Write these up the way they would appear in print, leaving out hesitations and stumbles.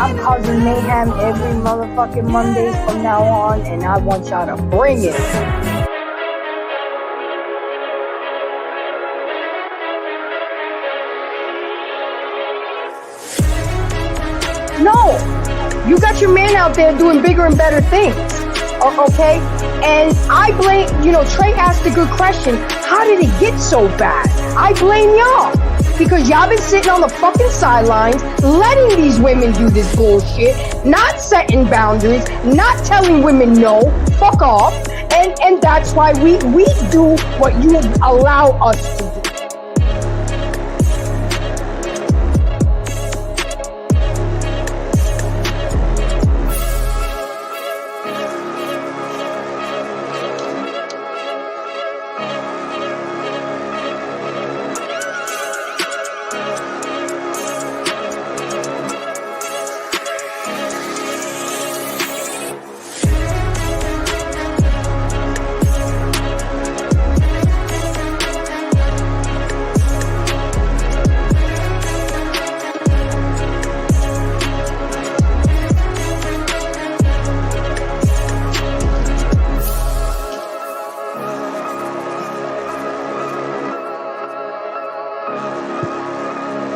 I'm causing mayhem every motherfucking Monday from now on, and I want y'all to bring it. No, you got your man out there doing bigger and better things, okay? And I blame, Trey asked a good question. How did it get so bad? I blame y'all. Because y'all been sitting on the fucking sidelines, letting these women do this bullshit, not setting boundaries, not telling women no, fuck off. And that's why we do what you allow us to do.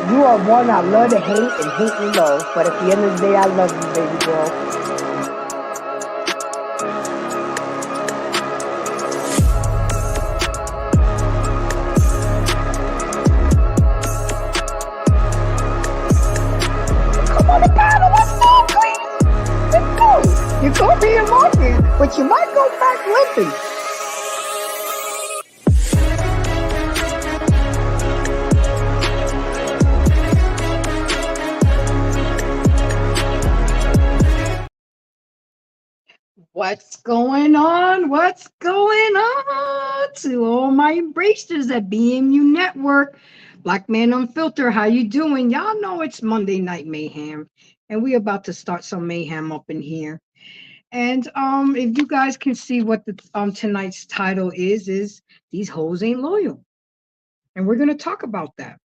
You are one I love to hate and hate to love, but at the end of the day, I love you, baby girl. Come on the panel, let's go, please. Let's go. You're going to be emotional, but you might go back limping. What's going on? What's going on to all my embracers at BMU Network? Black Man Unfiltered, how you doing? Y'all know it's Monday Night Mayhem, and we about to start some mayhem up in here. And if you guys can see what the tonight's title is These Hoes Ain't Loyal. And we're going to talk about that.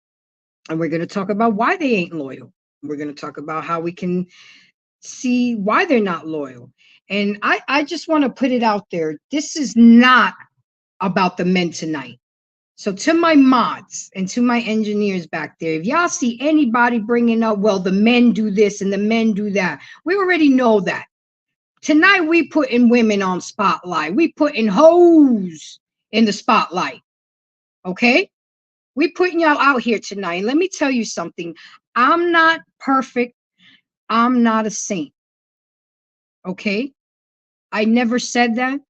And we're going to talk about why they ain't loyal. We're going to talk about how we can see why they're not loyal. And I just want to put it out there. This is not about the men tonight. So to my mods and to my engineers back there, if y'all see anybody bringing up, well, the men do this and the men do that, we already know that. Tonight, we putting women on spotlight. We putting hoes in the spotlight. Okay? We putting y'all out here tonight. Let me tell you something. I'm not perfect. I'm not a saint. Okay? I never said that.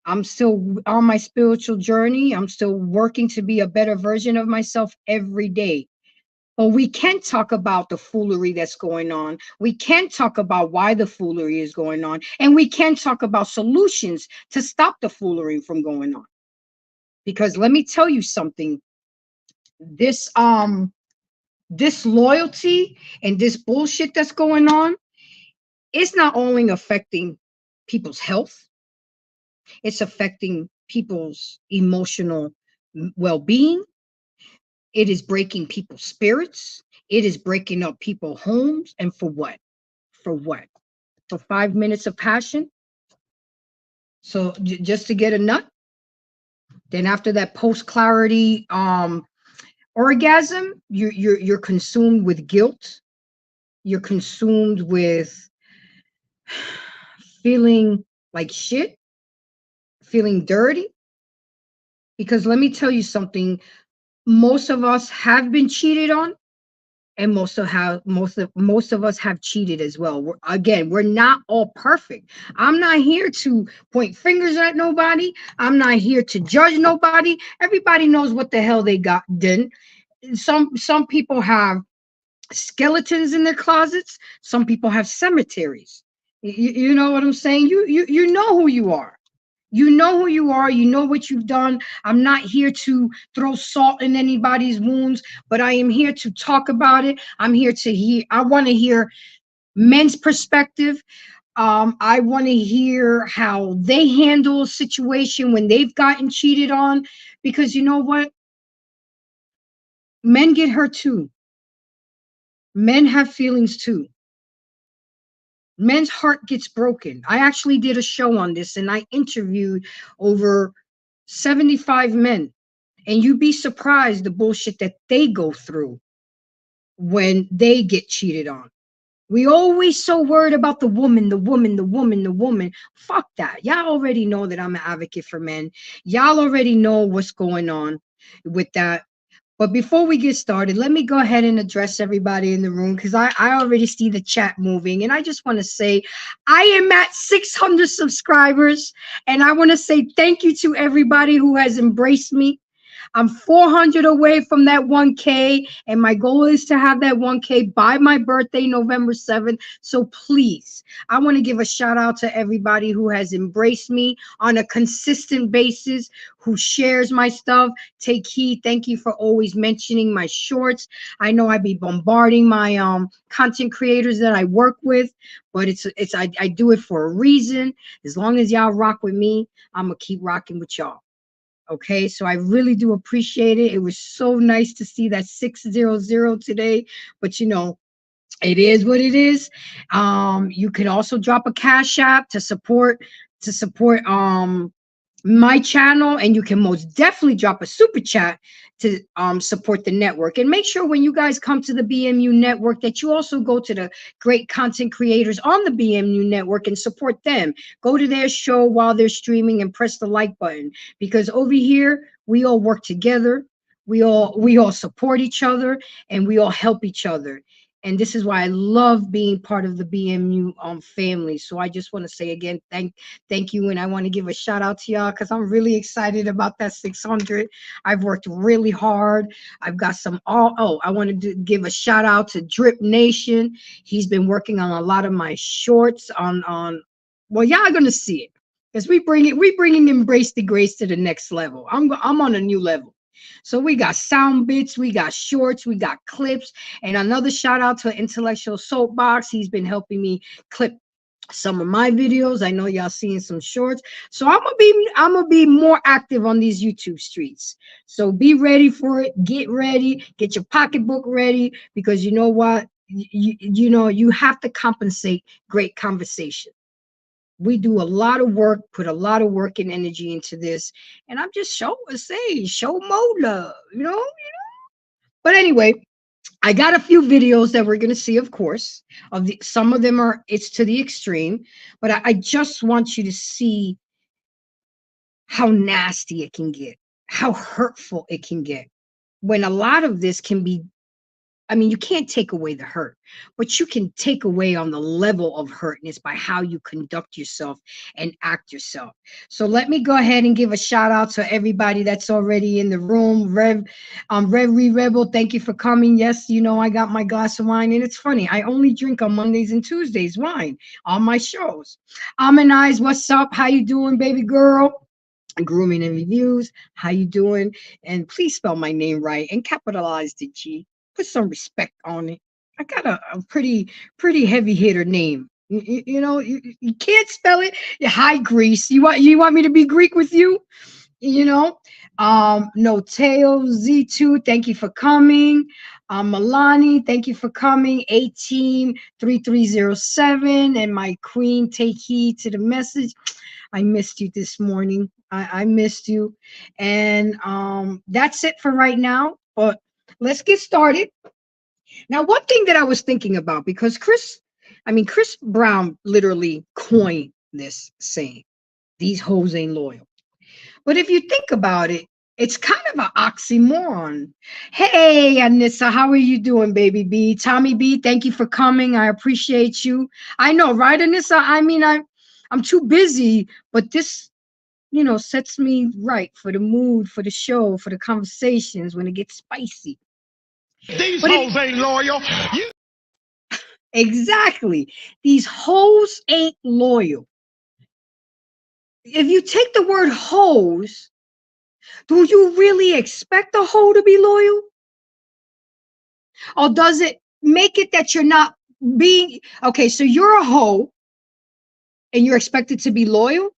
I'm still on my spiritual journey. I'm still working to be a better version of myself every day. But we can talk about the foolery that's going on. We can talk about why the foolery is going on. And we can talk about solutions to stop the foolery from going on. Because let me tell you something. This loyalty and this bullshit that's going on, it's not only affecting people's health, it's affecting people's emotional well-being. It is breaking people's spirits. It is breaking up people's homes. And for what? For what? For 5 minutes of passion? So just to get a nut? Then after that post-clarity orgasm, you're consumed with guilt. You're consumed with feeling like shit, feeling dirty. Because let me tell you something, most of us have been cheated on, and most of us have cheated as well. We're not all perfect. I'm not here to point fingers at nobody. I'm not here to judge nobody. Everybody knows what the hell they got done. Some people have skeletons in their closets. Some people have cemeteries. You know what I'm saying? You know who you are. You know who you are. You know what you've done. I'm not here to throw salt in anybody's wounds, but I am here to talk about it. I'm here to hear. I want to hear men's perspective. I want to hear how they handle a situation when they've gotten cheated on, because you know what? Men get hurt too. Men have feelings too. Men's heart gets broken. I actually did a show on this and I interviewed over 75 men. And you'd be surprised the bullshit that they go through when they get cheated on. We always so worried about the woman, the woman, the woman, the woman. Fuck that. Y'all already know that I'm an advocate for men. Y'all already know what's going on with that. But before we get started, let me go ahead and address everybody in the room because I already see the chat moving. And I just want to say I am at 600 subscribers. And I want to say thank you to everybody who has embraced me. I'm 400 away from that 1K, and my goal is to have that 1K by my birthday, November 7th. So please, I want to give a shout out to everybody who has embraced me on a consistent basis, who shares my stuff. Take heed. Thank you for always mentioning my shorts. I know I be bombarding my content creators that I work with, but I do it for a reason. As long as y'all rock with me, I'm gonna keep rocking with y'all. Okay, so I really do appreciate it. It was so nice to see that 600 today, but you know, it is what it is. You can also drop a cash app to support my channel, and you can most definitely drop a super chat to support the network. And make sure when you guys come to the BMU network that you also go to the great content creators on the BMU network and support them. Go to their show while they're streaming and press the like button, because over here we all work together, we all support each other, and we all help each other. And this is why I love being part of the BMU family. So I just want to say again, thank you, and I want to give a shout out to y'all because I'm really excited about that 600. I've worked really hard. I've got some I wanted to give a shout out to Drip Nation. He's been working on a lot of my shorts on well, y'all are gonna see it because we bringing Embrace the Grace to the next level. I'm on a new level. So we got sound bits, we got shorts, we got clips, and another shout out to Intellectual Soapbox. He's been helping me clip some of my videos. I know y'all seeing some shorts. So I'm gonna be more active on these YouTube streets. So be ready for it. Get ready. Get your pocketbook ready, because you know what? You know you have to compensate great conversation. We do a lot of work, put a lot of work and energy into this, and I'm just show more love, you know. But anyway, I got a few videos that we're gonna see, of course. Some of them are it's to the extreme, but I just want you to see how nasty it can get, how hurtful it can get, when a lot of this can be. I mean, you can't take away the hurt, but you can take away on the level of hurtness by how you conduct yourself and act yourself. So let me go ahead and give a shout out to everybody that's already in the room. Rev Rebel, thank you for coming. Yes, you know I got my glass of wine, and it's funny, I only drink on Mondays and Tuesdays wine on my shows. Amanize, what's up? How you doing, baby girl? Grooming and Reviews, how you doing? And please spell my name right and capitalize the G. Put some respect on it. I got a pretty heavy hitter name. You know, you can't spell it. Hi, Greece. You want me to be Greek with you? You know, no tail Z2. Thank you for coming. Milani, thank you for coming. 183307, and my queen, take heed to the message. I missed you this morning. I missed you. And that's it for right now. But let's get started. Now, one thing that I was thinking about, because Chris Brown literally coined this saying, these hoes ain't loyal. But if you think about it, it's kind of an oxymoron. Hey, Anissa, how are you doing, baby B? Tommy B, thank you for coming. I appreciate you. I know, right, Anissa? I mean, I'm too busy, but this, sets me right for the mood, for the show, for the conversations when it gets spicy. These hoes ain't loyal. Exactly. These hoes ain't loyal. If you take the word hoes, do you really expect a hoe to be loyal? Or does it make it that you're not being, okay, so you're a hoe and you're expected to be loyal?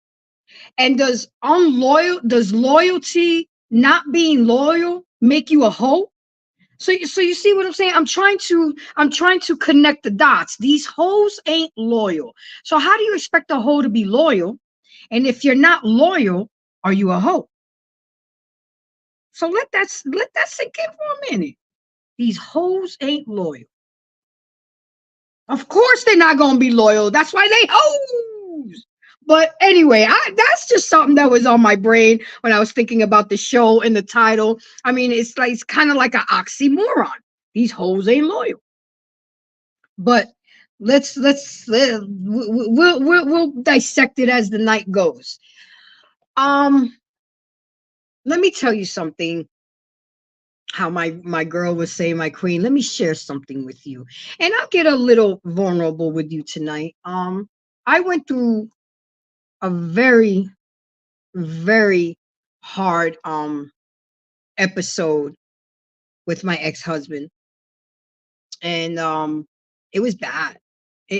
And does loyalty, not being loyal, make you a hoe? So you see what I'm saying? I'm trying to connect the dots. These hoes ain't loyal. So how do you expect a hoe to be loyal? And if you're not loyal, are you a hoe? So let that sink in for a minute. These hoes ain't loyal. Of course they're not gonna be loyal. That's why they hoes. But anyway, that's just something that was on my brain when I was thinking about the show and the title. I mean, it's kind of like an oxymoron. These hoes ain't loyal. But we'll dissect it as the night goes. Um, let me tell you something. How my girl was saying, my queen. Let me share something with you, and I'll get a little vulnerable with you tonight. I went through a very very hard episode with my ex-husband, and it was bad.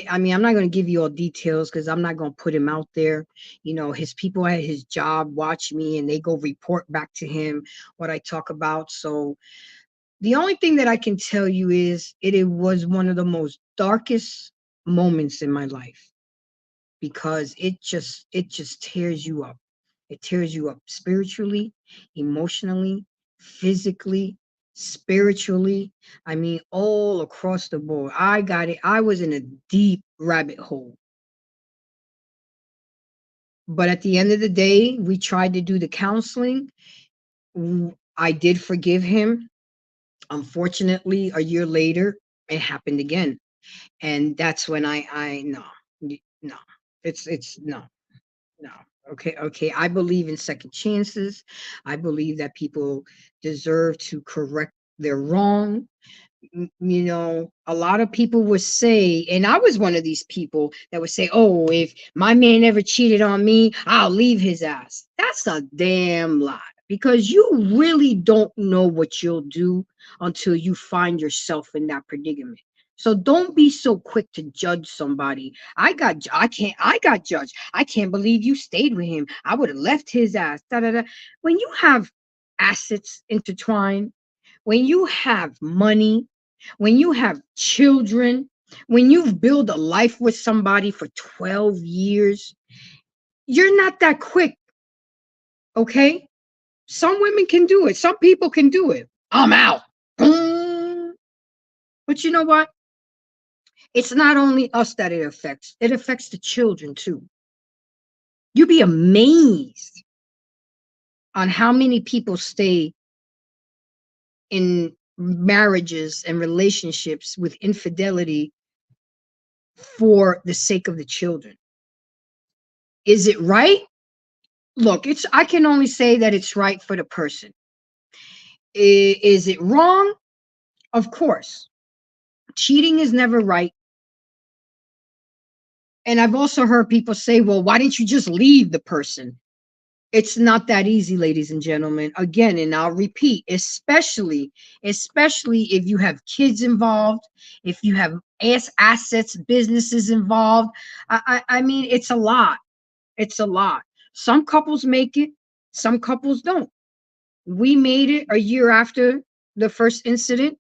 I mean, I'm not going to give you all details because I'm not going to put him out there. You know, his people at his job watch me and they go report back to him what I talk about. So the only thing that I can tell you is it was one of the most darkest moments in my life, because it just tears you up. It tears you up spiritually, emotionally, physically, spiritually. I mean, all across the board. I got it. I was in a deep rabbit hole. But at the end of the day, we tried to do the counseling. I did forgive him. Unfortunately, a year later, it happened again. And that's when I no, no. It's no. No. Okay, okay. I believe in second chances. I believe that people deserve to correct their wrong. You know, a lot of people would say, and I was one of these people that would say, oh, if my man ever cheated on me, I'll leave his ass. That's a damn lie, because you really don't know what you'll do until you find yourself in that predicament. So don't be so quick to judge somebody. I got judged. I can't believe you stayed with him. I would have left his ass. Da, da, da. When you have assets intertwined, when you have money, when you have children, when you've built a life with somebody for 12 years, you're not that quick, okay? Some women can do it. Some people can do it. I'm out. Boom. But you know what? It's not only us that it affects the children too. You'd be amazed on how many people stay in marriages and relationships with infidelity for the sake of the children. Is it right? Look, I can only say that it's right for the person. Is it wrong? Of course. Cheating is never right. And I've also heard people say, well, why didn't you just leave the person? It's not that easy, ladies and gentlemen. Again, and I'll repeat, especially if you have kids involved, if you have assets, businesses involved. I mean, it's a lot. It's a lot. Some couples make it, some couples don't. We made it a year after the first incident,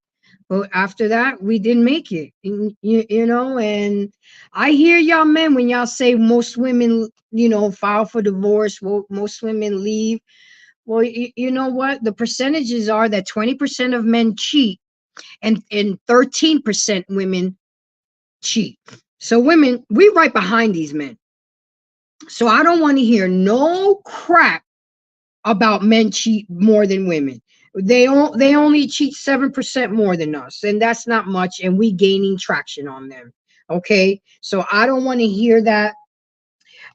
but after that, we didn't make it. You know, and I hear y'all men when y'all say most women, you know, file for divorce, most women leave. Well, you know what? The percentages are that 20% of men cheat and 13% women cheat. So women, we right behind these men. So I don't want to hear no crap about men cheat more than women. They only cheat 7% more than us, and that's not much, and we gaining traction on them. Okay, so I don't want to hear that.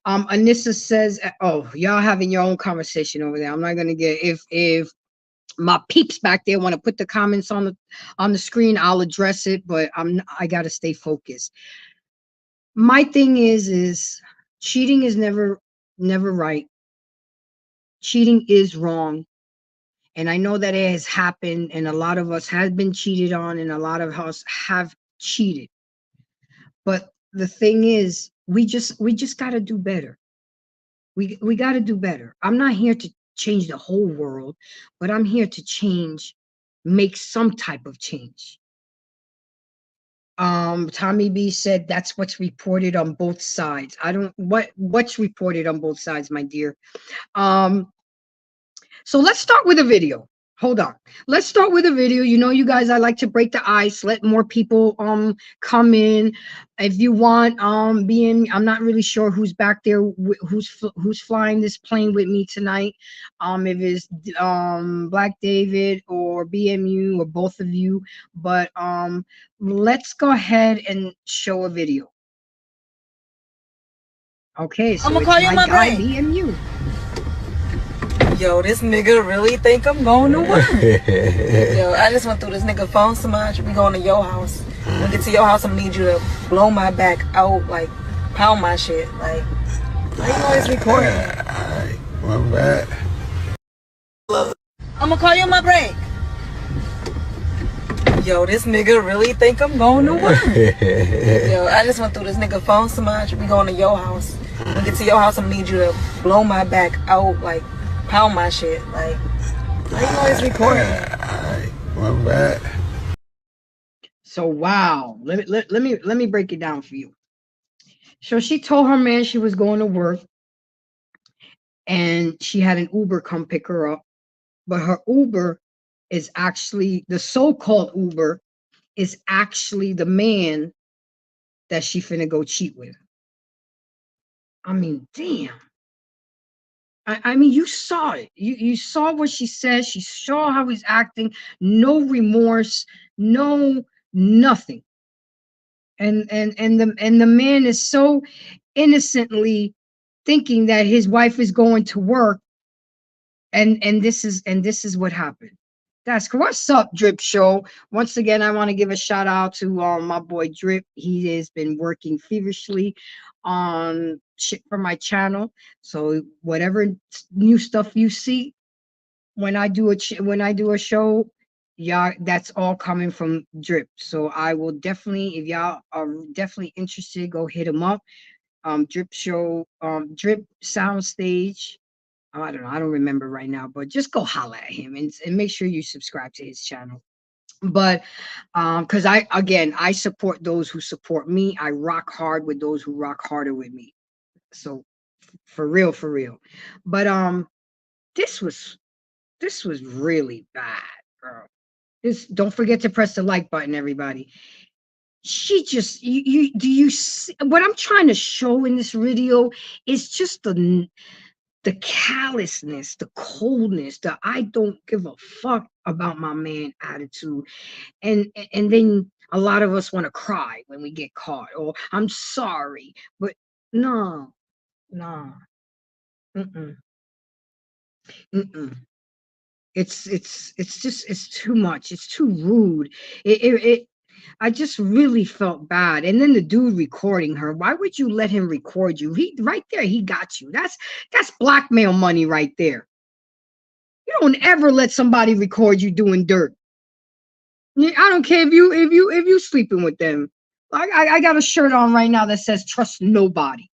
Anissa says, oh, y'all having your own conversation over there. I'm not gonna get, if my peeps back there want to put the comments on the screen, I'll address it, but I gotta stay focused. My thing is cheating is never right. Cheating is wrong. And I know that it has happened, and a lot of us have been cheated on, and a lot of us have cheated. But the thing is, we just got to do better. We got to do better. I'm not here to change the whole world, but I'm here to change make some type of change. Tommy B said that's what's reported on both sides. I don't what's reported on both sides, my dear. So let's start with a video. Hold on. Let's start with a video. You know, you guys, I like to break the ice, let more people come in. If you want, I'm not really sure who's back there, who's flying this plane with me tonight. If it's Black David or BMU or both of you, but let's go ahead and show a video. Okay, so it's my guy BMU. Yo, this nigga really think I'm going to work. Yo, I just went through this nigga phone so much. We going to your house. When we get to your house, I'm gonna need you to blow my back out, like pound my shit. Like, why you always recording? Alright, my bad. I'm gonna call you on my break. Yo, this nigga really think I'm going to work. Yo, I just went through this nigga phone so much. We going to your house. When we get to your house, I'm gonna need you to blow my back out, like pound my shit. Like, why you always recording? Alright, my bad. So wow, let me break it down for you. So she told her man she was going to work, and she had an Uber come pick her up, but her Uber is actually the so-called Uber is actually the man that she finna go cheat with. I mean, damn. I mean, you saw it. You saw what she said. She saw how he's acting. No remorse. No nothing. And the man is so innocently thinking that his wife is going to work, and this is what happened. That's what's up, Drip Show. Once again, I want to give a shout out to my boy Drip. He has been working feverishly on shit for my channel. So whatever new stuff you see when I do a show, yeah, that's all coming from Drip. So I will definitely, if y'all are definitely interested, go hit him up. Drip Show, Drip Soundstage. I don't know, I don't remember right now, but just go holla at him and make sure you subscribe to his channel. But because I support those who support me. I rock hard with those who rock harder with me. So for real, for real. But this was really bad, girl. This, don't forget to press the like button, everybody. She just you see what I'm trying to show in this video is just the callousness, the coldness, the I don't give a fuck about my man attitude. And then a lot of us want to cry when we get caught, or I'm sorry. But no, no. Mm-mm. Mm-mm. It's just it's too much. It's too rude. It I just really felt bad. And then the dude recording her. Why would you let him record you? He right there, he got you. That's blackmail money right there. You don't ever let somebody record you doing dirt. I don't care if you sleeping with them. I got a shirt on right now that says trust nobody.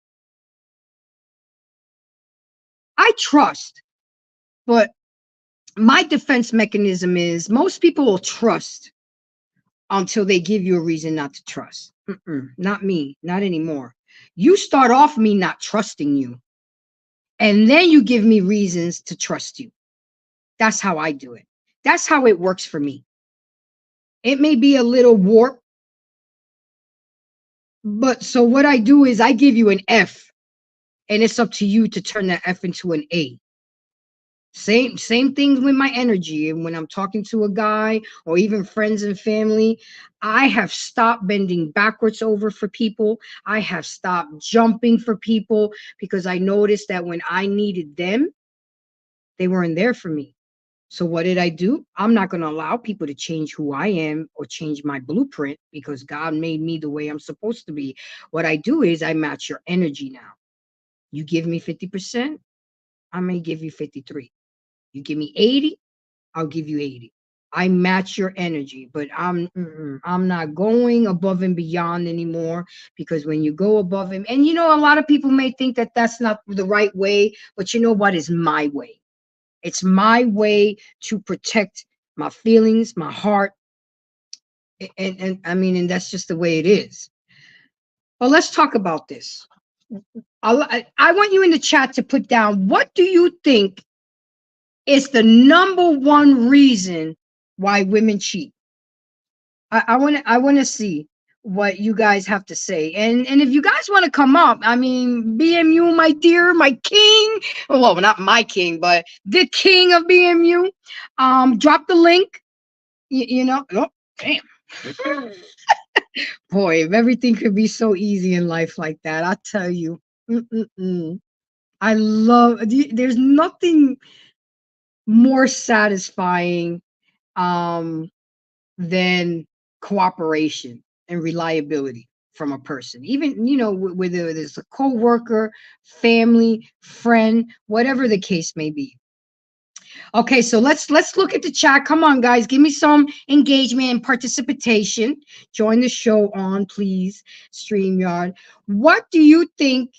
I trust, but my defense mechanism is most people will trust until they give you a reason not to trust. Not me, not anymore. You start off me not trusting you, and then you give me reasons to trust you. That's how I do it. That's how it works for me. It may be a little warped, but so what I do is I give you an F, and it's up to you to turn that F into an A. Same things with my energy. And when I'm talking to a guy or even friends and family, I have stopped bending backwards over for people. I have stopped jumping for people because I noticed that when I needed them, they weren't there for me. So what did I do? I'm not going to allow people to change who I am or change my blueprint because God made me the way I'm supposed to be. What I do is I match your energy now. You give me 50%, I may give you 53. You give me 80, I'll give you 80. I match your energy, but I'm not going above and beyond anymore, because when you go above him, and you know, a lot of people may think that that's not the right way, but you know what is my way? It's my way to protect my feelings, my heart. And I mean, and that's just the way it is. Well, let's talk about this. I want you in the chat to put down, what do you think is the number one reason why women cheat? I want to see what you guys have to say. And if you guys want to come up, I mean, BMU, my dear, my king, well, not my king, but the king of BMU, drop the link. You know, oh, damn. Boy, if everything could be so easy in life like that, I tell you. I love, there's nothing more satisfying than cooperation and reliability from a person, even, you know, whether it's a co-worker, family, friend, whatever the case may be. Okay, so let's look at the chat. Come on, guys, give me some engagement and participation. Join the show on, please, StreamYard. What do you think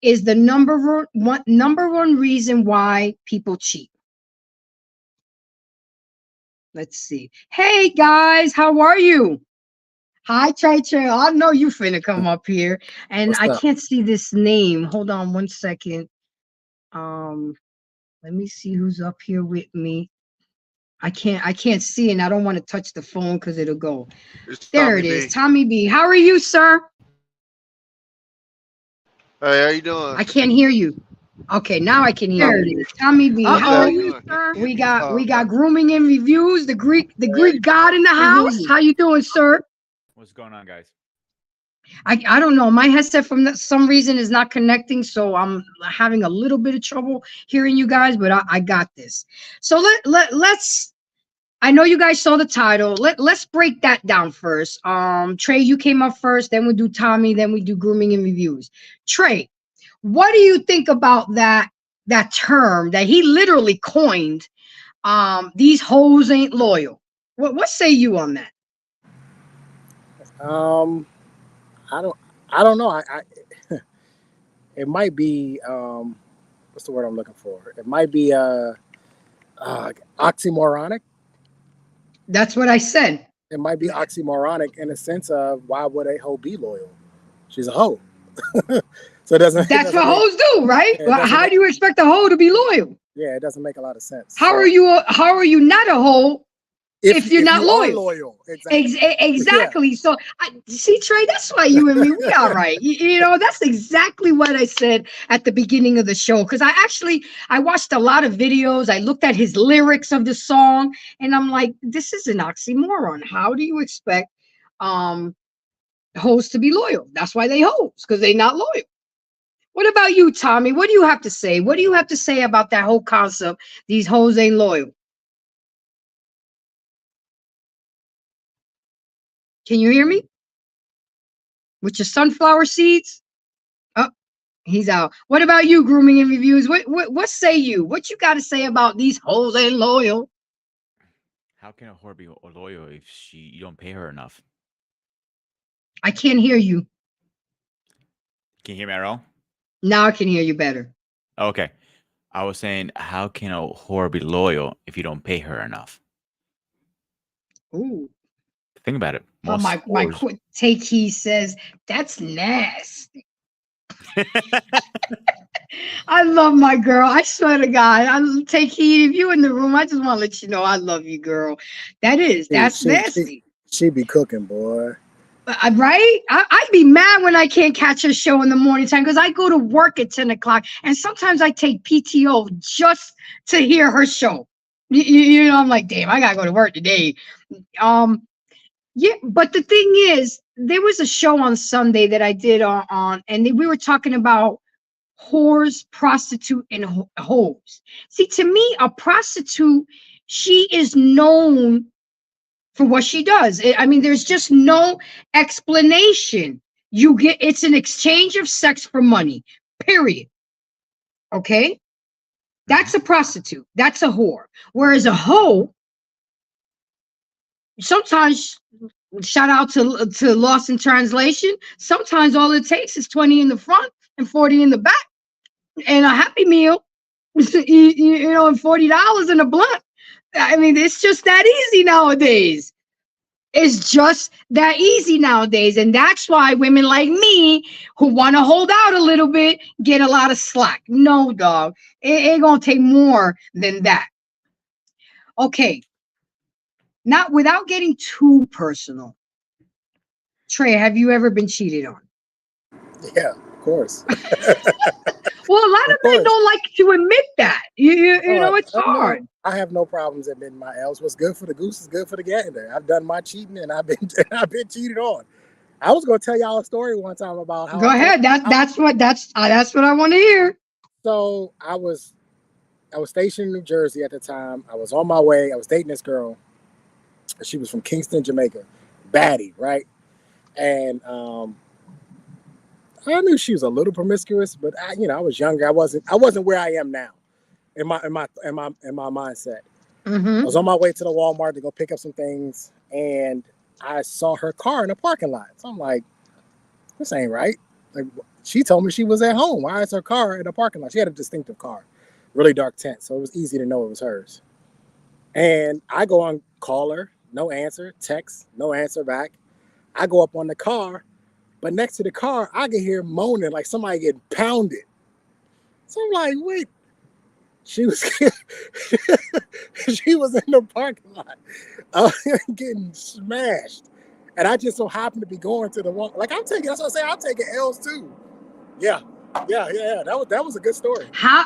is the number one reason why people cheat? Let's see. Hey, guys, how are you? Hi, Trey. I know you finna come up here, and I can't see this name. Hold on one second. Let me see who's up here with me. I can't see, and I don't want to touch the phone because it'll go. There it is, Tommy B. How are you, sir? Hey, how you doing? I can't hear you. Okay, now I can hear you. Tommy B. How are you, sir? We got grooming and reviews. The Greek god in the house. How you doing, sir? What's going on, guys? I don't know. My headset from some reason is not connecting, so I'm having a little bit of trouble hearing you guys, but I got this. So let's. I know you guys saw the title. Let's break that down first. Trey, you came up first. Then we'll do Tommy. Then we do grooming and reviews. Trey, what do you think about that term that he literally coined? These hoes ain't loyal. What say you on that? I don't know. I it might be what's the word I'm looking for? It might be oxymoronic. That's what I said. It might be oxymoronic in the sense of, why would a hoe be loyal? She's a hoe. So it doesn't. That's what hoes do, right? Well, how do you expect a hoe to be loyal? Yeah, it doesn't make a lot of sense. How are you not a hoe if you're not loyal? Exactly. Yeah. So see, Trey, that's why you and me, we all right. You know, that's exactly what I said at the beginning of the show. Because I watched a lot of videos. I looked at his lyrics of the song, and I'm like, this is an oxymoron. How do you expect hoes to be loyal? That's why they hoes, because they're not loyal. What about you, Tommy? What do you have to say? What do you have to say about that whole concept? These hoes ain't loyal. Can you hear me? With your sunflower seeds? Oh, he's out. What about you, grooming and reviews? What say you? What you got to say about these hoes ain't loyal? How can a whore be loyal if you don't pay her enough? I can't hear you. Can you hear me at all? Now I can hear you better. Okay. I was saying, how can a whore be loyal if you don't pay her enough? Ooh. Think about it. My quick take, he says, that's nasty. I love my girl. I swear to God. I take heed. If you in the room, I just want to let you know I love you, girl. That's nasty. She be cooking, boy. Right? I'd be mad when I can't catch her show in the morning time, because I go to work at 10 o'clock, and sometimes I take PTO just to hear her show. You know, I'm like, damn, I gotta go to work today. Yeah, but the thing is, there was a show on Sunday that I did on, and we were talking about whores, prostitute, and hoes. See, to me, a prostitute, she is known for what she does. I mean, there's just no explanation. It's an exchange of sex for money, period. Okay? That's a prostitute. That's a whore. Whereas a hoe, sometimes, shout out to Lost in Translation, sometimes all it takes is 20 in the front and 40 in the back, and a Happy Meal, you know, and $40 in a blunt. I mean, it's just that easy nowadays. It's just that easy nowadays. And that's why women like me who want to hold out a little bit get a lot of slack. No, dog. It ain't going to take more than that. Okay. Not without getting too personal. Trey, have you ever been cheated on? Yeah, of course. Well, a lot of men don't like to admit that. You know, it's hard. I have no problems admitting my L's. What's good for the goose is good for the gander. I've done my cheating and I've been cheated on. I was going to tell y'all a story one time about how. Go ahead. That's what I want to hear. So I was stationed in New Jersey at the time. I was on my way. I was dating this girl. She was from Kingston, Jamaica. Baddie, right? And I knew she was a little promiscuous, but I was younger. I wasn't where I am now in my mindset. Mm-hmm. I was on my way to the Walmart to go pick up some things, and I saw her car in the parking lot. So I'm like, this ain't right. Like, she told me she was at home. Why is her car in the parking lot? She had a distinctive car, really dark tint, so it was easy to know it was hers. And I go on, call her, no answer, text, no answer back. I go up on the car, but next to the car, I can hear moaning like somebody getting pounded. So I'm like, wait, she was she was in the parking lot getting smashed. And I just so happened to be going to the one. Like that's what I say, I'm taking L's too. Yeah. That was a good story. How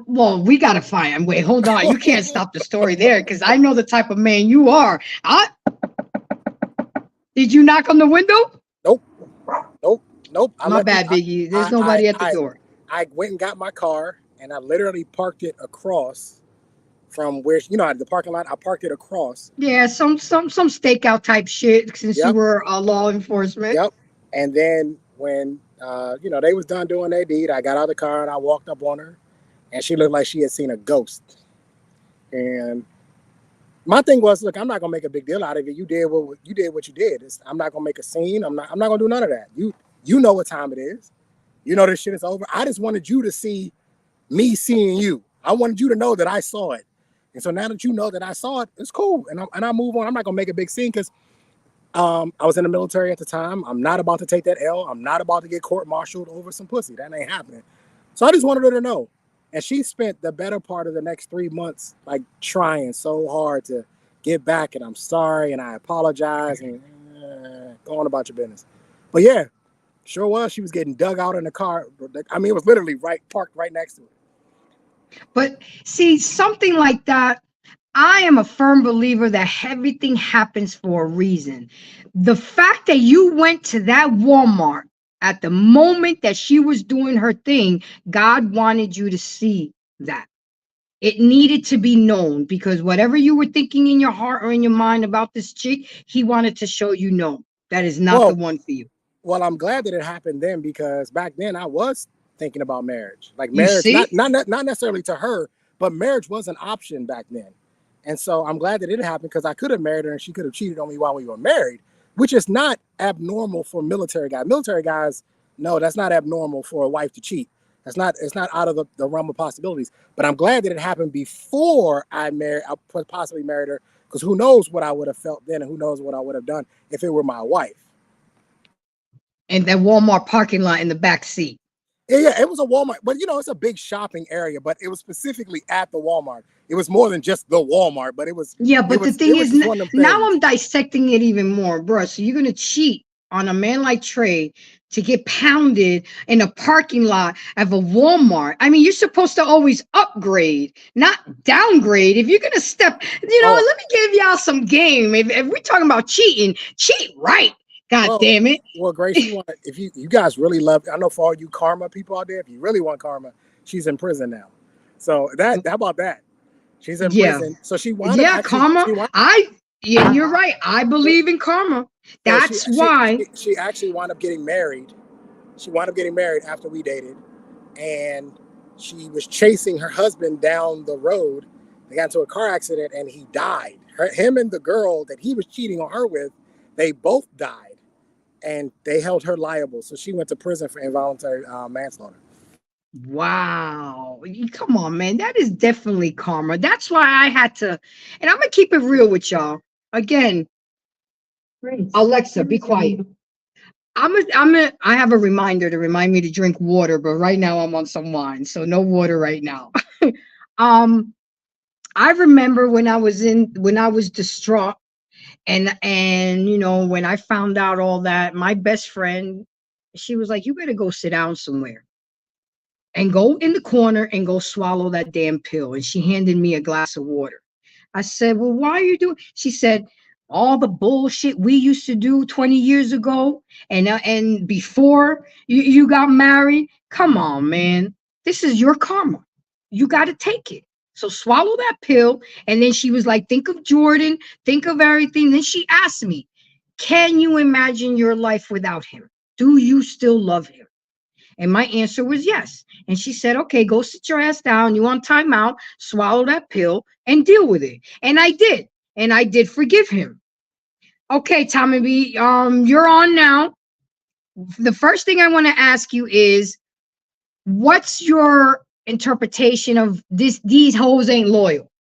well, we gotta find. Wait, hold on. You can't stop the story there because I know the type of man you are. Did you knock on the window? Nope. My bad, Biggie. There's nobody at the door. I went and got my car and I literally parked it across from where, the parking lot. I parked it across. Yeah, some stakeout type shit since you were law enforcement. Yep. And then when they was done doing their deed, I got out of the car and I walked up on her, and she looked like she had seen a ghost. And my thing was, look, I'm not gonna make a big deal out of it. You did what you did. I'm not gonna make a scene. I'm not gonna do none of that. You know what time it is. You know this shit is over. I just wanted you to see me seeing you. I wanted you to know that I saw it. And so now that you know that I saw it, it's cool. And I move on. I'm not gonna make a big scene because I was in the military at the time. I'm not about to take that L. I'm not about to get court-martialed over some pussy. That ain't happening. So I just wanted her to know. And she spent the better part of the next 3 months like trying so hard to get back. And I'm sorry. And I apologize. And go on about your business. But yeah, sure was. She was getting dug out in the car. I mean, it was literally parked right next to it. But see, something like that, I am a firm believer that everything happens for a reason. The fact that you went to that Walmart at the moment that she was doing her thing, God wanted you to see that. It needed to be known because whatever you were thinking in your heart or in your mind about this chick, he wanted to show you no, that is not the one for you. Well, I'm glad that it happened then because back then I was thinking about marriage. Like marriage, not necessarily to her, but marriage was an option back then. And so I'm glad that it happened because I could have married her and she could have cheated on me while we were married, which is not abnormal for military guys. Military guys, no, that's not abnormal for a wife to cheat. It's not out of the realm of possibilities. But I'm glad that it happened before I possibly married her, because who knows what I would have felt then and who knows what I would have done if it were my wife. And that Walmart parking lot in the back seat. Yeah, it was a Walmart, but it's a big shopping area, but it was specifically at the Walmart. It was more than just the Walmart, but it was. Yeah, but the thing is, now I'm dissecting it even more, bro. So you're going to cheat on a man like Trey to get pounded in a parking lot of a Walmart. I mean, you're supposed to always upgrade, not downgrade. If you're going to step, let me give y'all some game. If we're talking about cheating, cheat right. God damn it. Well, Grace, if you guys really love, I know for all you karma people out there, if you really want karma, she's in prison now. So how about that? She's in prison. So she wanted karma. You're right. I believe in karma. That's why she actually wound up getting married. She wound up getting married after we dated, and she was chasing her husband down the road. They got into a car accident and he died. Him and the girl that he was cheating on her with, they both died. And they held her liable. So she went to prison for involuntary manslaughter. Wow. Come on, man. That is definitely karma. That's why I had to, and I'm gonna keep it real with y'all. Again, Alexa, be quiet. I have a reminder to remind me to drink water, but right now I'm on some wine, so no water right now. um, I remember when I was distraught, and when I found out all that, my best friend, she was like, "You better go sit down somewhere and go in the corner and go swallow that damn pill." And she handed me a glass of water. I said, "Well, why are you doing?" She said, "All the bullshit we used to do 20 years ago and before you got married. Come on, man. This is your karma. You got to take it. So swallow that pill." And then she was like, "Think of Jordan, think of everything." Then she asked me, "Can you imagine your life without him? Do you still love him?" And my answer was yes. And she said, "Okay, go sit your ass down. You on timeout, swallow that pill and deal with it." And I did. And I did forgive him. Okay, Tommy B, you're on now. The first thing I want to ask you is, what's your interpretation of these hoes ain't loyal?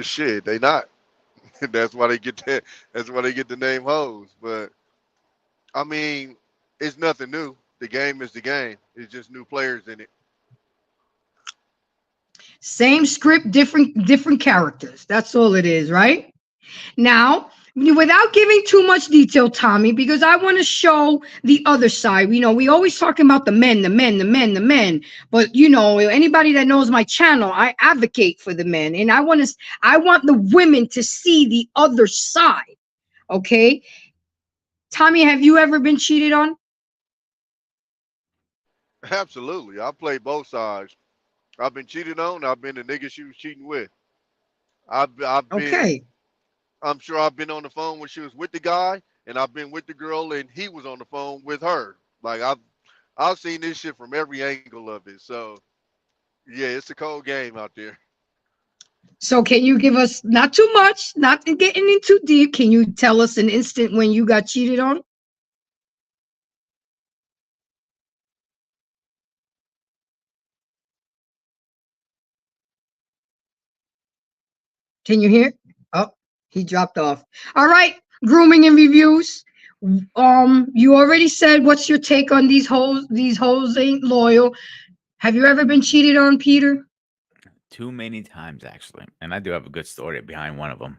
Shit, they not. That's why they get that. That's why they get the name hoes. But I mean, it's nothing new. The game is the game. It's just new players in it. Same script, different characters. That's all it is, right? Now, without giving too much detail, Tommy, because I want to show the other side. We always talking about the men, the men, the men, the men. But anybody that knows my channel, I advocate for the men, and I want the women to see the other side. Okay, Tommy, have you ever been cheated on? Absolutely. I play both sides. I've been cheated on. I've been the nigga she was cheating with. I've been. Okay. I'm sure I've been on the phone when she was with the guy, and I've been with the girl, and he was on the phone with her. Like I've seen this shit from every angle of it. So yeah, it's a cold game out there. So can you give us, not too much, not getting in too deep, can you tell us an instant when you got cheated on? Can you hear? Oh, he dropped off. All right, grooming and reviews. You already said what's your take on these hoes? These hoes ain't loyal. Have you ever been cheated on, Peter? Too many times, actually. And I do have a good story behind one of them.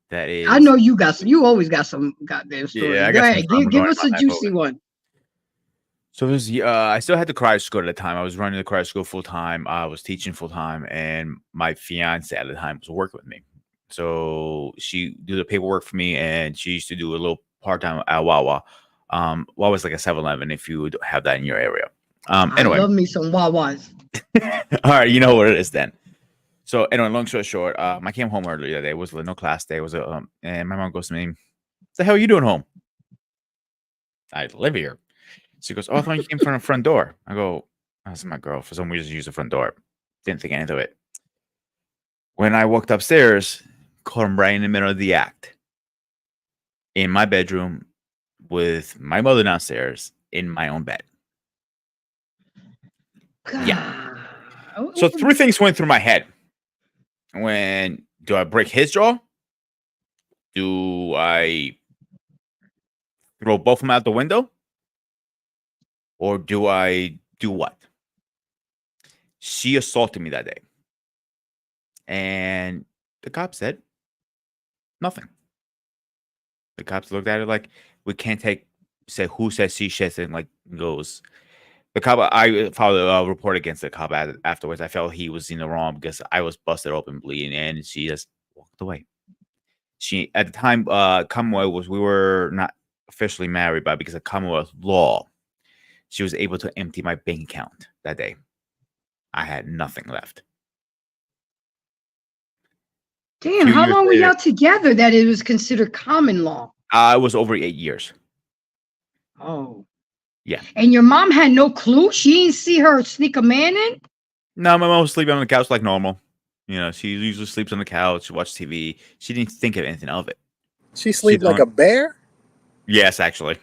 That I is, know you got some. You always got some goddamn story. yeah, I Go got some ahead, drama give going us in a my juicy life. one. So I still had the karate school at the time. I was running the karate school full time. I was teaching full time, and my fiance at the time was working with me. So she do the paperwork for me, and she used to do a little part time at Wawa. Wawa's like a 7-Eleven if you would have that in your area. I Anyway, love me some Wawas. all right, you know what it is then. So anyway, long story short, I came home early that day. It was no class day. It was and my mom goes to me, "What the hell are you doing home?" I live here. She goes, "Oh, I thought you came from the front door." I go, "That's my girl. For some reason, use the front door." Didn't think anything of it. When I walked upstairs, caught him right in the middle of the act. In my bedroom with my mother downstairs in my own bed. Yeah. So 3 things went through my head. Do I break his jaw? Do I throw both of them out the window? Or do I do what? She assaulted me that day. And the cop said nothing. The cops looked at it like, we can't say who says she says, and like goes. The cop, I filed a report against the cop afterwards. I felt he was in the wrong because I was busted open bleeding, and she just walked away. She, at the time, Commonwealth we were not officially married, but because of Commonwealth law, she was able to empty my bank account that day. I had nothing left. Damn, how long were y'all together that it was considered common law? It was over 8 years. Oh. Yeah. And your mom had no clue? She didn't see her sneak a man in? No, my mom was sleeping on the couch like normal. She usually sleeps on the couch, watch TV. She didn't think of anything of it. She sleeps like a bear? Yes, actually.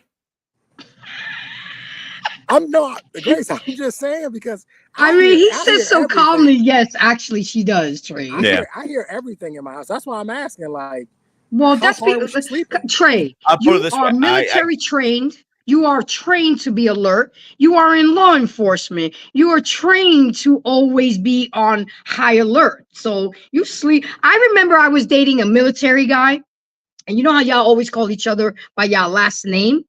I'm not Grace. I'm just saying because I mean, he says hear so everything. calmly. Yes, actually, she does, Trey. I hear everything in my house. That's why I'm asking. Like, Well, how hard was she sleeping? Trey, I'll put it you this are way. military trained. You are trained to be alert. You are in law enforcement. You are trained to always be on high alert. So you sleep. I remember I was dating a military guy, and you know how y'all always call each other by y'all last name?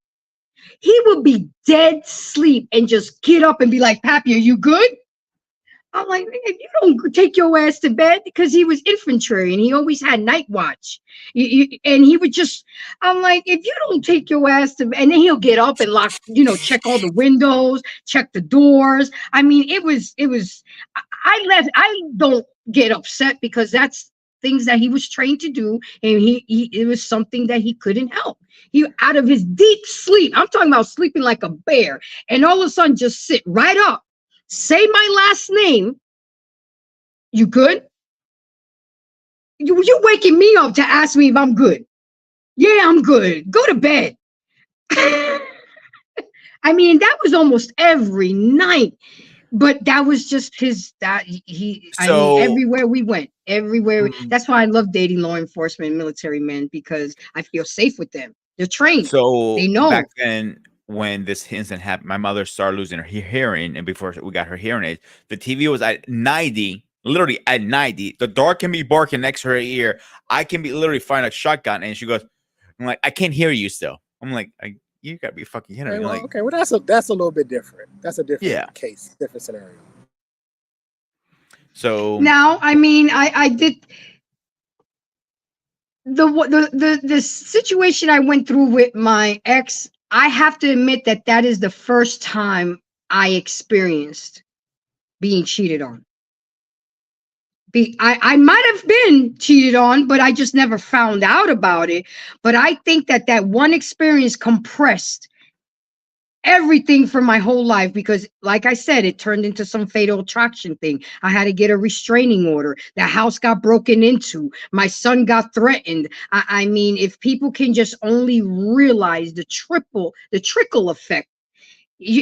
He would be dead sleep and just get up and be like, Pappy, are you good? I'm like, if you don't take your ass to bed, because he was infantry and he always had night watch. And he would just, I'm like, if you don't take your ass to bed, and then he'll get up and lock, check all the windows, check the doors. I mean, I don't get upset because that's things that he was trained to do. And it was something that he couldn't help. He, out of his deep sleep, I'm talking about sleeping like a bear, and all of a sudden just sit right up. Say my last name. You good? You waking me up to ask me if I'm good. Yeah, I'm good. Go to bed. I mean, that was almost every night. But that was just I mean, everywhere we went, that's why I love dating law enforcement and military men, because I feel safe with them. They're trained. So they know. Back then, when this incident happened, my mother started losing her hearing, and before we got her hearing aid, the TV was at 90, literally at 90. The dog can be barking next to her ear. I can be literally firing a shotgun, and she goes, "I'm like, I can't hear you still." I'm like, "You gotta be fucking kidding me!" Okay, well, that's a little bit different. That's a different case, different scenario. So now, I mean, I did the situation I went through with my ex. I have to admit that is the first time I experienced being cheated on. I might have been cheated on, but I just never found out about it. But I think that one experience compressed everything from my whole life, because like I said, it turned into some fatal attraction thing. I had to get a restraining order. The house got broken into. My son got threatened. I mean, if people can just only realize the trickle effect.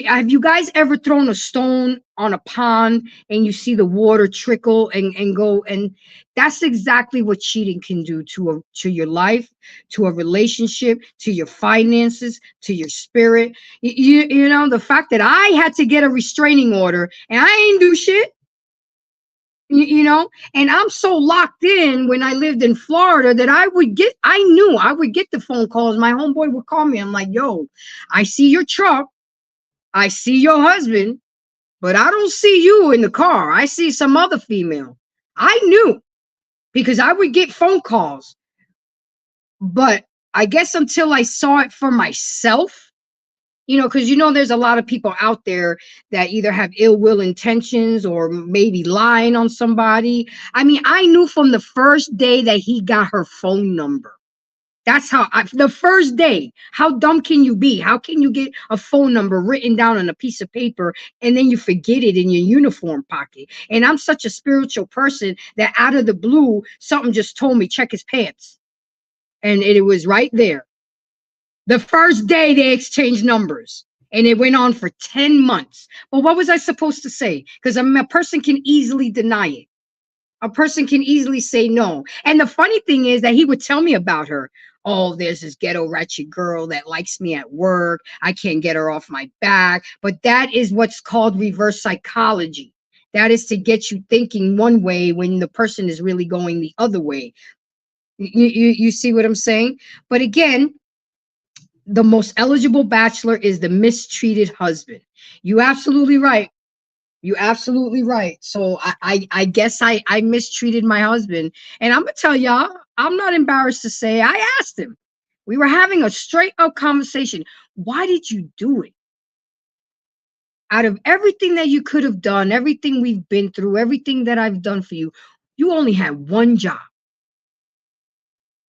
Have you guys ever thrown a stone on a pond and you see the water trickle and go? And that's exactly what cheating can do to your life, to a relationship, to your finances, to your spirit. You know, the fact that I had to get a restraining order and I ain't do shit. You know, and I'm so locked in when I lived in Florida that I knew I would get the phone calls. My homeboy would call me. I'm like, yo, I see your truck. I see your husband, but I don't see you in the car. I see some other female. I knew, because I would get phone calls. But I guess until I saw it for myself, because there's a lot of people out there that either have ill will intentions or maybe lying on somebody. I mean, I knew from the first day that he got her phone number. That's how the first day. How dumb can you be? How can you get a phone number written down on a piece of paper and then you forget it in your uniform pocket? And I'm such a spiritual person that out of the blue, something just told me, check his pants. And it was right there. The first day they exchanged numbers, and it went on for 10 months. But what was I supposed to say? Because a person can easily deny it. A person can easily say no. And the funny thing is that he would tell me about her. Oh, there's this ghetto ratchet girl that likes me at work. I can't get her off my back. But that is what's called reverse psychology. That is to get you thinking one way when the person is really going the other way. You see what I'm saying? But again, the most eligible bachelor is the mistreated husband. You absolutely right. You're absolutely right. So I guess I mistreated my husband. And I'm going to tell y'all, I'm not embarrassed to say I asked him. We were having a straight up conversation. Why did you do it? Out of everything that you could have done, everything we've been through, everything that I've done for you, you only had one job.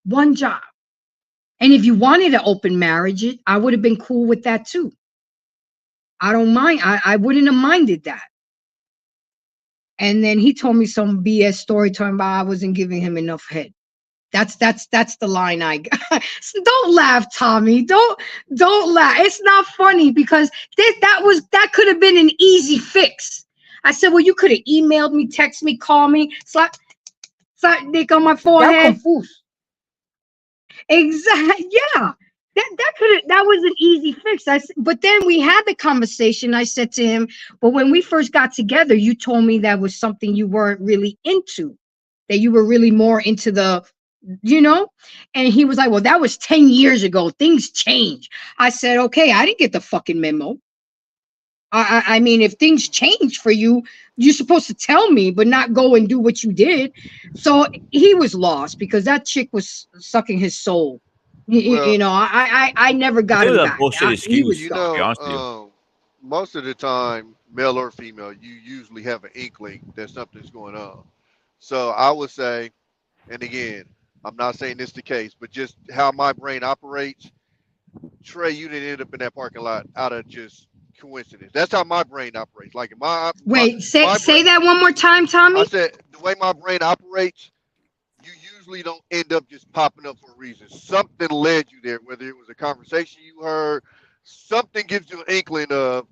One job. And if you wanted an open marriage, I would have been cool with that too. I don't mind. I wouldn't have minded that. And then he told me some BS story talking about I wasn't giving him enough head. That's the line I got. So don't laugh, Tommy. Don't laugh. It's not funny because that could have been an easy fix. I said, well, you could have emailed me, text me, call me, slap dick on my forehead. Exactly. Yeah. That was an easy fix. But then we had the conversation. I said to him, but when we first got together, you told me that was something you weren't really into, that you were really more into the, and he was like, well, that was 10 years ago. Things change. I said, okay, I didn't get the fucking memo. I mean, if things change for you, you're supposed to tell me, but not go and do what you did. So he was lost because that chick was sucking his soul. Well, I never got think him that back. bullshit He was excuse. you To be know, honest with you. most of the time, male or female, you usually have an inkling that something's going on. So I would say, and again, I'm not saying this the case, but just how my brain operates, Trey, you didn't end up in that parking lot out of just coincidence. That's how my brain operates. Like Wait, my say brain, that one more time, I Tommy. said the way my brain operates, you usually don't end up just popping up for a reason. Something led you there, whether it was a conversation you heard, something gives you an inkling of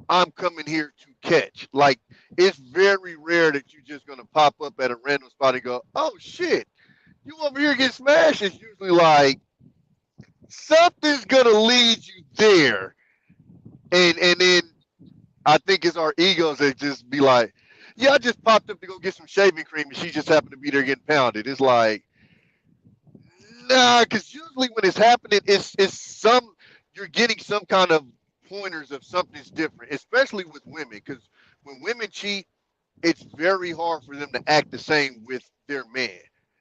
I'm coming here to catch. Like it's very rare that you're just gonna pop up at a random spot and go, oh shit, you over here get smashed. It's usually like something's gonna lead you there. And then I think it's our egos that just be like, yeah, I just popped up to go get some shaving cream and she just happened to be there getting pounded. It's like, nah, because usually when it's happening, it's some you're getting some kind of pointers of something's different, especially with women. Because when women cheat, it's very hard for them to act the same with their man,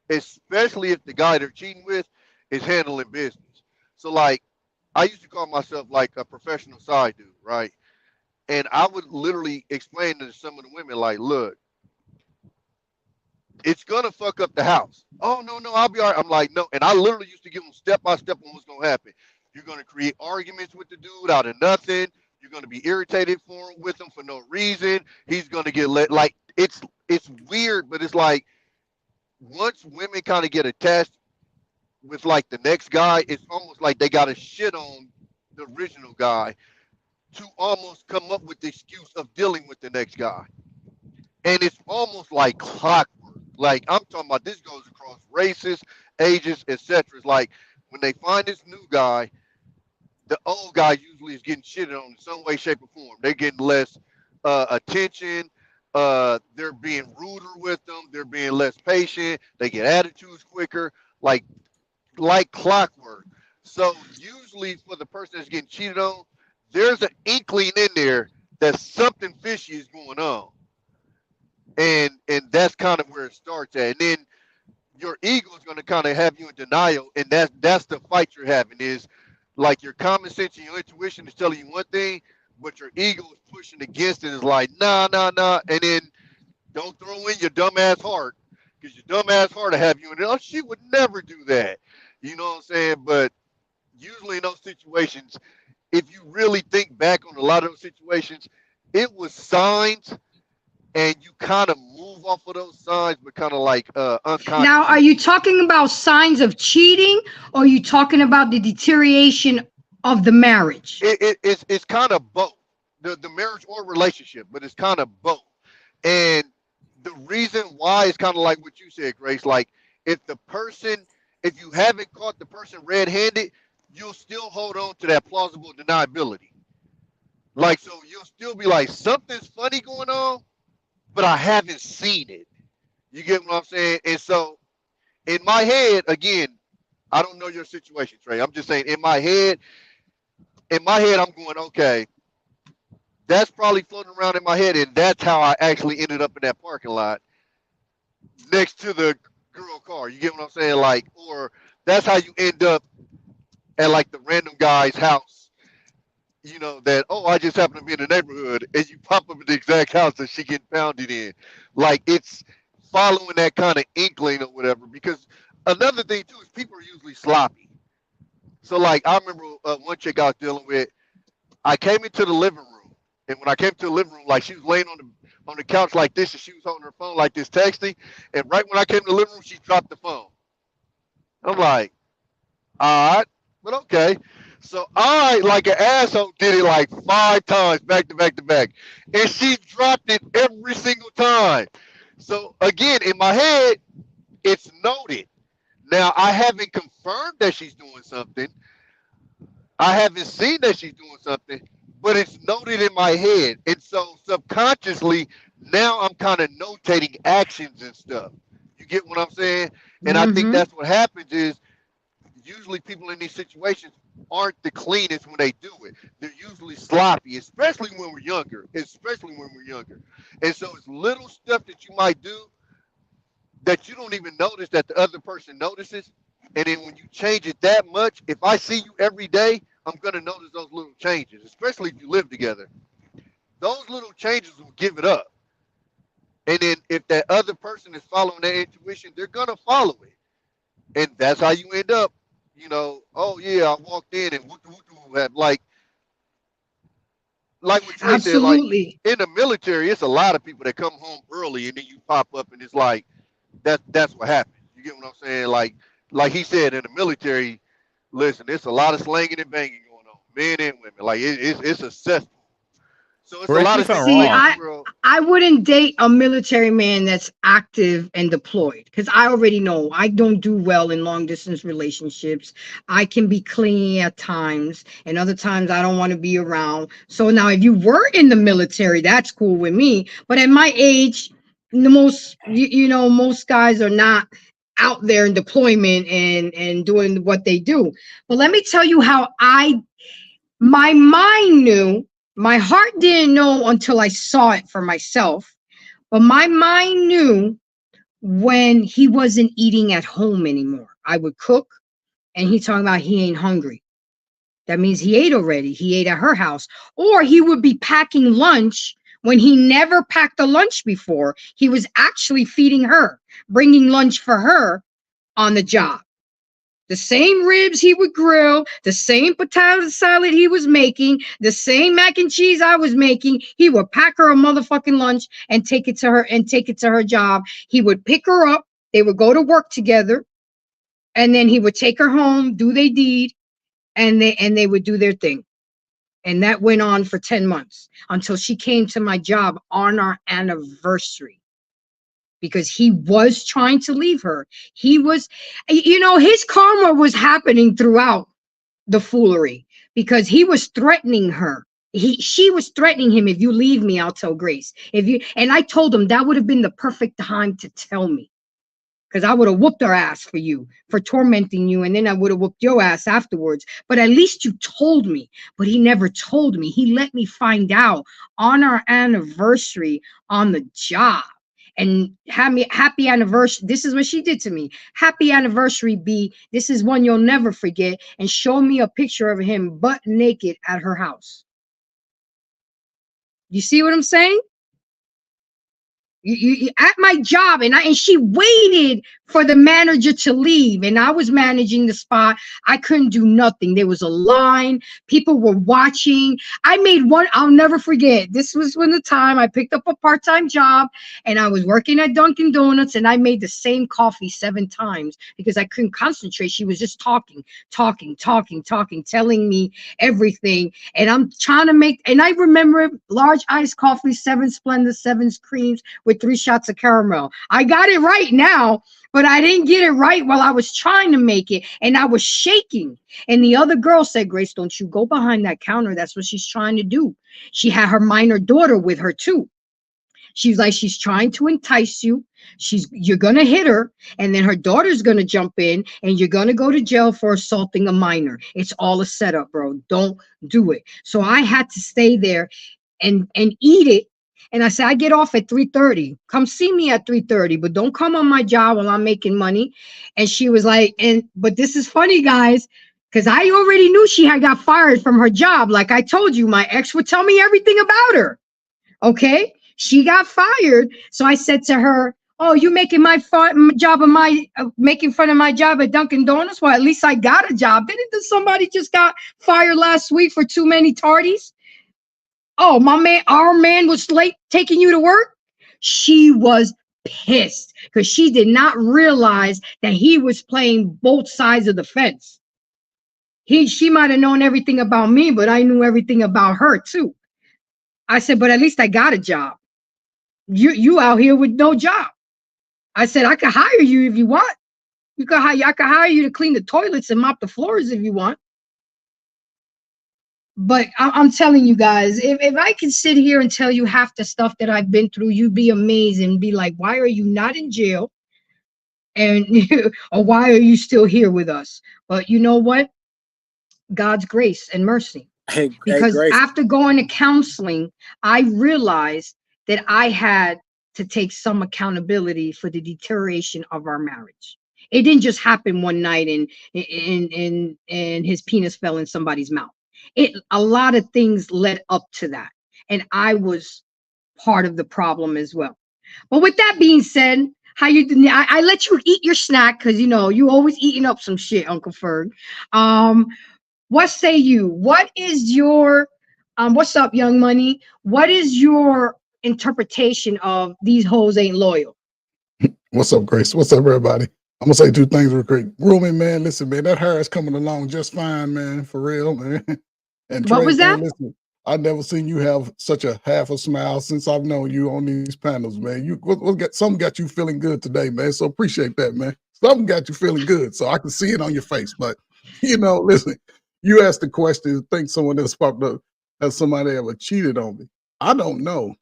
especially if the guy they're cheating with is handling business. So like, I used to call myself like a professional side dude, right? And I would literally explain to some of the women, like, look, it's gonna fuck up the house. Oh no, I'll be all right. I'm like, no, and I literally used to give them step by step on what's gonna happen. You're gonna create arguments with the dude out of nothing. You're gonna be irritated with him for no reason. He's gonna get let like it's weird, but it's like once women kind of get attached with like the next guy, it's almost like they gotta shit on the original guy to almost come up with the excuse of dealing with the next guy. And it's almost like clockwork. Like I'm talking about, this goes across races, ages, etc. It's like when they find this new guy, the old guy usually is getting shitted on in some way, shape, or form. They're getting less attention. They're being ruder with them. They're being less patient. They get attitudes quicker, like clockwork. So usually for the person that's getting cheated on, there's an inkling in there that something fishy is going on. And that's kind of where it starts at. And then your ego is going to kind of have you in denial, and that's the fight you're having. Is like your common sense and your intuition is telling you one thing, but your ego is pushing against it. It's like nah, and then don't throw in your dumbass heart, because your dumbass heart will have you in there. Oh, she would never do that. You know what I'm saying? But usually in those situations, if you really think back on a lot of those situations, it was signs, and you kind of move off of those signs, but kind of like unconscious. Now, are you talking about signs of cheating, or are you talking about the deterioration of the marriage? It's kind of both, the marriage or relationship, but it's kind of both. And the reason why is kind of like what you said, Grace. Like if you haven't caught the person red-handed, you'll still hold on to that plausible deniability. Like, so you'll still be like, something's funny going on, but I haven't seen it. You get what I'm saying? And so in my head, again, I don't know your situation, Trey. I'm just saying in my head, I'm going, okay, that's probably floating around in my head, and that's how I actually ended up in that parking lot next to the girl car. You get what I'm saying? Like, or that's how you end up at like the random guy's house. You know, that, oh, I just happen to be in the neighborhood, and you pop up in the exact house that she getting pounded in. Like, it's following that kind of inkling or whatever. Because another thing too is people are usually sloppy. So like, I remember one chick I was dealing with. I came into the living room, and when I came to the living room, like she was laying on the couch like this, and she was holding her phone like this, texting. And right when I came to the living room, she dropped the phone. I'm like, all right, but okay. So I, like an asshole, did it like 5 times back to back to back. And she dropped it every single time. So again, in my head, it's noted. Now I haven't confirmed that she's doing something. I haven't seen that she's doing something, but it's noted in my head. And so subconsciously, now I'm kind of notating actions and stuff. You get what I'm saying? And I think Mm-hmm. that's what happens is usually people in these situations aren't the cleanest when they do it. They're usually sloppy, especially when we're younger. Especially when we're younger. And so it's little stuff that you might do that you don't even notice that the other person notices. And then when you change it that much, if I see you every day, I'm gonna notice those little changes, especially if you live together. Those little changes will give it up. And then if that other person is following their intuition, they're gonna follow it. And that's how you end up, oh yeah, I walked in and have like what Trey said, like Absolutely. in the military, it's a lot of people that come home early and then you pop up and it's like that's what happens. You get what I'm saying? Like he said in the military, listen, it's a lot of slanging and banging going on, men and women. Like it's a cesspool. So it's a Correct lot me of if I'm See, wrong. situations where I wouldn't date a military man that's active and deployed because I already know I don't do well in long distance relationships. I can be clingy at times, and other times I don't want to be around. So now, if you were in the military, that's cool with me. But at my age, most guys are not out there in deployment and doing what they do. But let me tell you how my mind knew. My heart didn't know until I saw it for myself, but my mind knew when he wasn't eating at home anymore. I would cook and he talking about he ain't hungry. That means he ate already. He ate at her house. Or he would be packing lunch when he never packed a lunch before. He was actually feeding her, bringing lunch for her on the job. The same ribs he would grill, the same potato salad he was making, the same mac and cheese I was making. He would pack her a motherfucking lunch and take it to her job. He would pick her up. They would go to work together, and then he would take her home, do their deed, and they would do their thing. And that went on for 10 months until she came to my job on our anniversary. Because he was trying to leave her. He was, his karma was happening throughout the foolery because he was threatening her. She was threatening him. If you leave me, I'll tell Grace. And I told him that would have been the perfect time to tell me, because I would have whooped her ass for you, for tormenting you, and then I would have whooped your ass afterwards. But at least you told me. But he never told me. He let me find out on our anniversary on the job. And happy anniversary. This is what she did to me. Happy anniversary, B. This is one you'll never forget. And show me a picture of him butt naked at her house. You see what I'm saying? You at my job, and she waited for the manager to leave, and I was managing the spot. I couldn't do nothing. There was a line. People were watching. I made one. I'll never forget. This was when the time I picked up a part-time job, and I was working at Dunkin' Donuts, and I made the same coffee 7 times because I couldn't concentrate. She was just talking, telling me everything, and I'm trying to make. And I remember large iced coffee, 7 Splenda, 7 creams with 3 shots of caramel. I got it right now, but I didn't get it right while I was trying to make it, and I was shaking. And the other girl said, Grace, don't you go behind that counter. That's what she's trying to do. She had her minor daughter with her too. She's like, she's trying to entice you. You're gonna hit her, and then her daughter's gonna jump in, and you're gonna go to jail for assaulting a minor. It's all a setup, bro. Don't do it. So I had to stay there and eat it. And I said, I get off at 3:30. Come see me at 3:30, but don't come on my job while I'm making money. And she was like, but this is funny, guys, because I already knew she had got fired from her job. Like I told you, my ex would tell me everything about her. Okay, she got fired. So I said to her, oh, you making my job of making fun of my job at Dunkin' Donuts? Well, at least I got a job. Didn't somebody just got fired last week for too many tardies? Oh, our man was late taking you to work. She was pissed because she did not realize that he was playing both sides of the fence. She might have known everything about me, but I knew everything about her too. I said, but at least I got a job. You out here with no job. I said, I could hire you if you want. I could hire you to clean the toilets and mop the floors if you want. But I'm telling you guys, if I could sit here and tell you half the stuff that I've been through, you'd be amazed and be like, why are you not in jail? And or why are you still here with us? But you know what? God's grace and mercy. Because after going to counseling, I realized that I had to take some accountability for the deterioration of our marriage. It didn't just happen one night and his penis fell in somebody's mouth. A lot of things led up to that, and I was part of the problem as well. But with that being said, how you doing? I let you eat your snack because you always eating up some shit, Uncle Ferg. What say you? What is your what's up, Young Money? What is your interpretation of these hoes ain't loyal? What's up, Grace? What's up, everybody? I'm gonna say two things real quick. Rooming, man, listen, man, that hair is coming along just fine, man, for real, man. And what was that? Man, listen, I've never seen you have such a half a smile since I've known you on these panels, man. Something got you feeling good today, man. So appreciate that, man. Something got you feeling good, so I can see it on your face. But listen, you asked the question, think someone else popped up, has somebody ever cheated on me? I don't know.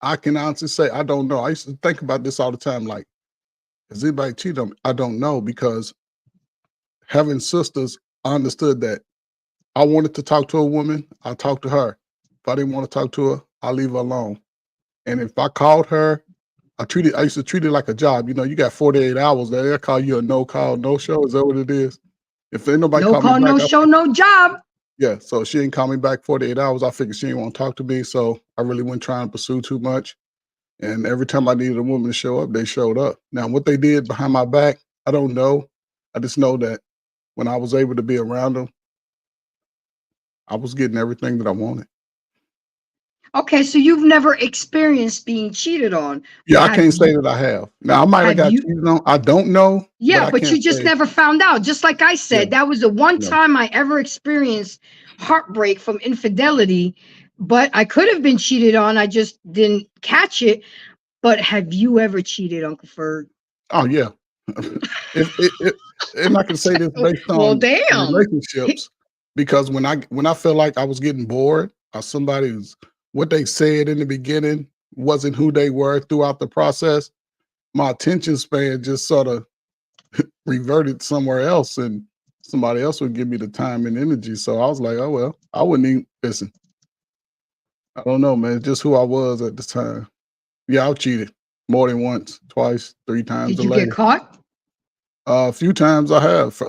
I can honestly say I don't know. I used to think about this all the time, like, has anybody cheated on me? I don't know, because having sisters, I understood that I wanted to talk to a woman, I talked to her. If I didn't want to talk to her, I leave her alone. And if I called her, I used to treat it like a job. You got 48 hours there. They'll call you a no call, no show. Is that what it is? If ain't nobody no call, no show, no job. Yeah, so she didn't call me back 48 hours. I figured she didn't want to talk to me, so I really wasn't trying to pursue too much. And every time I needed a woman to show up, they showed up. Now, what they did behind my back, I don't know. I just know that when I was able to be around them, I was getting everything that I wanted. Okay, so you've never experienced being cheated on. Yeah, I can't say that I have. Now, I might have got cheated on. I don't know. Yeah, but you just never found out. Just like I said, that was the one time I ever experienced heartbreak from infidelity. But I could have been cheated on. I just didn't catch it. But have you ever cheated, Uncle Ferg? Oh, yeah. And I can say this based on relationships, because when I felt like I was getting bored, or what they said in the beginning wasn't who they were throughout the process, my attention span just sort of reverted somewhere else, and somebody else would give me the time and energy. So I was like, oh, well, I wouldn't even listen. I don't know, man. It's just who I was at the time. Yeah, I've cheated more than once, twice, 3 times. Did you get caught? A few times I have.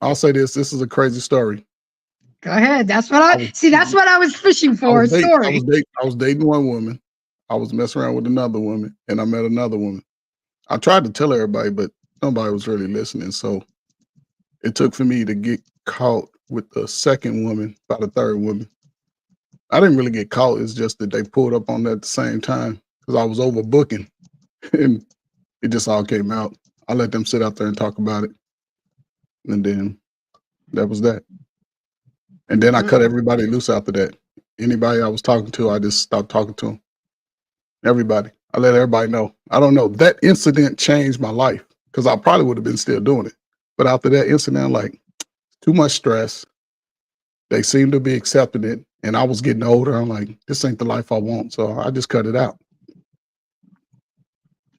I'll say this. This is a crazy story. Go ahead. That's what that's what I was fishing for. I was dating one woman. I was messing around with another woman, and I met another woman. I tried to tell everybody, but nobody was really listening. So it took for me to get caught with the second woman by the third woman. I didn't really get caught. It's just that they pulled up on that at the same time because I was overbooking, and it just all came out. I let them sit out there and talk about it, and then that was that. And then I cut everybody loose after that. Anybody I was talking to, I just stopped talking to them. Everybody. I let everybody know. I don't know. That incident changed my life, because I probably would have been still doing it. But after that incident, I'm like, too much stress. They seemed to be accepting it. And I was getting older. I'm like, this ain't the life I want. So I just cut it out.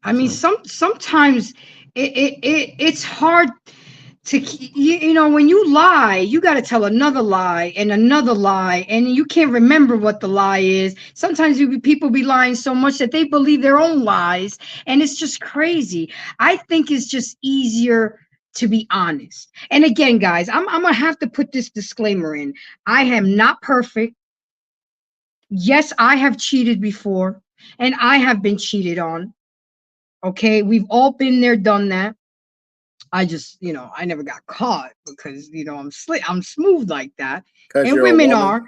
I mean, sometimes it's hard to, when you lie, you got to tell another lie, and you can't remember what the lie is. Sometimes people be lying so much that they believe their own lies, and it's just crazy. I think it's just easier to be honest. And again, guys, I'm gonna have to put this disclaimer in. I am not perfect. Yes, I have cheated before, and I have been cheated on. Okay, we've all been there, done that. I just, I never got caught because, I'm smooth like that. And women are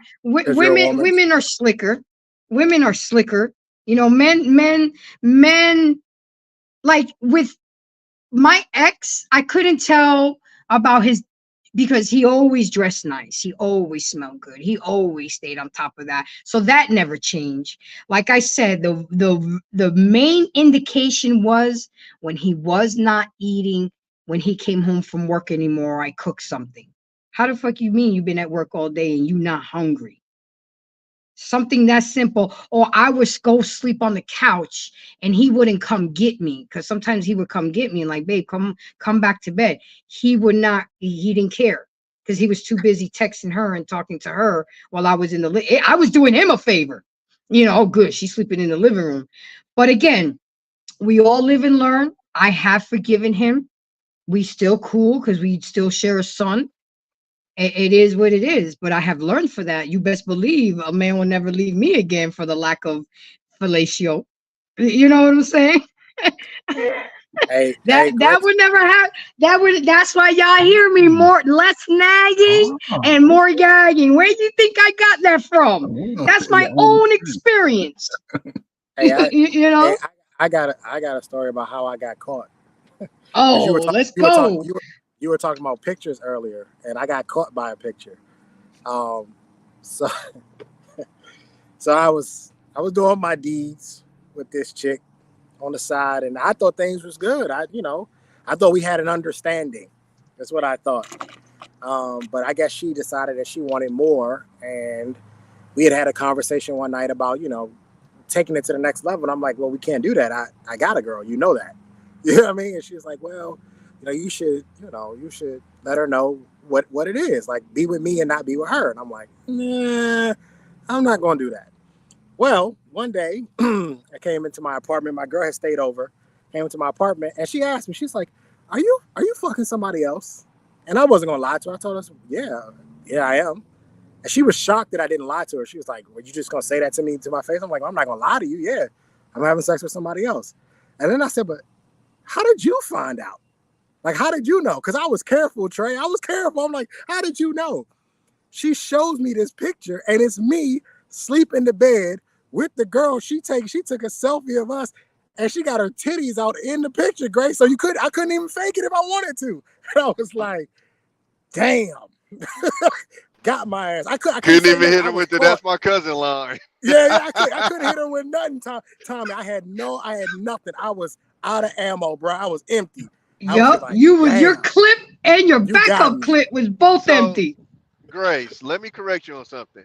slicker. Women are slicker. Men like with my ex, I couldn't tell about his, because he always dressed nice. He always smelled good. He always stayed on top of that. So that never changed. Like I said, the main indication was when he was not eating, when he came home from work anymore, I cooked something. How the fuck you mean you've been at work all day and you not hungry? Something that simple. Or I would go sleep on the couch and he wouldn't come get me, because sometimes he would come get me and like, babe, come back to bed. He would not. He didn't care because he was too busy texting her and talking to her while I was in the. I was doing him a favor. Oh, good, she's sleeping in the living room. But again, we all live and learn. I have forgiven him. We still cool because we still share a son. It is what it is, but I have learned for that. You best believe a man will never leave me again for the lack of fellatio. You know what I'm saying? That would never happen. That's why y'all hear me more, less nagging and more gagging. Where do you think I got that from? That's my own experience. Hey, I got a story about how I got caught. Oh, let's go. You were talking about pictures earlier, and I got caught by a picture. So I was doing my deeds with this chick on the side, and I thought things was good. I thought we had an understanding. That's what I thought. But I guess she decided that she wanted more, and we had a conversation one night about taking it to the next level. And I'm like, well, we can't do that. I got a girl, you know that. You know what I mean? And she was like, well, you should let her know what it is. Like, be with me and not be with her. And I'm like, nah, I'm not going to do that. Well, one day I came into my apartment. My girl had stayed over, came into my apartment, and she asked me, she's like, are you fucking somebody else? And I wasn't going to lie to her. I told her, yeah, I am. And she was shocked that I didn't lie to her. She was like, were you just going to say that to me, to my face? I'm like, I'm not going to lie to you. Yeah, I'm having sex with somebody else. And then I said, but how did you find out? Like, how did you know? Because I was careful, Trey. I was careful. I'm like, how did you know? She shows me this picture, and it's me sleep in the bed with the girl. She took a selfie of us, and she got her titties out in the picture, Grace. So I couldn't even fake it if I wanted to. And I was like, damn. Got my ass. I couldn't even hit her with the "that's my cousin" line. Yeah, I couldn't hit her with nothing, Tommy. I had nothing. I was out of ammo, bro. I was empty. Yup, like, your clip and your backup clip was both empty. Grace, let me correct you on something.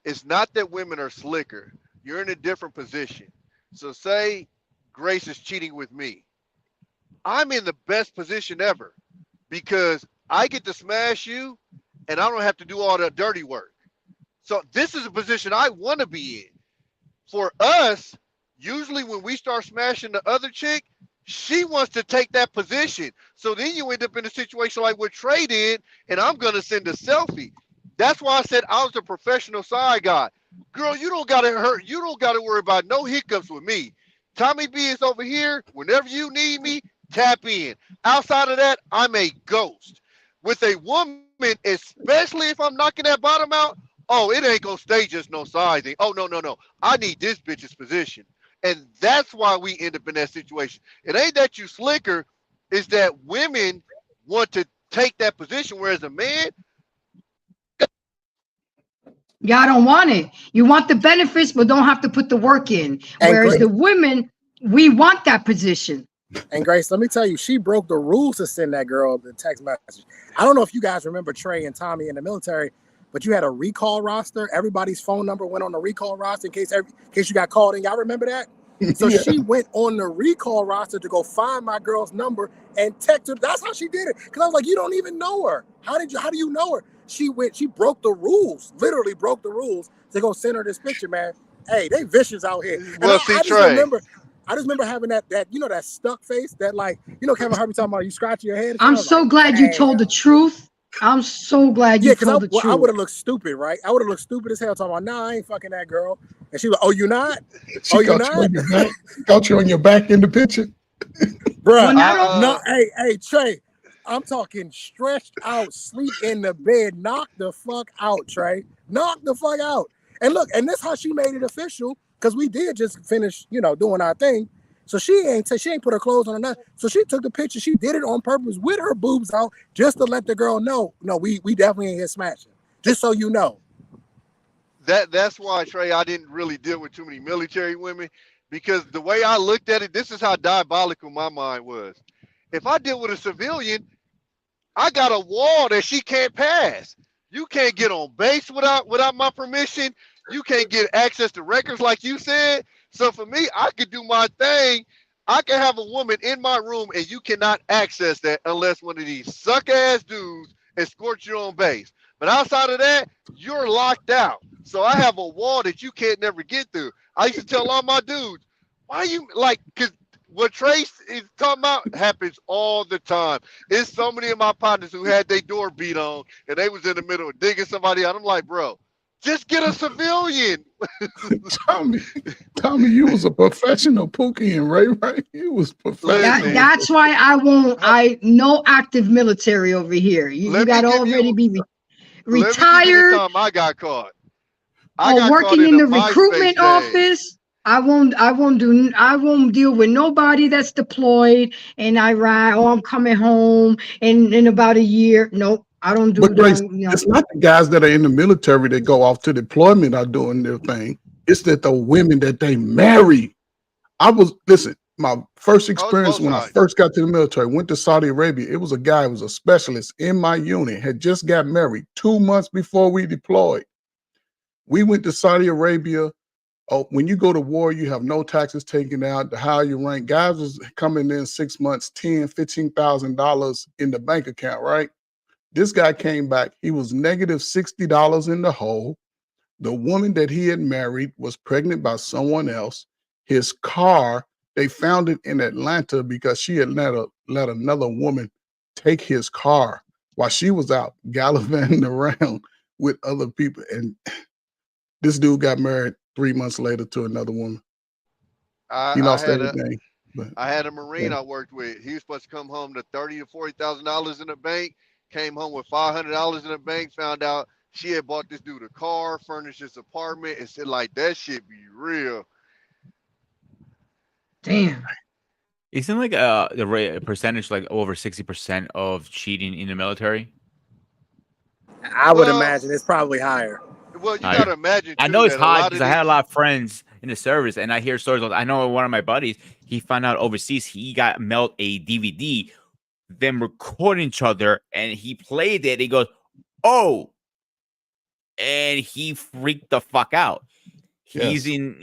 It's not that women are slicker. You're in a different position. So say Grace is cheating with me. I'm in the best position ever because I get to smash you and I don't have to do all the dirty work. So this is a position I want to be in. For us, usually when we start smashing the other chick, she wants to take that position. So then you end up in a situation like what Trey did, and I'm going to send a selfie. That's why I said I was a professional side guy. Girl, you don't got to hurt. You don't got to worry about no hiccups with me. Tommy B is over here. Whenever you need me, tap in. Outside of that, I'm a ghost. With a woman, especially if I'm knocking that bottom out, oh, it ain't going to stay just no sizing. Oh, no. I need this bitch's position. And that's why we end up in that situation. It ain't that you slicker, it's that women want to take that position, whereas a man, y'all don't want it. You want the benefits, but don't have to put the work in. Whereas the women, we want that position. And Grace, let me tell you, she broke the rules to send that girl the text message. I don't know if you guys remember Trey and Tommy in the military, but you had a recall roster. Everybody's phone number went on the recall roster in case you got called in. Y'all remember that? So she went on the recall roster to go find my girl's number and text her. That's how she did it. Because I was like, you don't even know her. How do you know her? She broke the rules, literally broke the rules to go send her this picture, man. Hey, they vicious out here. Well, I just remember having that that stuck face, that Kevin Harvey talking about you scratching your head. I'm so glad you told the truth. I'm so glad you told the truth. I would have looked stupid, right? I would have looked stupid as hell talking about, nah, I ain't fucking that girl. And she was like, oh, you not? Got you on your back in the picture. Bro, hey, Trey, I'm talking stretched out, sleep in the bed, knock the fuck out, Trey. Knock the fuck out. And look, and this how she made it official, because we did just finish, doing our thing. So she ain't put her clothes on or nothing. So she took the picture. She did it on purpose with her boobs out, just to let the girl know, no, we definitely ain't here smashing. Just so you know. That's why, Trey, I didn't really deal with too many military women, because the way I looked at it, this is how diabolical my mind was. If I deal with a civilian, I got a wall that she can't pass. You can't get on base without my permission. You can't get access to records like you said. So for me, I could do my thing. I can have a woman in my room and you cannot access that unless one of these suck-ass dudes escorts you on base. But outside of that, you're locked out. So I have a wall that you can't never get through. I used to tell all my dudes, why you like, because what Trace is talking about happens all the time. There's so many of my partners who had their door beat on and they was in the middle of digging somebody out. I'm like, bro, just get a civilian. Tommy, you was a professional Pookie and Ray, right? You was professional. That's why I no active military over here. You got to already be retired. Time I got caught. Working in the recruitment office. I won't deal with nobody that's deployed and I ride, I'm coming home in about a year. Nope. I don't do that. Grace, it's not the guys that are in the military that go off to deployment are doing their thing. It's that the women that they marry. My first experience when I first got to the military, went to Saudi Arabia. It was a guy who was a specialist in my unit, had just got married 2 months before we deployed. We went to Saudi Arabia. Oh, when you go to war, you have no taxes taken out. The higher you rank, guys was coming in 6 months, $10,000-$15,000 in the bank account, right? This guy came back. He was negative $60 in the hole. The woman that he had married was pregnant by someone else. His car, they found it in Atlanta because she had let another woman take his car while she was out gallivanting around with other people. And this dude got married 3 months later to another woman. He lost everything. I had a Marine I worked with. He was supposed to come home to $30,000 to $40,000 in the bank. Came home with $500 in the bank. Found out she had bought this dude a car, furnished his apartment, and said like that shit be real. Damn. Isn't like the percentage like over 60% of cheating in the military? I would imagine it's probably higher. Well, you gotta imagine. I know it's high because I had a lot of friends in the service, and I hear stories. I know one of my buddies, he found out overseas he got mailed a DVD, them recording each other, and he played it. He goes, "Oh," and he freaked the fuck out. He's in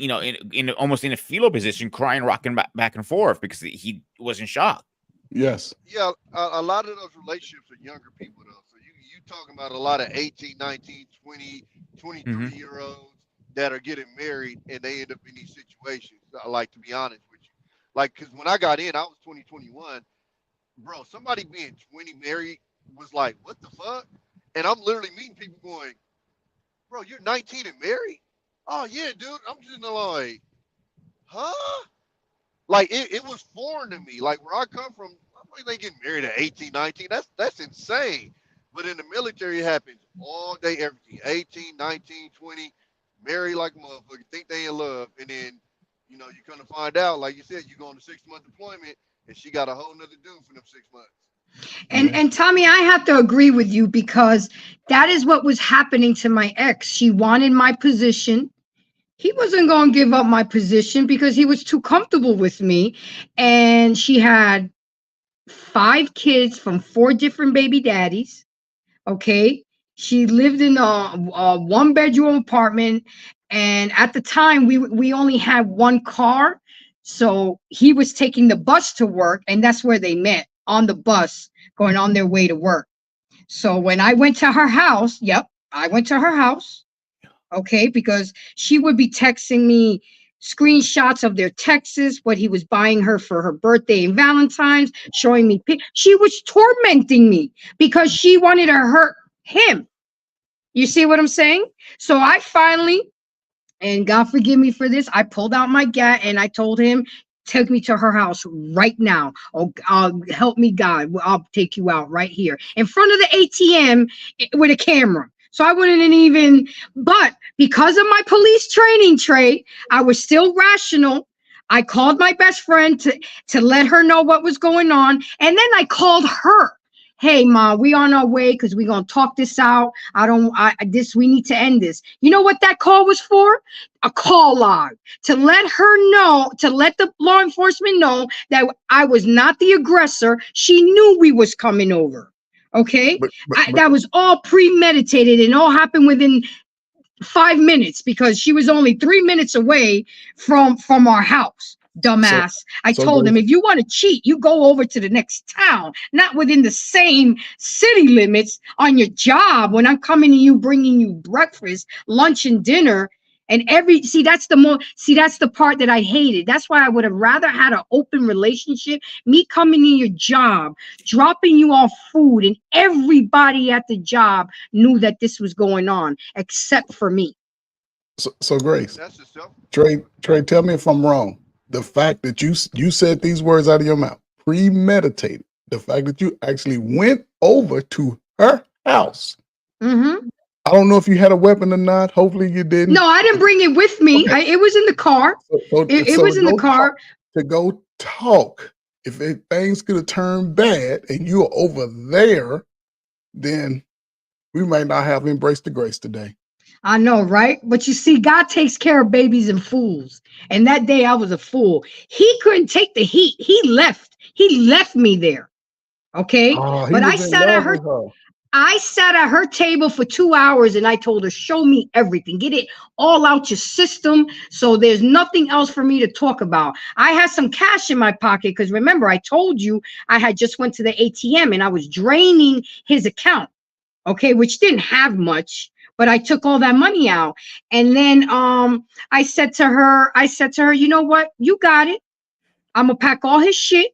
almost in a fetal position, crying, rocking back and forth because he was in shock. Yes. Yeah, a lot of those relationships are younger people though. So you talking about a lot of 18, 19, 20, 23-year-olds that are getting married and they end up in these situations. I like to be honest with you. Like, because when I got in, I was 21. Bro, somebody being 20 married was like, what the fuck? And I'm literally meeting people going, bro, you're 19 and married? Oh, yeah, dude. I'm just like, huh? Like, it was foreign to me. Like, where I come from, I'm like, they getting married at 18, 19. That's insane. But in the military, it happens all day, everything. 18, 19, 20, married like a motherfucker, think they in love. And then, you kind of find out, like you said, you go on a 6-month deployment, and she got a whole nother dude for them 6 months. And Tommy, I have to agree with you because that is what was happening to my ex. She wanted my position. He wasn't going to give up my position because he was too comfortable with me. And she had 5 kids from 4 different baby daddies. Okay. She lived in a 1-bedroom apartment. And at the time we only had 1 car. So he was taking the bus to work, and that's where they met, on the bus going on their way to work. So when I went to her house, I went to her house. Okay, because she would be texting me screenshots of their texts, what he was buying her for her birthday and Valentine's, showing me. She was tormenting me because she wanted to hurt him. You see what I'm saying? So I finally, and God forgive me for this, I pulled out my gat and I told him, take me to her house right now. Oh, help me, God. I'll take you out right here in front of the ATM with a camera. So I wouldn't even, but because of my police training, Trey, I was still rational. I called my best friend to let her know what was going on. And then I called her. Hey, Ma, we on our way because we're going to talk this out. We need to end this. You know what that call was for? A call log to let her know, to let the law enforcement know that I was not the aggressor. She knew we was coming over. Okay. That was all premeditated and all happened within 5 minutes because she was only 3 minutes away from our house. Dumbass. I told him, if you want to cheat, you go over to the next town, not within the same city limits on your job when I'm coming to you, bringing you breakfast, lunch, and dinner. And that's the part that I hated. That's why I would have rather had an open relationship, me coming in your job, dropping you off food, and everybody at the job knew that this was going on, except for me. So Grace, Trey, tell me if I'm wrong. The fact that you said these words out of your mouth, premeditated, the fact that you actually went over to her house. Mm-hmm. I don't know if you had a weapon or not. Hopefully you didn't. No, I didn't bring it with me. Okay. It was in the car. It was in the car. To go talk. If things could have turned bad and you were over there, then we might not have embraced the grace today. I know, right? But you see, God takes care of babies and fools. And that day I was a fool. He couldn't take the heat. He left. He left me there. Okay. But I sat at her table for 2 hours and I told her, show me everything. Get it all out your system. So there's nothing else for me to talk about. I had some cash in my pocket because remember, I told you I had just went to the ATM and I was draining his account. Okay, which didn't have much. But I took all that money out. And then I said to her, you know what? You got it. I'm going to pack all his shit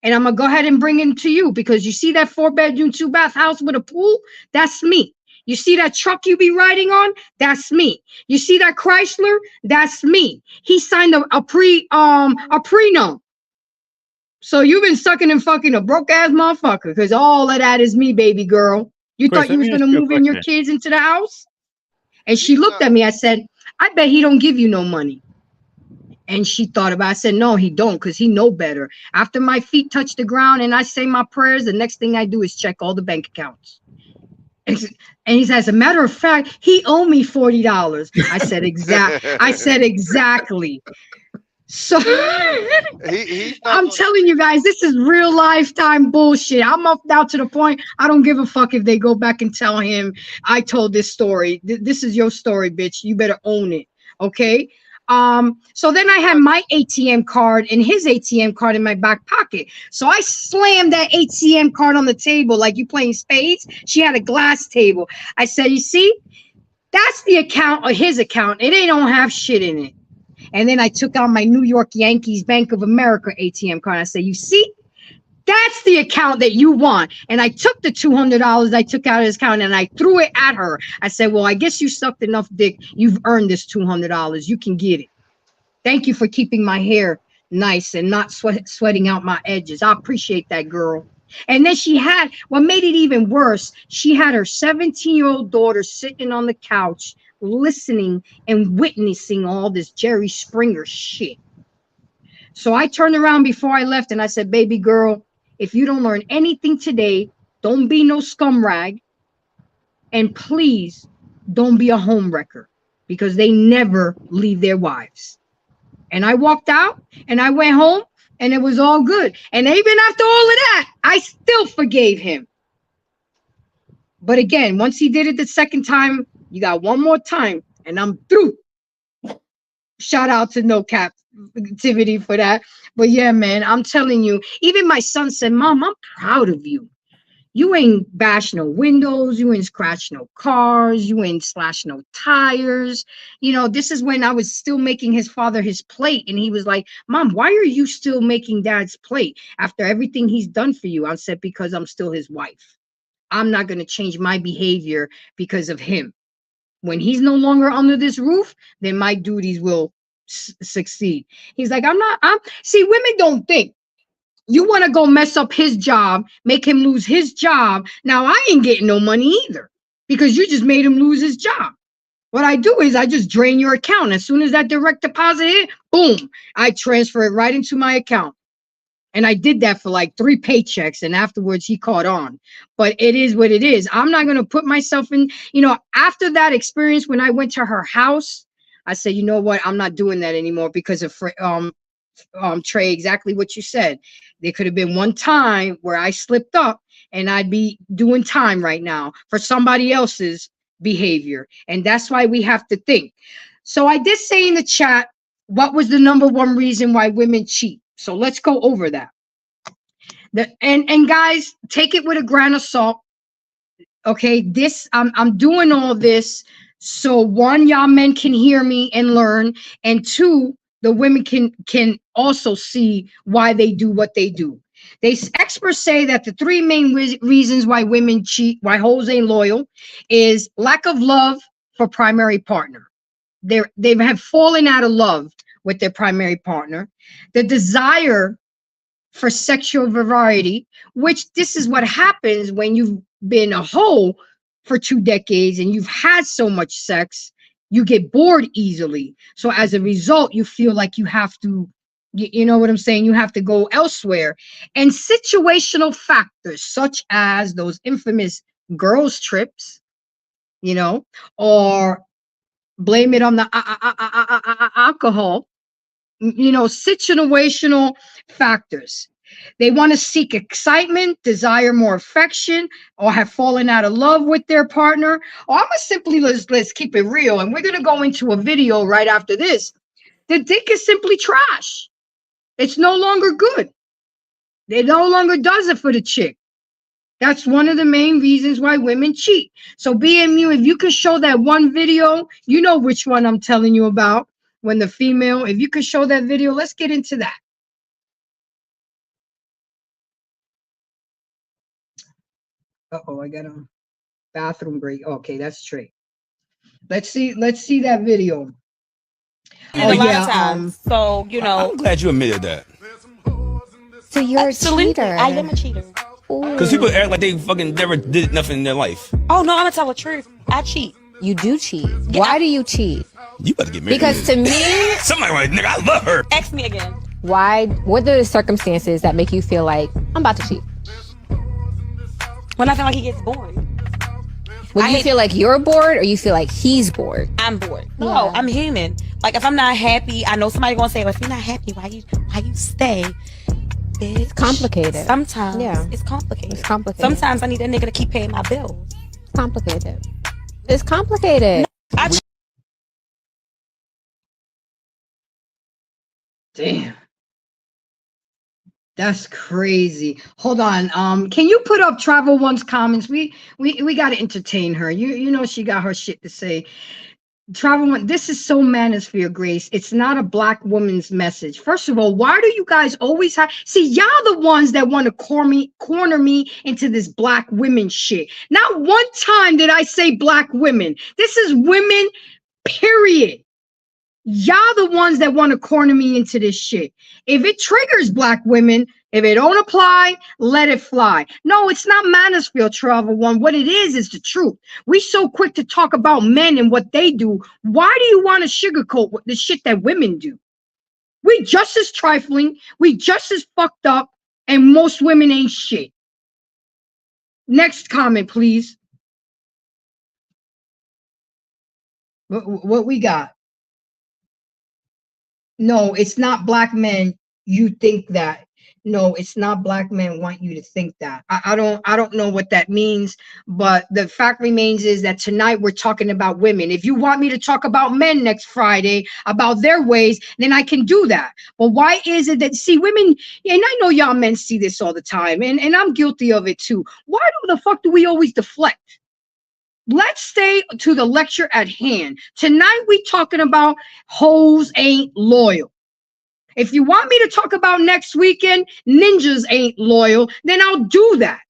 and I'm going to go ahead and bring it to you because you see that 4-bedroom, 2-bath house with a pool? That's me. You see that truck you be riding on? That's me. You see that Chrysler? That's me. He signed a prenup. So you've been sucking and fucking a broke ass motherfucker because all of that is me, baby girl. You thought you was going to move in your kids into the house? And she looked at me. I said, I bet he don't give you no money. And she thought about it. I said, no, he don't because he know better. After my feet touch the ground and I say my prayers, the next thing I do is check all the bank accounts. And he says, as a matter of fact, he owed me $40. I said, exactly. So I'm telling you guys, this is real lifetime bullshit. I'm up now to the point I don't give a fuck if they go back and tell him I told this story. This is your story, bitch. You better own it. Okay. So then I had my ATM card and his ATM card in my back pocket. So I slammed that ATM card on the table like you playing spades. She had a glass table. I said, you see, that's the account or his account. It ain't don't have shit in it. And then I took out my New York Yankees Bank of America ATM card. I said, you see, that's the account that you want. And I took the $200 I took out of his account and I threw it at her. I said, well, I guess you sucked enough dick. You've earned this $200. You can get it. Thank you for keeping my hair nice and not sweating out my edges. I appreciate that, girl. And then what made it even worse, she had her 17-year-old daughter sitting on the couch listening and witnessing all this Jerry Springer shit. So I turned around before I left and I said, baby girl, if you don't learn anything today, don't be no scumrag. And please don't be a homewrecker because they never leave their wives. And I walked out and I went home and it was all good. And even after all of that, I still forgave him. But again, once he did it the second time, you got one more time and I'm through. Shout out to No Captivity for that. But yeah, man, I'm telling you, even my son said, Mom, I'm proud of you. You ain't bash no windows. You ain't scratch no cars. You ain't slash no tires. You know, this is when I was still making his father his plate. And he was like, Mom, why are you still making Dad's plate after everything he's done for you? I said, because I'm still his wife. I'm not going to change my behavior because of him. When he's no longer under this roof, then my duties will succeed. He's like, see, women don't think. You want to go mess up his job, make him lose his job. Now I ain't getting no money either because you just made him lose his job. What I do is I just drain your account. As soon as that direct deposit hit, boom, I transfer it right into my account. And I did that for like 3 paychecks. And afterwards he caught on. But it is what it is. I'm not going to put myself in, after that experience, when I went to her house, I said, you know what? I'm not doing that anymore because of, Trey, exactly what you said. There could have been one time where I slipped up and I'd be doing time right now for somebody else's behavior. And that's why we have to think. So I did say in the chat, what was the #1 reason why women cheat? So let's go over that. And guys, take it with a grain of salt. Okay, this I'm doing all this so 1, y'all men can hear me and learn, and 2, the women can also see why they do what they do. Experts say that the 3 main reasons why women cheat, why hoes ain't loyal, is lack of love for primary partner. They have fallen out of love with their primary partner. The desire for sexual variety, which this is what happens when you've been a hoe for 2 decades and you've had so much sex, you get bored easily. So as a result, you feel like you have to, you know what I'm saying? You have to go elsewhere. And situational factors such as those infamous girls trips, or blame it on the alcohol, situational factors. They want to seek excitement, desire more affection, or have fallen out of love with their partner. Or I'm gonna simply let's keep it real, and we're gonna go into a video right after this. The dick is simply trash. It's no longer good. It no longer does it for the chick. That's one of the main reasons why women cheat. So BMU, if you can show that one video, you know which one I'm telling you about. When the female, if you could show that video, let's get into that. Uh-oh, I got a bathroom break. Okay, that's straight. Let's see that video. Oh yeah. So I'm glad you admitted that. So you're Absolutely. a cheater. I am a cheater. Because people act like they fucking never did nothing in their life. Oh no, I'm gonna tell the truth. I cheat. You do cheat. Why do you cheat? You better get married. Because to me, somebody like, nigga, I love her. Ask me again. why? What are the circumstances that make you feel like I'm about to cheat? When I feel like he gets bored. When you feel like you're bored, or you feel like he's bored? I'm bored. No, Yeah. I'm human. Like if I'm not happy, I know somebody gonna say, "Well, if you're not happy, why you stay?" Bitch. It's complicated. Sometimes, Yeah. it's complicated. It's complicated. Sometimes I need that nigga to keep paying my bills. It's complicated. It's complicated. Damn. That's crazy. Hold on. Can you put up Travel One's comments? We got to entertain her. You know she got her shit to say. Travel One, this is so manosphere, Grace. It's not a black woman's message. First of all, why do you guys always have? See, y'all the ones that want to corner me into this black women shit. Not one time did I say black women. This is women, period. Y'all the ones that want to corner me into this shit. If it triggers black women, if it don't apply, let it fly. No, it's not manosphere, Travel One. What it is the truth. We so quick to talk about men and what they do. Why do you want to sugarcoat the shit that women do? We just as trifling, we just as fucked up, and most women ain't shit. Next comment, please. What we got? No, it's not black men. You think that. No, it's not black men want you to think that. I don't know what that means, but the fact remains is that tonight we're talking about women. If you want me to talk about men next Friday, about their ways, then I can do that. But why is it that, see, women, and I know y'all men see this all the time, and I'm guilty of it too. Why the fuck do we always deflect? Let's stay to the lecture at hand. Tonight we talking about hoes ain't loyal. If you want me to talk about next weekend, ninjas ain't loyal, then I'll do that.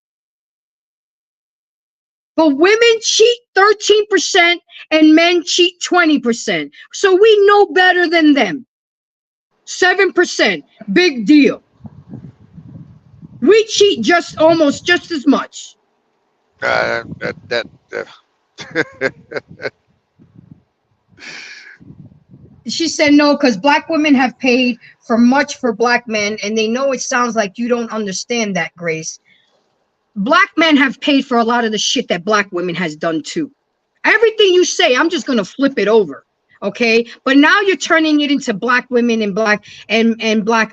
But women cheat 13% and men cheat 20%. So we know better than them. 7%, big deal. We cheat almost just as much. She said no, because black women have paid for much for black men, and they know it sounds like you don't understand that, Grace. Black men have paid for a lot of the shit that black women has done too. Everything you say, I'm just gonna flip it over. Okay, but now you're turning it into black women and black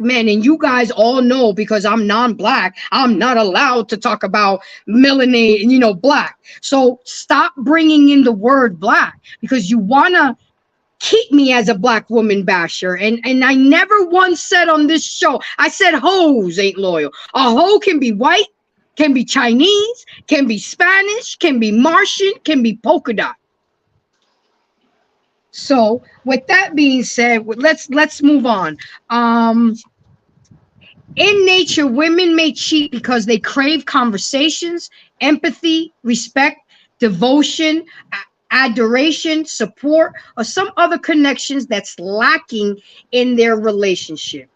men, and you guys all know, because I'm non-black, I'm not allowed to talk about melanated, black. So stop bringing in the word black, because you wanna keep me as a black woman basher, and I never once said on this show, I said hoes ain't loyal. A hoe can be white, can be Chinese, can be Spanish, can be Martian, can be polka dot. So with that being said, let's move on. In nature, women may cheat because they crave conversations, empathy, respect, devotion, adoration, support, or some other connections that's lacking in their relationship.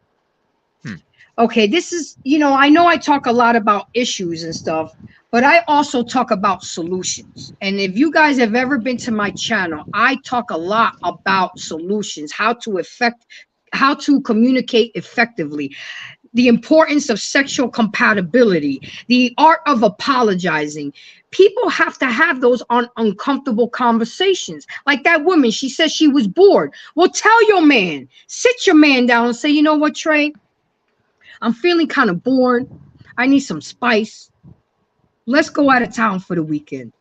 Okay, this is, I know I talk a lot about issues and stuff, but I also talk about solutions. And if you guys have ever been to my channel, I talk a lot about solutions, how to communicate effectively, the importance of sexual compatibility, the art of apologizing. People have to have those uncomfortable conversations. Like that woman, she says she was bored. Well, tell your man, sit your man down and say, you know what, Trey? I'm feeling kind of bored. I need some spice. Let's go out of town for the weekend.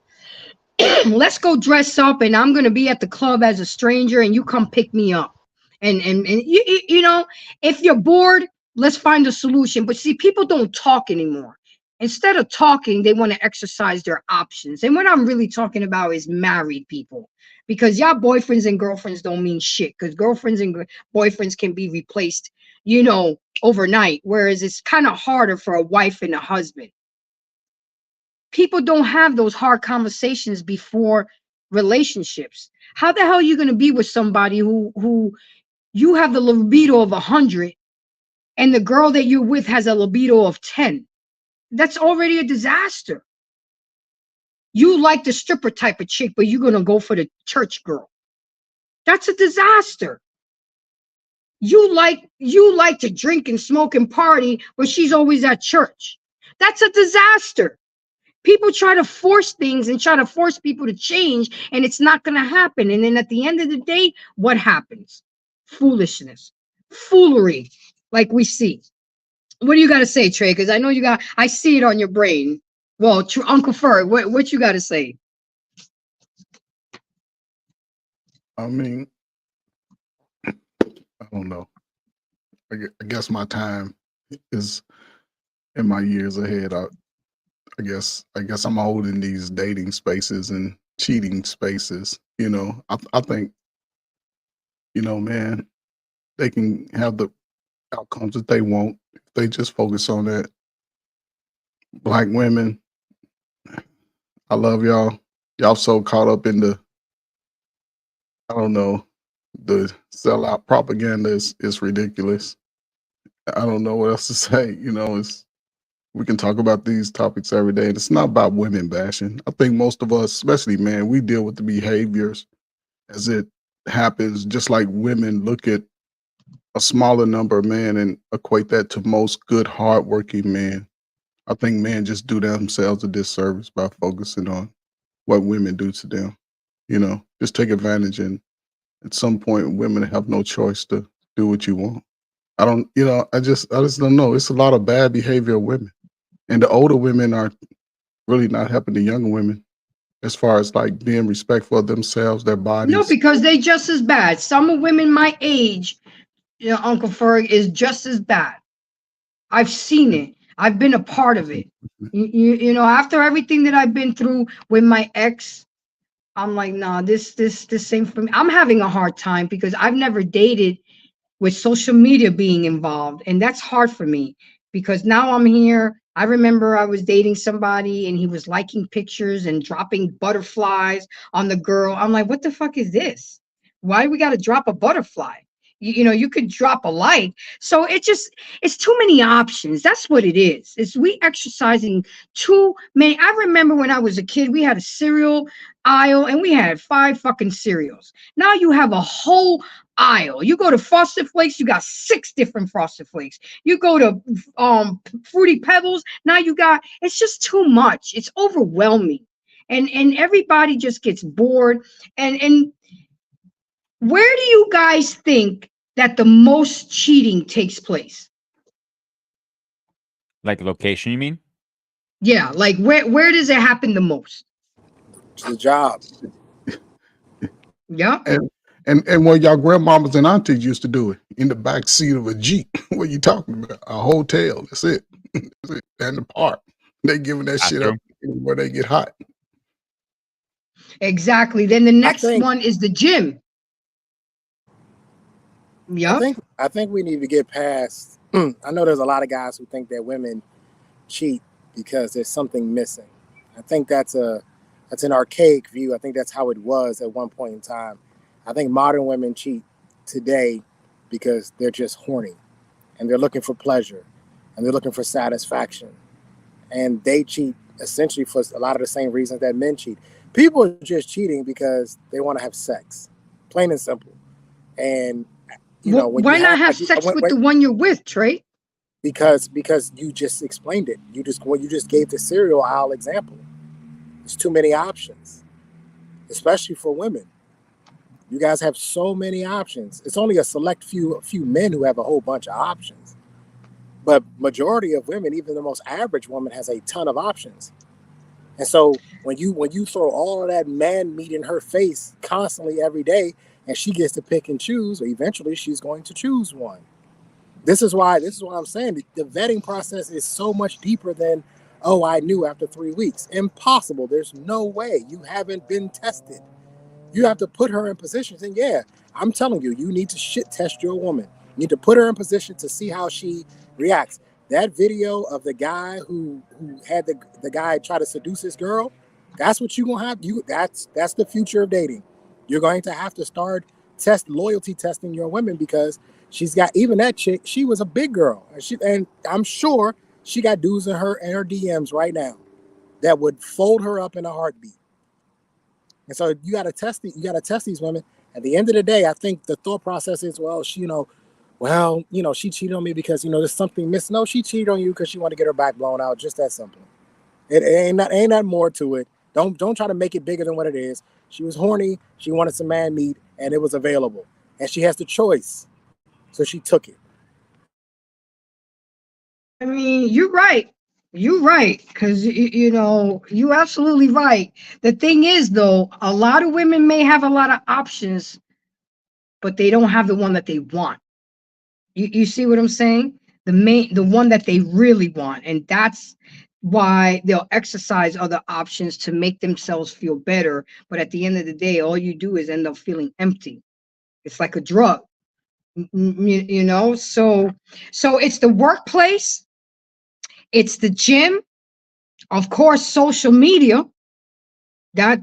Let's go dress up, and I'm going to be at the club as a stranger, and you come pick me up. And if you're bored, let's find a solution. But see, people don't talk anymore. Instead of talking, they want to exercise their options. And what I'm really talking about is married people, because y'all boyfriends and girlfriends don't mean shit, because girlfriends and boyfriends can be replaced, overnight, whereas it's kind of harder for a wife and a husband. People don't have those hard conversations before relationships. How the hell are you going to be with somebody who you have the libido of 100 and the girl that you're with has a libido of 10? That's already a disaster. You like the stripper type of chick, but you're going to go for the church girl. That's a disaster. You like to drink and smoke and party, but she's always at church. That's a disaster. People try to force things and try to force people to change, and it's not going to happen. And then at the end of the day, what happens? Foolishness, foolery, like we see. What do you got to say, Trey? Because I know I see it on your brain. Well, Uncle Ferg, what you got to say? I mean, I don't know. I guess my time is in my years ahead. I guess I'm old in these dating spaces and cheating spaces. I think, man, they can have the outcomes that they want if they just focus on that. Black women, I love y'all. Y'all so caught up in the, I don't know, the sellout propaganda is ridiculous. I don't know what else to say. We can talk about these topics every day, and it's not about women bashing. I think most of us, especially men, we deal with the behaviors as it happens, just like women look at a smaller number of men and equate that to most good, hardworking men. I think men just do themselves a disservice by focusing on what women do to them. Just take advantage, and at some point, women have no choice to do what you want. I just don't know. It's a lot of bad behavior of women. And the older women are really not helping the younger women as far as like being respectful of themselves, their bodies. No, because they just as bad. Some women my age, Uncle Ferg, is just as bad. I've seen it. I've been a part of it. After everything that I've been through with my ex, I'm like, nah, this ain't for me. I'm having a hard time because I've never dated with social media being involved. And that's hard for me because now I'm here. I remember I was dating somebody and he was liking pictures and dropping butterflies on the girl. I'm like, what the fuck is this? Why do we got to drop a butterfly? You know, you could drop a like. So it's too many options. That's what it is. It's we exercising too many. I remember when I was a kid, we had a cereal aisle and we had 5 fucking cereals. Now you have a whole aisle. You go to Frosted Flakes, you got 6 different Frosted Flakes. You go to Fruity Pebbles, now you got, it's just too much. It's overwhelming. And everybody just gets bored. And where do you guys think that the most cheating takes place? Like location, you mean? Yeah, like where does it happen the most? It's the job. Yeah. And where y'all grandmamas and aunties used to do it, in the back seat of a Jeep. What you talking about? A hotel. That's it. That's it. And the park. They giving that shit up where they get hot. Exactly. Then the next one is the gym. Yeah. I think we need to get past. I know there's a lot of guys who think that women cheat because there's something missing. I think that's an archaic view. I think that's how it was at one point in time. I think modern women cheat today because they're just horny and they're looking for pleasure and they're looking for satisfaction. And they cheat essentially for a lot of the same reasons that men cheat. People are just cheating because they want to have sex, plain and simple. And you know, when why you not have sex with the one you're with, Trey? Because you just explained it. You just gave the cereal aisle example. There's too many options, especially for women. You guys have so many options. It's only a select few men who have a whole bunch of options. But majority of women, even the most average woman, has a ton of options. And so when you throw all of that man meat in her face constantly every day, and she gets to pick and choose, or eventually she's going to choose one. This is why I'm saying the vetting process is so much deeper than, oh, I knew after 3 weeks. Impossible. There's no way. You haven't been tested. You have to put her in positions. And yeah, I'm telling you, you need to shit test your woman. You need to put her in position to see how she reacts. That video of the guy who had the guy try to seduce his girl, that's what you're gonna have. That's the future of dating. You're going to have to start loyalty testing your women, because she's got, even that chick, she was a big girl. And I'm sure she got dudes in her DMs right now that would fold her up in a heartbeat. And so you got to test these women. At the end of the day, I think the thought process is, well, she cheated on me because, there's something missing. No, she cheated on you because she wanted to get her back blown out. Just that simple. It ain't that more to it. Don't try to make it bigger than what it is. She was horny. She wanted some man meat, and it was available. And she has the choice. So she took it. I mean, you're right. You're right. Because, you're absolutely right. The thing is, though, a lot of women may have a lot of options, but they don't have the one that they want. You see what I'm saying? The one that they really want. And that's why they'll exercise other options to make themselves feel better. But at the end of the day, all you do is end up feeling empty. It's like a drug, So it's the workplace. It's the gym. Of course, social media. That,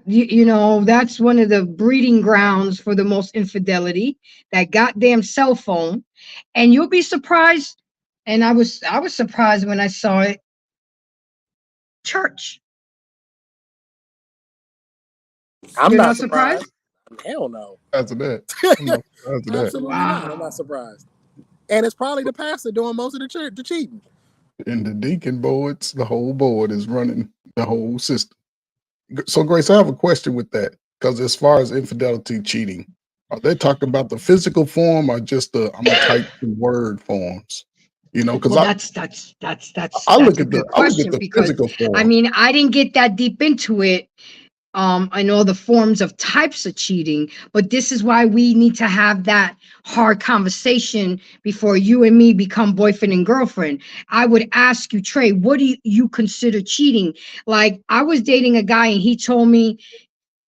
that's one of the breeding grounds for the most infidelity, that goddamn cell phone. And you'll be surprised. And I was surprised when I saw it. Church. I'm not surprised. Hell no. After that. Absolutely not. I'm not surprised. And it's probably the pastor doing most of the cheating. And the deacon boards, the whole board is running the whole system. So, Grace, I have a question with that, because as far as infidelity, cheating, are they talking about the physical form or just the I'm gonna type the word forms? Because that's I look at the physical form. I mean, I didn't get that deep into it. I know the forms of types of cheating, but this is why we need to have that hard conversation before you and me become boyfriend and girlfriend. I would ask you, Trey, what do you consider cheating? Like, I was dating a guy and he told me,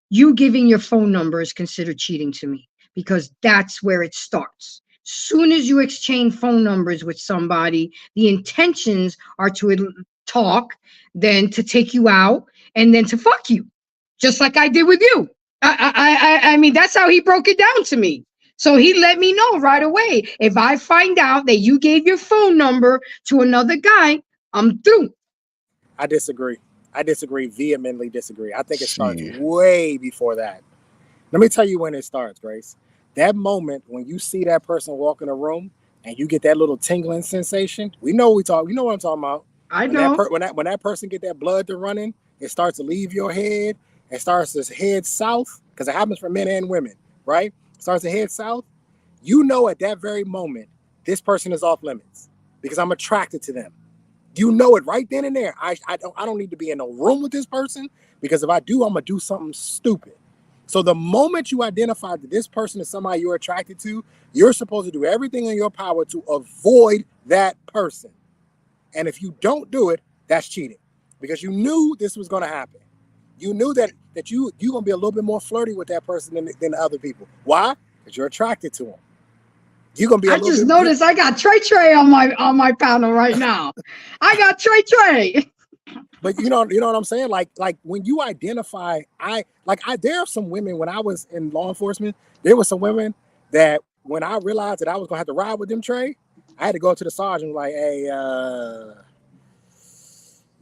you giving your phone number is considered cheating to me, because that's where it starts. Soon as you exchange phone numbers with somebody, the intentions are to talk, then to take you out, and then to fuck you. Just like I did with you. I mean, that's how he broke it down to me. So he let me know right away. If I find out that you gave your phone number to another guy, I'm through. I disagree. I disagree, vehemently disagree. I think it starts Shit. way before that. Let me tell you when it starts, Grace. That moment when you see that person walk in a room and you get that little tingling sensation. We know we talk. You know what I'm talking about. I know. When that person get that blood to running, it starts to leave your head. It starts to head south because it happens for men and women, right? It starts to head south. You know at that very moment, this person is off limits because I'm attracted to them. You know it right then and there. I don't need to be in a room with this person because if I do, I'm gonna do something stupid. So the moment you identify that this person is somebody you're attracted to, you're supposed to do everything in your power to avoid that person. And if you don't do it, that's cheating because you knew this was gonna happen. You knew that you're gonna be a little bit more flirty with that person than the other people. Why? Because you're attracted to them. You're gonna be. I just noticed I got Trey on my panel right now. I got Trey. But you know what I'm saying? Like when you identify, there are some women when I was in law enforcement, there were some women that when I realized that I was gonna have to ride with them, Trey, I had to go to the sergeant like, hey,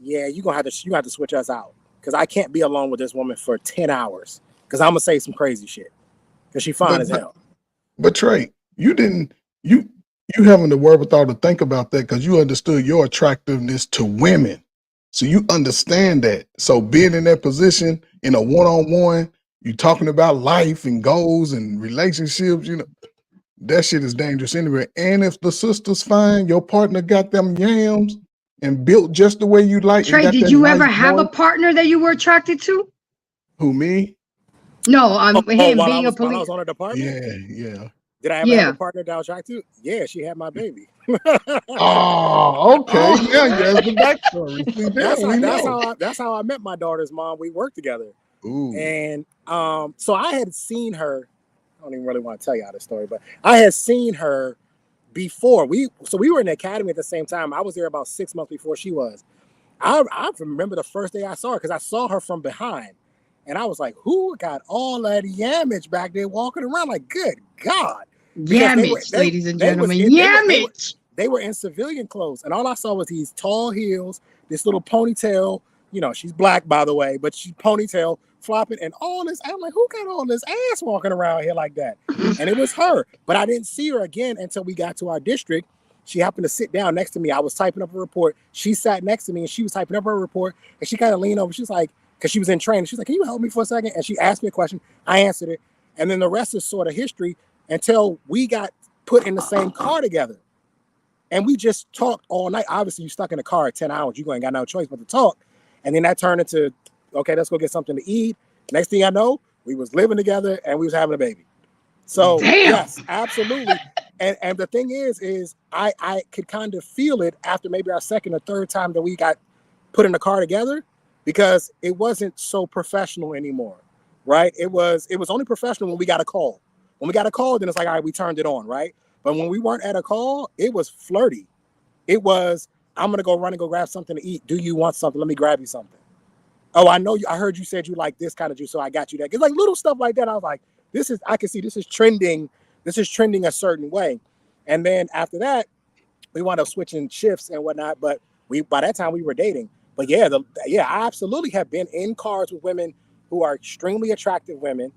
yeah, you have to switch us out because I can't be alone with this woman for 10 hours because I'm gonna say some crazy shit because she fine as hell. But Trey, you having the wherewithal to think about that because you understood your attractiveness to women. So you understand that. So being in that position in a one-on-one, you talking about life and goals and relationships, that shit is dangerous anyway. And if the sister's fine, your partner got them yams and built just the way you like. Trey, did you ever have a partner that you were attracted to? Who, me? No, him being a police. While I was on the department? Yeah. Did I ever have a partner that I was attracted to? Yeah, she had my baby. Oh, okay. Yeah, you have the backstory. See, that's how I met my daughter's mom. We worked together. Ooh. And so I had seen her. I don't even really want to tell y'all this story, but I had seen her before. We were in the academy at the same time. I was there about 6 months before she was. I remember the first day I saw her because I saw her from behind. And I was like, who got all that yamage back there walking around? Like, good God. Yamage, ladies and gentlemen. Yamage. They were in civilian clothes. And all I saw was these tall heels, this little ponytail. She's black, by the way, but she ponytail flopping and all this. I'm like, who got all this ass walking around here like that? And it was her. But I didn't see her again until we got to our district. She happened to sit down next to me. I was typing up a report. She sat next to me and she was typing up her report. And she kind of leaned over. She's like, because she was in training. She's like, can you help me for a second? And she asked me a question. I answered it. And then the rest is sort of history until we got put in the same car together. And we just talked all night. Obviously, you stuck in the car at 10 hours. You ain't got no choice but to talk. And then that turned into, okay, let's go get something to eat. Next thing I know, we was living together and we was having a baby. So, yes, absolutely. And the thing is I could kind of feel it after maybe our second or third time that we got put in the car together. Because it wasn't so professional anymore, right? It was only professional when we got a call. When we got a call, then it's like, all right, we turned it on, right? But when we weren't at a call, it was flirty. It was, I'm going to go run and go grab something to eat. Do you want something? Let me grab you something. Oh, I know you. I heard you said you like this kind of juice, so I got you that. It's like little stuff like that. I was like, I can see this is trending. This is trending a certain way. And then after that, we wound up switching shifts and whatnot. But by that time we were dating. But I absolutely have been in cars with women who are extremely attractive women.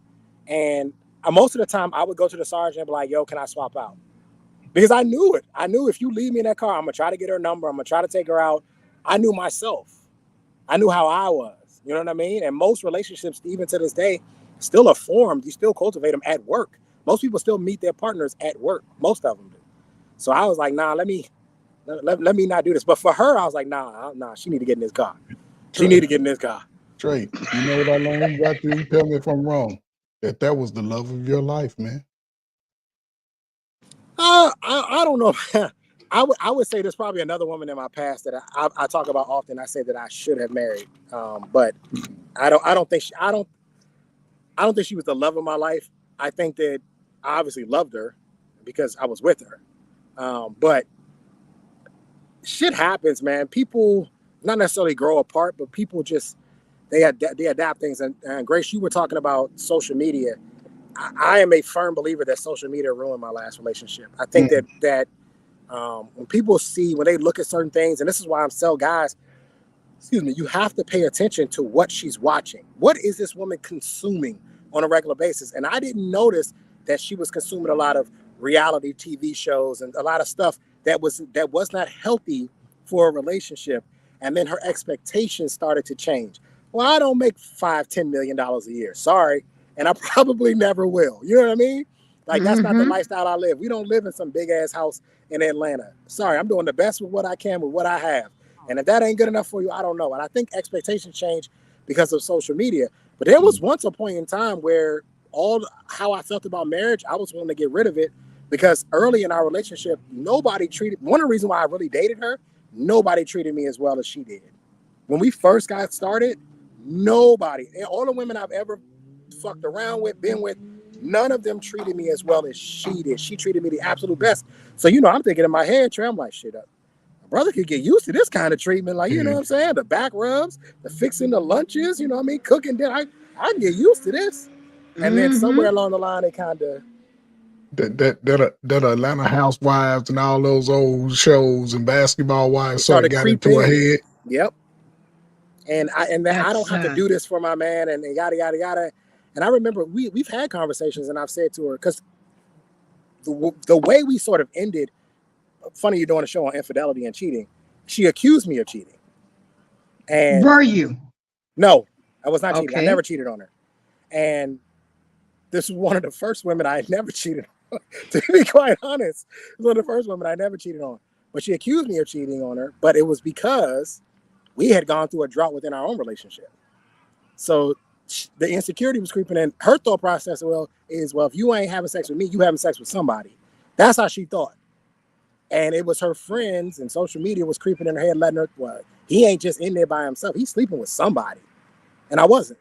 And most of the time I would go to the sergeant and be like, yo, can I swap out? Because I knew it. I knew if you leave me in that car, I'm going to try to get her number. I'm going to try to take her out. I knew myself. I knew how I was. You know what I mean? And most relationships, even to this day, still are formed. You still cultivate them at work. Most people still meet their partners at work. Most of them do. So I was like, nah, let me not do this. But for her, I was like, nah, she need to get in this car. She need to get in this car. Trey, you know what I learned after you tell me if I'm wrong? That was the love of your life, man. I don't know. I would say there's probably another woman in my past that I talk about often. I say that I should have married, but I don't think she was the love of my life. I think that I obviously loved her because I was with her, but shit happens, man. People not necessarily grow apart, but people just they adapt things. And Grace, you were talking about social media. I am a firm believer that social media ruined my last relationship. I think that when people when they look at certain things, and this is why I'm telling guys, excuse me, you have to pay attention to what she's watching. What is this woman consuming on a regular basis? And I didn't notice that she was consuming a lot of reality TV shows and a lot of stuff that was not healthy for a relationship. And then her expectations started to change. Well, I don't make $5-10 million a year. Sorry. And I probably never will. You know what I mean? Like, that's not the lifestyle I live. We don't live in some big ass house in Atlanta. Sorry, I'm doing the best with what I can with what I have. And if that ain't good enough for you, I don't know. And I think expectations change because of social media. But there was once a point in time where how I felt about marriage, I was willing to get rid of it, because early in our relationship, one of the reasons why I really dated her, nobody treated me as well as she did. When we first got started, nobody, and all the women I've ever fucked around with, been with, none of them treated me as well as she did. She treated me the absolute best. So, I'm thinking in my head, Trey, I'm like, shit up. Brother could get used to this kind of treatment. Like, you know what I'm saying? The back rubs, the fixing the lunches, cooking dinner. I can get used to this. And then somewhere along the line, it kind of... That Atlanta Housewives and all those old shows and Basketball Wives sort of got into her head. Yep. And I don't have to do this for my man and yada, yada, yada. And I remember we've had conversations, and I've said to her, because the way we sort of ended, funny you're doing a show on infidelity and cheating, she accused me of cheating. And were you? No, I was not cheating. Okay. I never cheated on her. And this was one of the first women I had never cheated on, to be quite honest. It was one of the first women I never cheated on. But she accused me of cheating on her, but it was because we had gone through a drought within our own relationship. So the insecurity was creeping in. Her thought process, if you ain't having sex with me, you having sex with somebody. That's how she thought. And it was her friends and social media was creeping in her head, letting her, he ain't just in there by himself. He's sleeping with somebody. And I wasn't.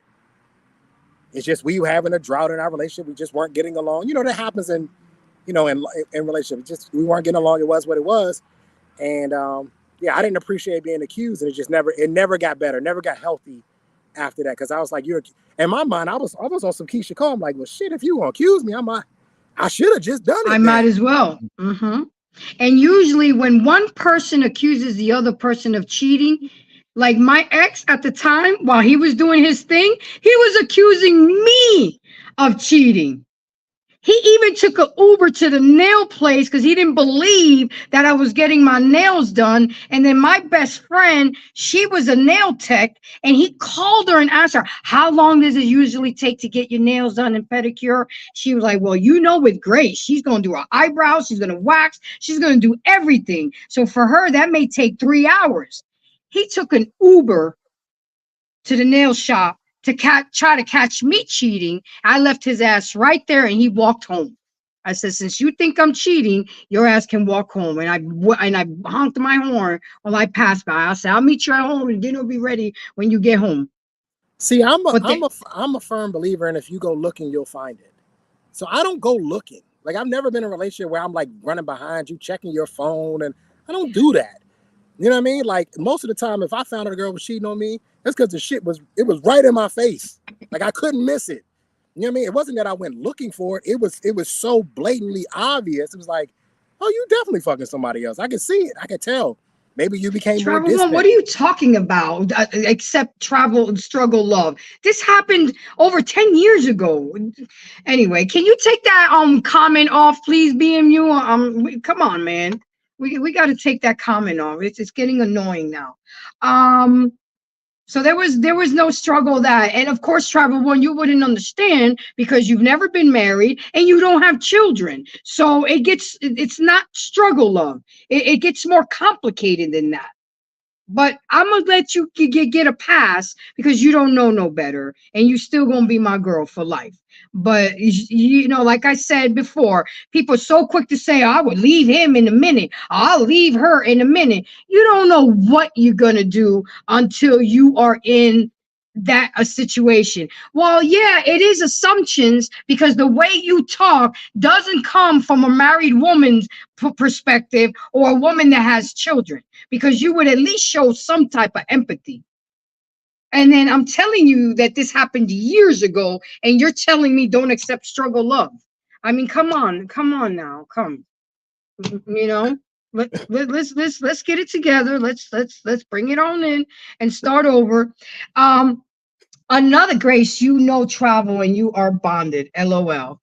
It's just we were having a drought in our relationship. We just weren't getting along. That happens in relationships. Just we weren't getting along. It was what it was. And I didn't appreciate being accused. And it never got better, never got healthy after that. Because I was like, in my mind, I was on some Keisha Cole. I'm like, well, shit, if you gonna accuse me, I should have just done it. I might as well. Mm-hmm. And usually when one person accuses the other person of cheating, like my ex at the time, while he was doing his thing, he was accusing me of cheating. He even took an Uber to the nail place because he didn't believe that I was getting my nails done. And then my best friend, she was a nail tech, and he called her and asked her, how long does it usually take to get your nails done and pedicure? She was like, well, with Grace, she's going to do her eyebrows, she's going to wax, she's going to do everything. So for her, that may take 3 hours. He took an Uber to the nail shop to try to catch me cheating. I left his ass right there, and he walked home. I said, since you think I'm cheating, your ass can walk home. And I honked my horn while I passed by. I said, I'll meet you at home, and dinner will be ready when you get home. See, I'm a firm believer in if you go looking, you'll find it. So I don't go looking. Like, I've never been in a relationship where I'm like running behind you, checking your phone, and I don't do that. You know what I mean? Like, most of the time, if I found out a girl was cheating on me, that's because the shit was right in my face. Like, I couldn't miss it. You know what I mean? It wasn't that I went looking for it. It was so blatantly obvious. It was like, oh, you definitely fucking somebody else. I could see it. I could tell. Maybe you became more distant. What are you talking about? Except travel and struggle love. This happened over 10 years ago. Anyway, can you take that comment off, please, BMU? Come on, man. We got to take that comment off. It's getting annoying now. So there was no struggle that, and of course, Travel One, you wouldn't understand because you've never been married and you don't have children. So it's not struggle love. It gets more complicated than that. But I'm gonna let you get a pass because you don't know no better, and you still gonna be my girl for life. But like I said before, people are so quick to say, I would leave him in a minute, I'll leave her in a minute. You don't know what you're gonna do until you are in a situation. Well, yeah, it is assumptions because the way you talk doesn't come from a married woman's perspective or a woman that has children, because you would at least show some type of empathy. And then I'm telling you that this happened years ago, and you're telling me don't accept struggle love. I mean, come on now, come. You know, let's get it together. Let's bring it on in and start over. Another Grace, you know travel and you are bonded. LOL.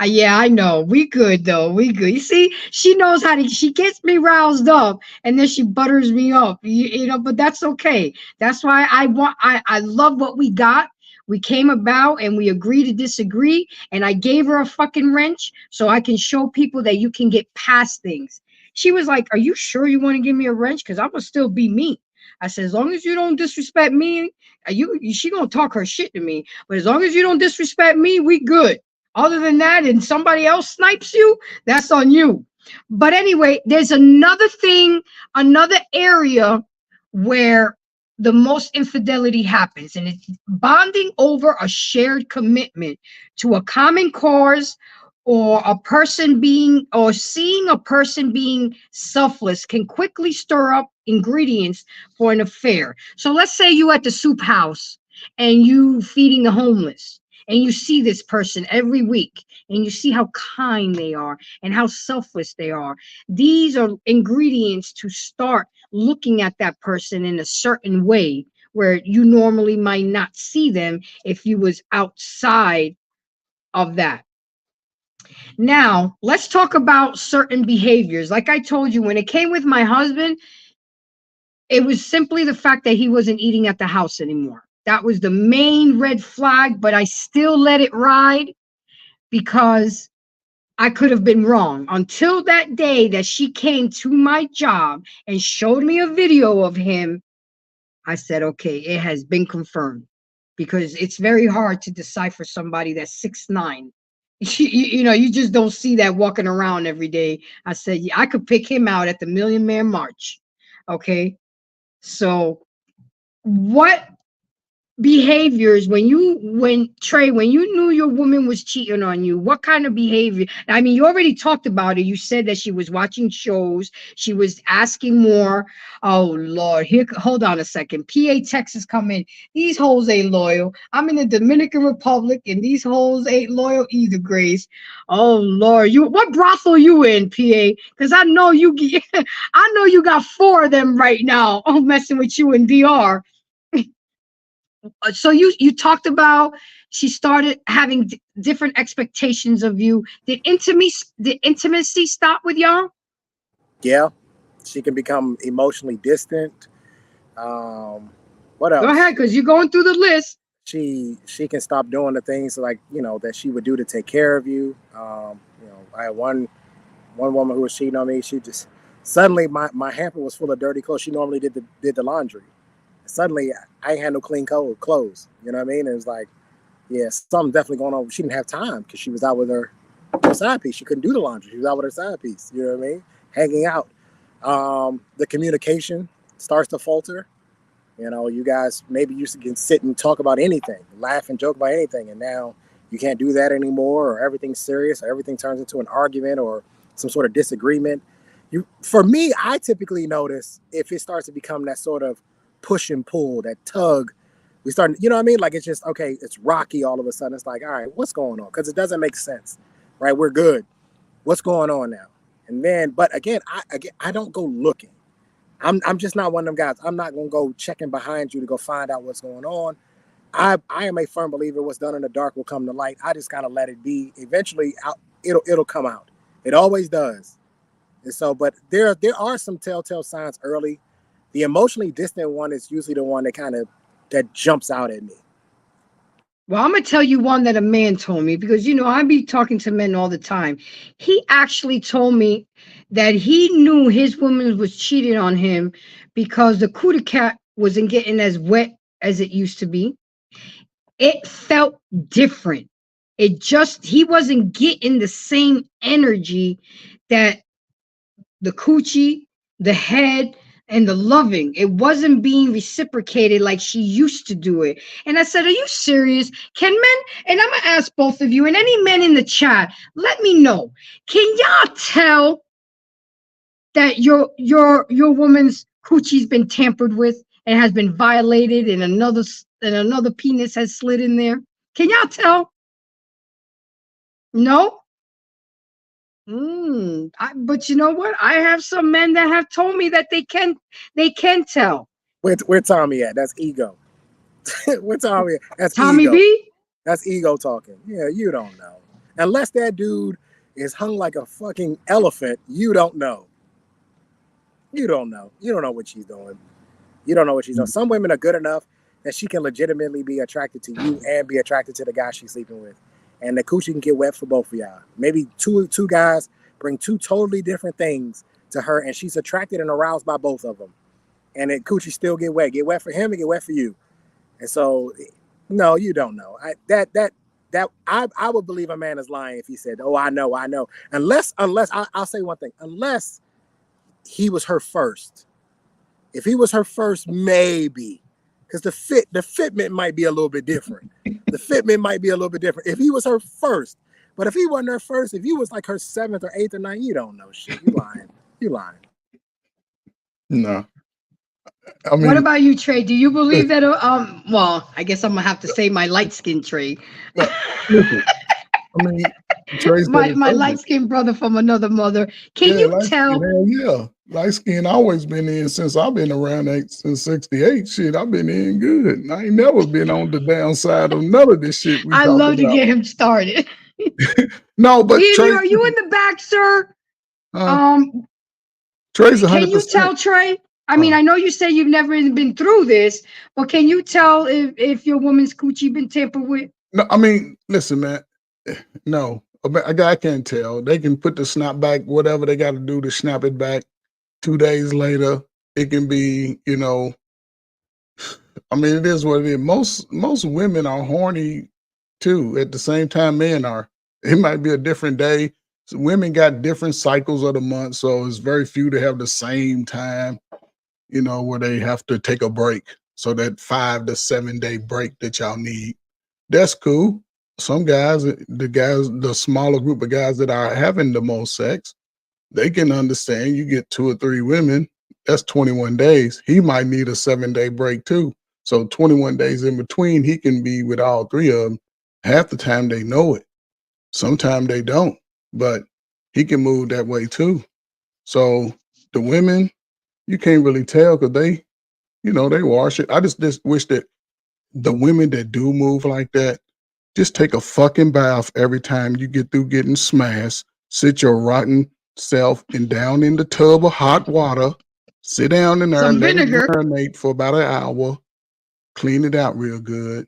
Yeah, I know. We good though. We good. You see, she knows how to. She gets me roused up, and then she butters me up. You know, but that's okay. That's why I love what we got. We came about and we agree to disagree, and I gave her a fucking wrench so I can show people that you can get past things. She was like, "Are you sure you want to give me a wrench? Because I'm gonna still be me." I said, "As long as you don't disrespect me, she gonna talk her shit to me. But as long as you don't disrespect me, we good. Other than that, and somebody else snipes you, that's on you." But anyway, there's another thing, another area where the most infidelity happens, and it's bonding over a shared commitment to a common cause, or a person being, or seeing a person being selfless can quickly stir up ingredients for an affair. So let's say you at the soup house and you feeding the homeless, and you see this person every week, and you see how kind they are and how selfless they are. These are ingredients to start looking at that person in a certain way where you normally might not see them if you was outside of that. Now, let's talk about certain behaviors. Like I told you, when it came with my husband, it was simply the fact that he wasn't eating at the house anymore. That was the main red flag, but I still let it ride because I could have been wrong. Until that day that she came to my job and showed me a video of him, I said, okay, it has been confirmed, because it's very hard to decipher somebody that's 6'9". You know, you just don't see that walking around every day. I said, yeah, I could pick him out at the Million Man March. Okay. So what behaviors, when Trey, when you knew your woman was cheating on you, what kind of behavior? I mean, you already talked about it. You said that she was watching shows, she was asking more. Oh Lord, here, hold on a second. PA Texas come in. These hoes ain't loyal. I'm in the Dominican Republic and these hoes ain't loyal either, Grace. Oh Lord, what brothel you in, PA? Because I know you I know you got 4 of them right now. I'm messing with you in DR. So you talked about she started having different expectations of you. Did intimacy stop with y'all? Yeah, she can become emotionally distant. What else? Go ahead, because you're going through the list. She can stop doing the things like, you know, that she would do to take care of you. You know, I had one woman who was cheating on me. She just suddenly my hamper was full of dirty clothes. She normally did the laundry. Suddenly I ain't had no clean clothes. You know what I mean? And it was like, yeah, something definitely going on. She didn't have time because she was out with her side piece. She couldn't do the laundry. She was out with her side piece. You know what I mean? Hanging out. The communication starts to falter. You know, you guys maybe used to can sit and talk about anything, laugh and joke about anything, and now you can't do that anymore, or everything's serious, or everything turns into an argument or some sort of disagreement. For me, I typically notice if it starts to become that sort of push and pull, that tug. We start, you know what I mean? Like it's just, okay, it's rocky all of a sudden. It's like, all right, what's going on? Because it doesn't make sense, right? We're good. What's going on now? And then, but again, I don't go looking. I'm just not one of them guys. I'm not gonna go checking behind you to go find out what's going on. I am a firm believer what's done in the dark will come to light. I just gotta let it be. Eventually, it'll come out. It always does. And so, but there are some telltale signs early. The emotionally distant one is usually the one that jumps out at me. Well, I'm going to tell you one that a man told me, because, you know, I be talking to men all the time. He actually told me that he knew his woman was cheating on him because the cootie cat wasn't getting as wet as it used to be. It felt different. He wasn't getting the same energy that the coochie, the head, and the loving, it wasn't being reciprocated like she used to do it. And I said, are you serious? Can men, and I'm gonna ask both of you and any men in the chat, let me know, can y'all tell that your woman's coochie's been tampered with? and has been violated, and another penis has slid in there? Can y'all tell? No. But you know what? I have some men that have told me that they can tell. Where Tommy at? That's ego. Where Tommy at? That's Tommy ego. B? That's ego talking. Yeah, you don't know. Unless that dude is hung like a fucking elephant, you don't know. You don't know. You don't know what she's doing. You don't know what she's doing. Some women are good enough that she can legitimately be attracted to you and be attracted to the guy she's sleeping with. And the coochie can get wet for both of y'all. Maybe two guys bring two totally different things to her, and she's attracted and aroused by both of them. And the coochie still get wet. Get wet for him and get wet for you. And so, no, you don't know. I would believe a man is lying if he said, "Oh, I know." Unless I'll say one thing. Unless he was her first. If he was her first, maybe. Because the fitment might be a little bit different. If he was her first. But if he wasn't her first, if he was like her 7th or 8th or 9th, you don't know shit. You lying. No. I mean, what about you, Trey? Do you believe that? Well, I guess I'm gonna have to say my light skin Trey. Listen, I mean, Trey's my light skinned brother from another mother. Can you tell? Yeah, light skin always been in since I've been around since '68. Shit, I've been in good. I ain't never been on the downside of none of this shit. I love to get him started. No, but Trey, are you in the back, sir? Trey's 100%. Can you tell, Trey? I mean, I know you say you've never even been through this, but can you tell if your woman's coochie been tampered with? No, I mean, listen, man. No, a guy can't tell. They can put the snap back, whatever they got to do to snap it back. 2 days later, it can be, I mean, it is what it is. Most women are horny too. At the same time, men are. It might be a different day. So women got different cycles of the month, so it's very few to have the same time. Where they have to take a break. So that 5 to 7 day break that y'all need, that's cool. Some guys, the smaller group of guys that are having the most sex, they can understand. You get 2 or 3 women, that's 21 days. He might need a 7-day break too. So 21 days in between, he can be with all 3 of them. Half the time they know it. Sometimes they don't, but he can move that way too. So the women, you can't really tell because they wash it. I just wish that the women that do move like that, just take a fucking bath every time you get through getting smashed. Sit your rotten self down in the tub of hot water. Sit down in there, let it marinate for about an hour. Clean it out real good,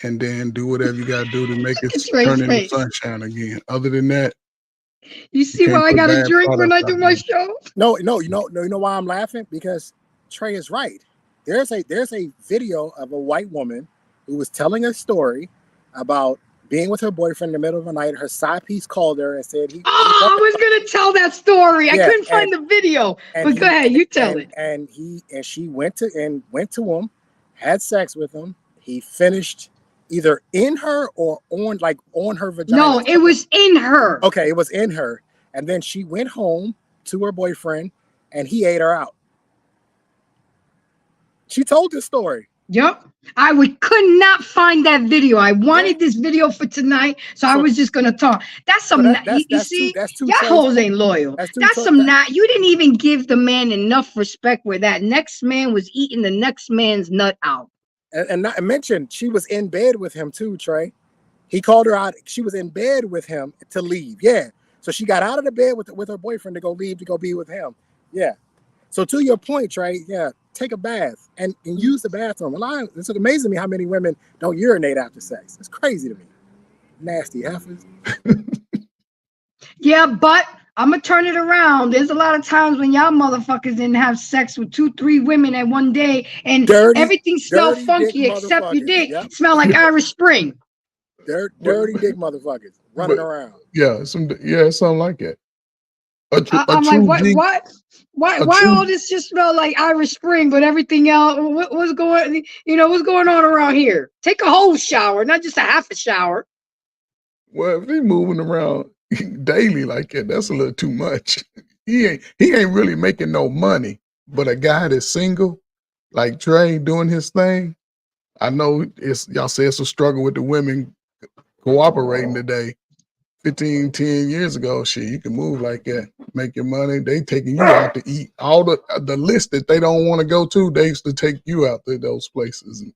and then do whatever you got to do to make it turn into sunshine again. Other than that, you see why I got to drink when I do my show? No, you know why I'm laughing? Because Trey is right. There's a video of a white woman who was telling a story about being with her boyfriend in the middle of the night. Her side piece called her and said I was gonna tell that story. I couldn't find the video. But go ahead, you tell it. And she went to him, had sex with him. He finished either in her or on her vagina. No, it was in her. Okay, it was in her. And then she went home to her boyfriend and he ate her out. She told this story. Yep. Could not find that video. I wanted this video for tonight, so I was just gonna talk. That's some. You see, y'all hoes ain't loyal. That's some. You didn't even give the man enough respect where that next man was eating the next man's nut out. And not mentioned, she was in bed with him too, Trey. He called her out. She was in bed with him to leave. Yeah. So she got out of the bed with her boyfriend to go leave to go be with him. Yeah. So to your point, Trey, yeah, take a bath and use the bathroom. It's amazing to me how many women don't urinate after sex. It's crazy to me. Nasty heifers. Yeah, but I'm gonna turn it around. There's a lot of times when y'all motherfuckers didn't have sex with 2, 3 women at one day, and everything smelled funky except your dick. Yep. Smell like Irish Spring. Dirty dick motherfuckers running around. Yeah, something like that. I'm like, what? Why all this just smell like Irish Spring, but everything else? What's going? What's going on around here? Take a whole shower, not just a half a shower. Well, if they moving around daily like that, that's a little too much. He ain't really making no money. But a guy that's single, like Trey doing his thing. I know y'all say it's a struggle with the women cooperating today. 10 years ago, shit, you can move like that, make your money. They taking you out to eat. All the list that they don't want to go to, they used to take you out to those places. And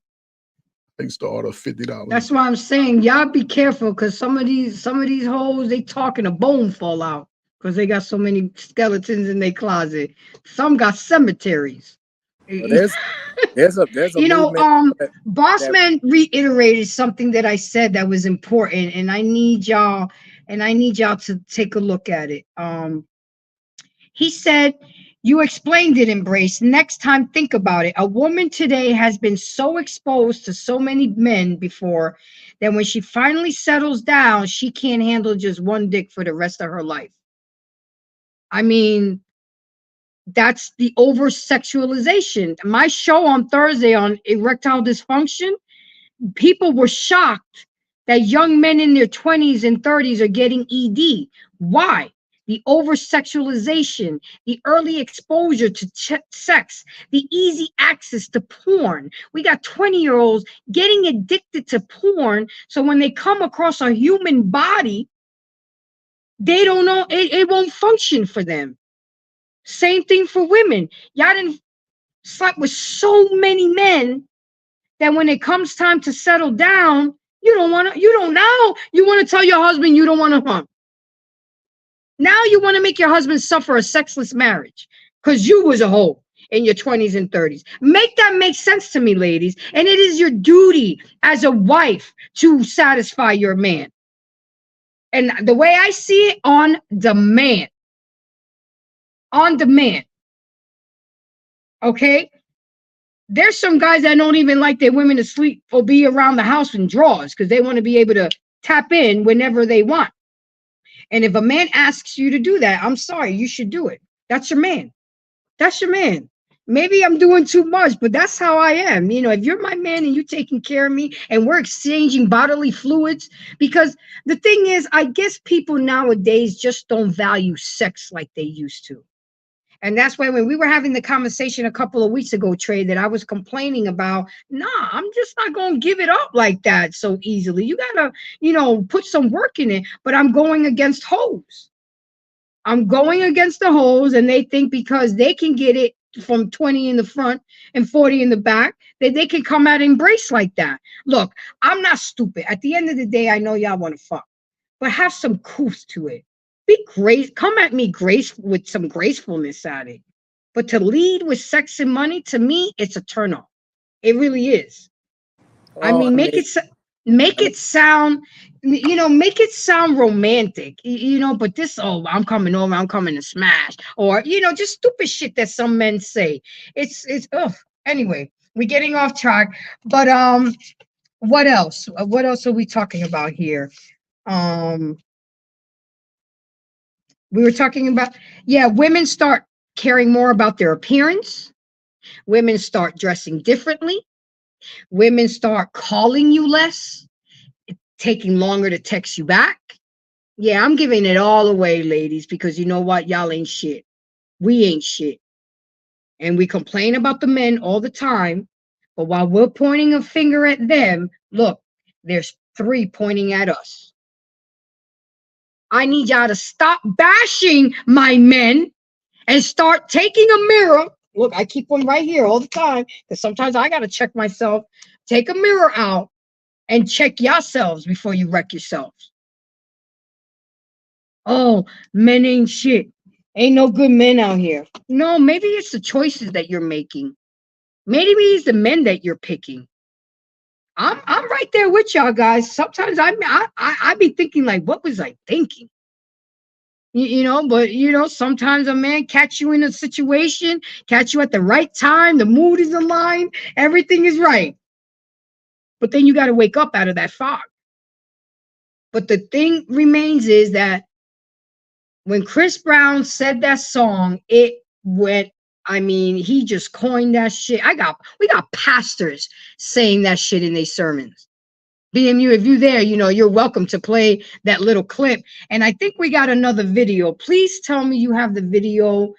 they used to order $50. That's why I'm saying y'all be careful, because some of these hoes, they talking a bone fall out because they got so many skeletons in their closet. Some got cemeteries. Well, there's a You know, movement Bossman reiterated something that I said that was important, and I need y'all to take a look at it. He said, you explained it, Embrace. Next time, think about it. A woman today has been so exposed to so many men before that when she finally settles down, she can't handle just one dick for the rest of her life. I mean, that's the over sexualization. My show on Thursday on erectile dysfunction, people were shocked that young men in their 20s and 30s are getting ED. Why? The over sexualization, the early exposure to sex, the easy access to porn. We got 20-year-olds getting addicted to porn. So when they come across a human body, they don't know, it won't function for them. Same thing for women. Y'all didn't slept with so many men that when it comes time to settle down, you want to tell your husband you don't want to hump. Now you want to make your husband suffer a sexless marriage because you was a hoe in your 20s and 30s. Make that make sense to me, ladies. And it is your duty as a wife to satisfy your man. And the way I see it, on demand. On demand. Okay? There's some guys that don't even like their women to sleep or be around the house in drawers because they want to be able to tap in whenever they want. And if a man asks you to do that, I'm sorry, you should do it. That's your man. That's your man. Maybe I'm doing too much, but that's how I am. You know, if you're my man and you're taking care of me and we're exchanging bodily fluids, because the thing is, I guess people nowadays just don't value sex like they used to. And that's why when we were having the conversation a couple of weeks ago, Trey, that I was complaining about, I'm just not going to give it up like that so easily. You got to, put some work in it. But I'm going against hoes. I'm going against the hoes, and they think because they can get it from 20 in the front and 40 in the back, that they can come out and embrace like that. Look, I'm not stupid. At the end of the day, I know y'all want to fuck, but have some couth to it. Be great. Come at me with some gracefulness at it. But to lead with sex and money, to me, it's a turn off. It really is. I mean, make it sound, make it sound romantic, but this, I'm coming over, I'm coming to smash, or, just stupid shit that some men say. It's, anyway, we're getting off track, but, what else? What else are we talking about here? We were talking about, women start caring more about their appearance. Women start dressing differently. Women start calling you less, taking longer to text you back. Yeah, I'm giving it all away, ladies, because you know what? Y'all ain't shit. We ain't shit. And we complain about the men all the time. But while we're pointing a finger at them, look, there's 3 pointing at us. I need y'all to stop bashing my men and start taking a mirror. Look, I keep one right here all the time because sometimes I got to check myself. Take a mirror out and check yourselves before you wreck yourselves. Oh, men ain't shit. Ain't no good men out here. No, maybe it's the choices that you're making. Maybe it's the men that you're picking. I'm right there with y'all guys. Sometimes I be thinking like, what was I thinking? But sometimes a man catch you in a situation, catch you at the right time, the mood is aligned, everything is right. But then you got to wake up out of that fog. But the thing remains is that when Chris Brown said that song, it went, he just coined that shit. We got pastors saying that shit in their sermons. BMU, if you're there, you're welcome to play that little clip. And I think we got another video. Please tell me you have the video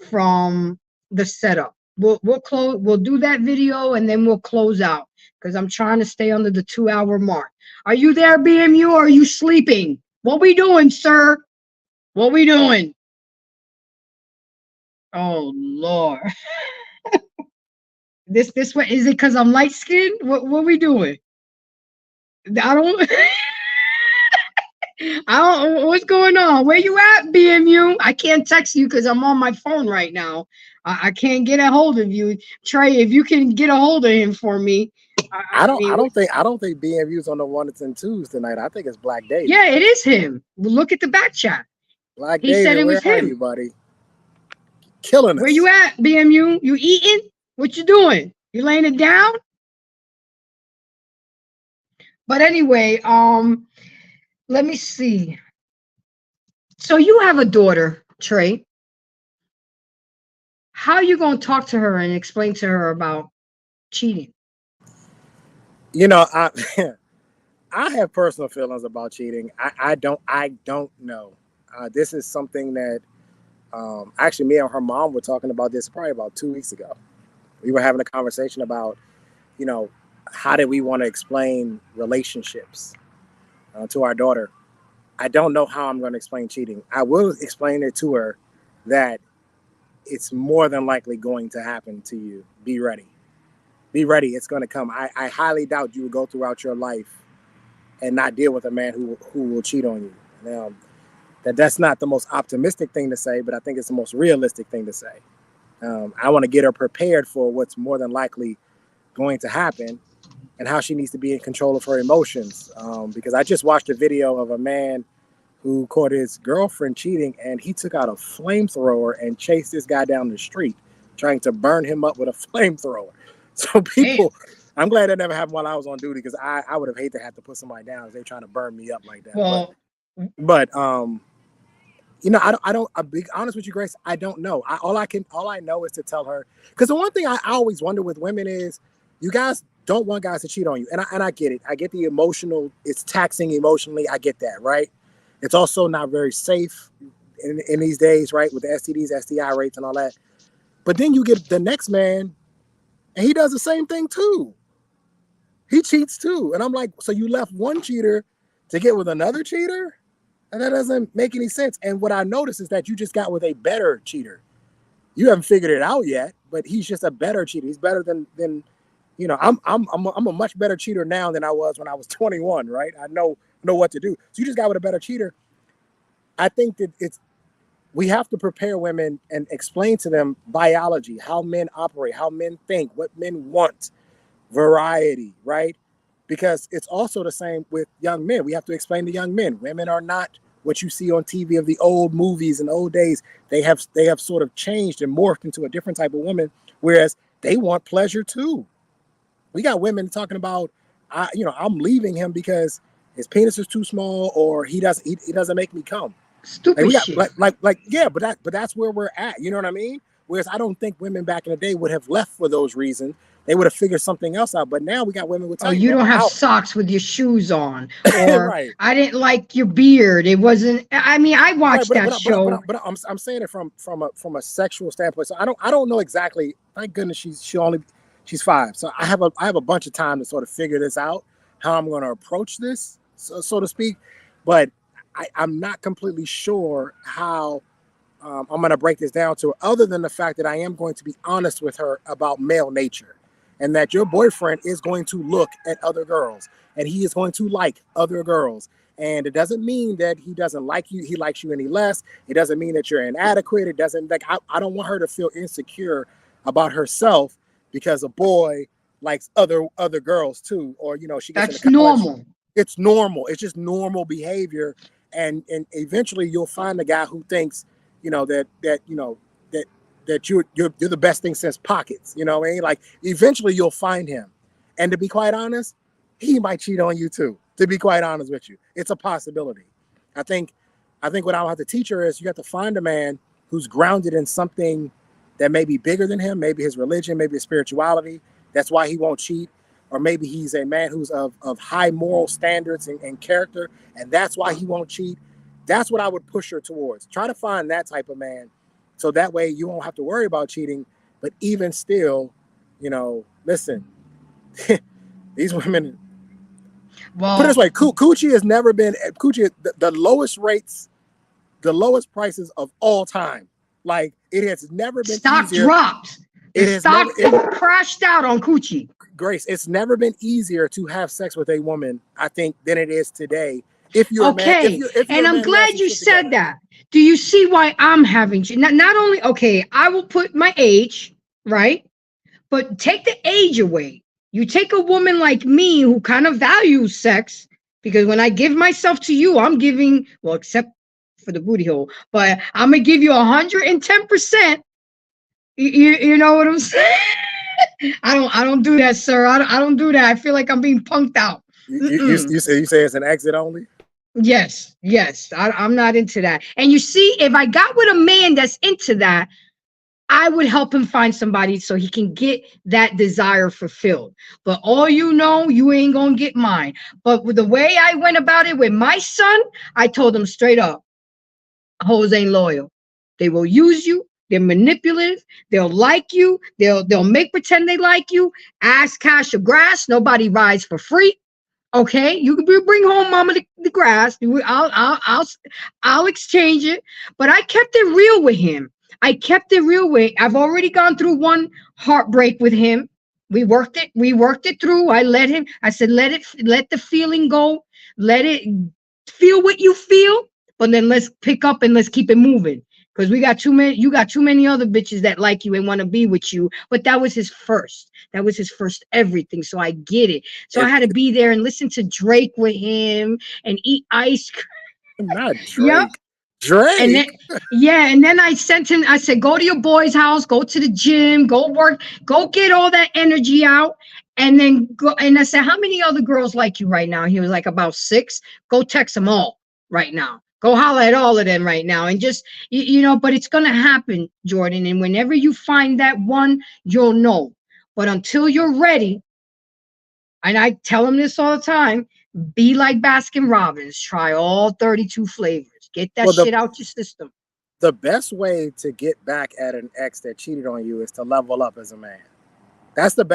from the setup. We'll close. We'll do that video and then we'll close out because I'm trying to stay under the 2-hour mark. Are you there, BMU? Or are you sleeping? What we doing, sir? What we doing? Oh Lord. This what is it? Because I'm light skinned? What we doing? I don't. I don't. What's going on? Where you at, BMU? I can't text you because I'm on my phone right now. I can't get a hold of you, Trey. If you can get a hold of him for me. I don't think BMU's on the 1s and 2s tonight. I think it's Black David. Yeah, it is him. Look at the back chat. Black He David, said it was where are him. you, buddy? Killing us. Where you at, BMU? You eating? What you doing? You laying it down? But anyway, let me see. So you have a daughter, Trey. How are you going to talk to her and explain to her about cheating? You know, I I have personal feelings about cheating. I don't know. This is something that actually me and her mom were talking about this probably about 2 weeks ago. We were having a conversation about, you know, how did we want to explain relationships to our daughter. I don't know how I'm going to explain cheating. I will explain it to her that it's more than likely going to happen to you. Be ready. Be ready. It's going to come. I highly doubt you will go throughout your life and not deal with a man who will cheat on you. Now, that's not the most optimistic thing to say, but I think it's the most realistic thing to say. I want to get her prepared for what's more than likely going to happen and how she needs to be in control of her emotions. Because I just watched a video of a man who caught his girlfriend cheating, and he took out a flamethrower and chased this guy down the street, trying to burn him up with a flamethrower. So people, I'm glad that never happened while I was on duty, because I would have hated to have to put somebody down if they're trying to burn me up like that. Well, but you know, I'll be honest with you, Grace. I don't know. All I know is to tell her, because the one thing I always wonder with women is, you guys don't want guys to cheat on you, and I get it. I get the emotional. It's taxing emotionally. I get that, right? It's also not very safe in these days, right? With the STDs, STI rates, and all that. But then you get the next man, and he does the same thing too. He cheats too, and I'm like, so you left one cheater to get with another cheater? And that doesn't make any sense. And what I noticed is that you just got with a better cheater. You haven't figured it out yet, but he's just a better cheater. He's better than you know. I'm a much better cheater now than I was when I was 21, right? I know what to do. So you just got with a better cheater. I think that we have to prepare women and explain to them biology, how men operate, how men think, what men want, variety, right? Because it's also the same with young men. We have to explain to young men, women are not what you see on TV of the old movies and old days. They have sort of changed and morphed into a different type of woman, whereas they want pleasure too. We got women talking about, I'm leaving him because his penis is too small, or he doesn't make me come. Stupid shit. Yeah, but that's where we're at. You know what I mean? Whereas I don't think women back in the day would have left for those reasons. They would have figured something else out. But now we got women with. Oh, you don't have socks with your shoes on, or right. I didn't like your beard. It wasn't. I mean, I watched that show. But I'm saying it from a sexual standpoint. So I don't know exactly. Thank goodness she's 5. So I have a bunch of time to sort of figure this out, how I'm going to approach this, so to speak. But I'm not completely sure how I'm going to break this down to her, other than the fact that I am going to be honest with her about male nature, and that your boyfriend is going to look at other girls and he is going to like other girls. And it doesn't mean that he doesn't like you. He likes you any less. It doesn't mean that you're inadequate. It doesn't, like, I don't want her to feel insecure about herself because a boy likes other girls too. Or, she gets that's normal. It's normal. It's just normal behavior. And eventually you'll find a guy who thinks, that you're the best thing since pockets. You know what I mean? Like, eventually you'll find him. And to be quite honest, he might cheat on you too. To be quite honest with you, it's a possibility. I think what I'll have to teach her is you have to find a man who's grounded in something that may be bigger than him, maybe his religion, maybe his spirituality. That's why he won't cheat. Or maybe he's a man who's of high moral standards and character, and that's why he won't cheat. That's what I would push her towards. Try to find that type of man, so that way you won't have to worry about cheating. But even still, you know, listen, these women. Well, put it this way, coochie has never been coochie. The lowest rates, the lowest prices of all time. Like it has never been stock easier. dropped. It The has stock never, crashed out on coochie. Grace, it's never been easier to have sex with a woman, I think, than it is today. If you're Okay, a man, if you're and a I'm man who glad has some you shit said together. that. Do you see why I'm having not only okay? I will put my age right, but take the age away. You take a woman like me who kind of values sex, because when I give myself to you, I'm giving, well, except for the booty hole, but I'm gonna give you 110%. You know what I'm saying? I don't do that, sir. I don't do that. I feel like I'm being punked out. You say it's an exit only? Yes. I'm not into that. And you see, if I got with a man that's into that, I would help him find somebody so he can get that desire fulfilled. But all you know, you ain't gonna get mine. But with the way I went about it with my son, I told him straight up, hoes ain't loyal. They will use you. They're manipulative. They'll like you. They'll make pretend they like you. Ass, cash, or grass. Nobody rides for free. Okay, you can bring home mama the grass. I'll exchange it. But I kept it real with him. I've already gone through one heartbreak with him. We worked it through. I said, let the feeling go. Let it feel what you feel. But then let's pick up and let's keep it moving. Because you got too many other bitches that like you and want to be with you. But that was his first. That was his first everything. So I get it. So I had to be there and listen to Drake with him and eat ice cream. Not Drake. Yep. Drake. And then, and then I sent him, I said, go to your boy's house, go to the gym, go work, go get all that energy out. And then go. And I said, how many other girls like you right now? He was like, about 6. Go text them all right now. Go holler at all of them right now. And just, but it's going to happen, Jordan. And whenever you find that one, you'll know. But until you're ready, and I tell him this all the time, be like Baskin Robbins. Try all 32 flavors. Get that shit out your system. The best way to get back at an ex that cheated on you is to level up as a man. That's the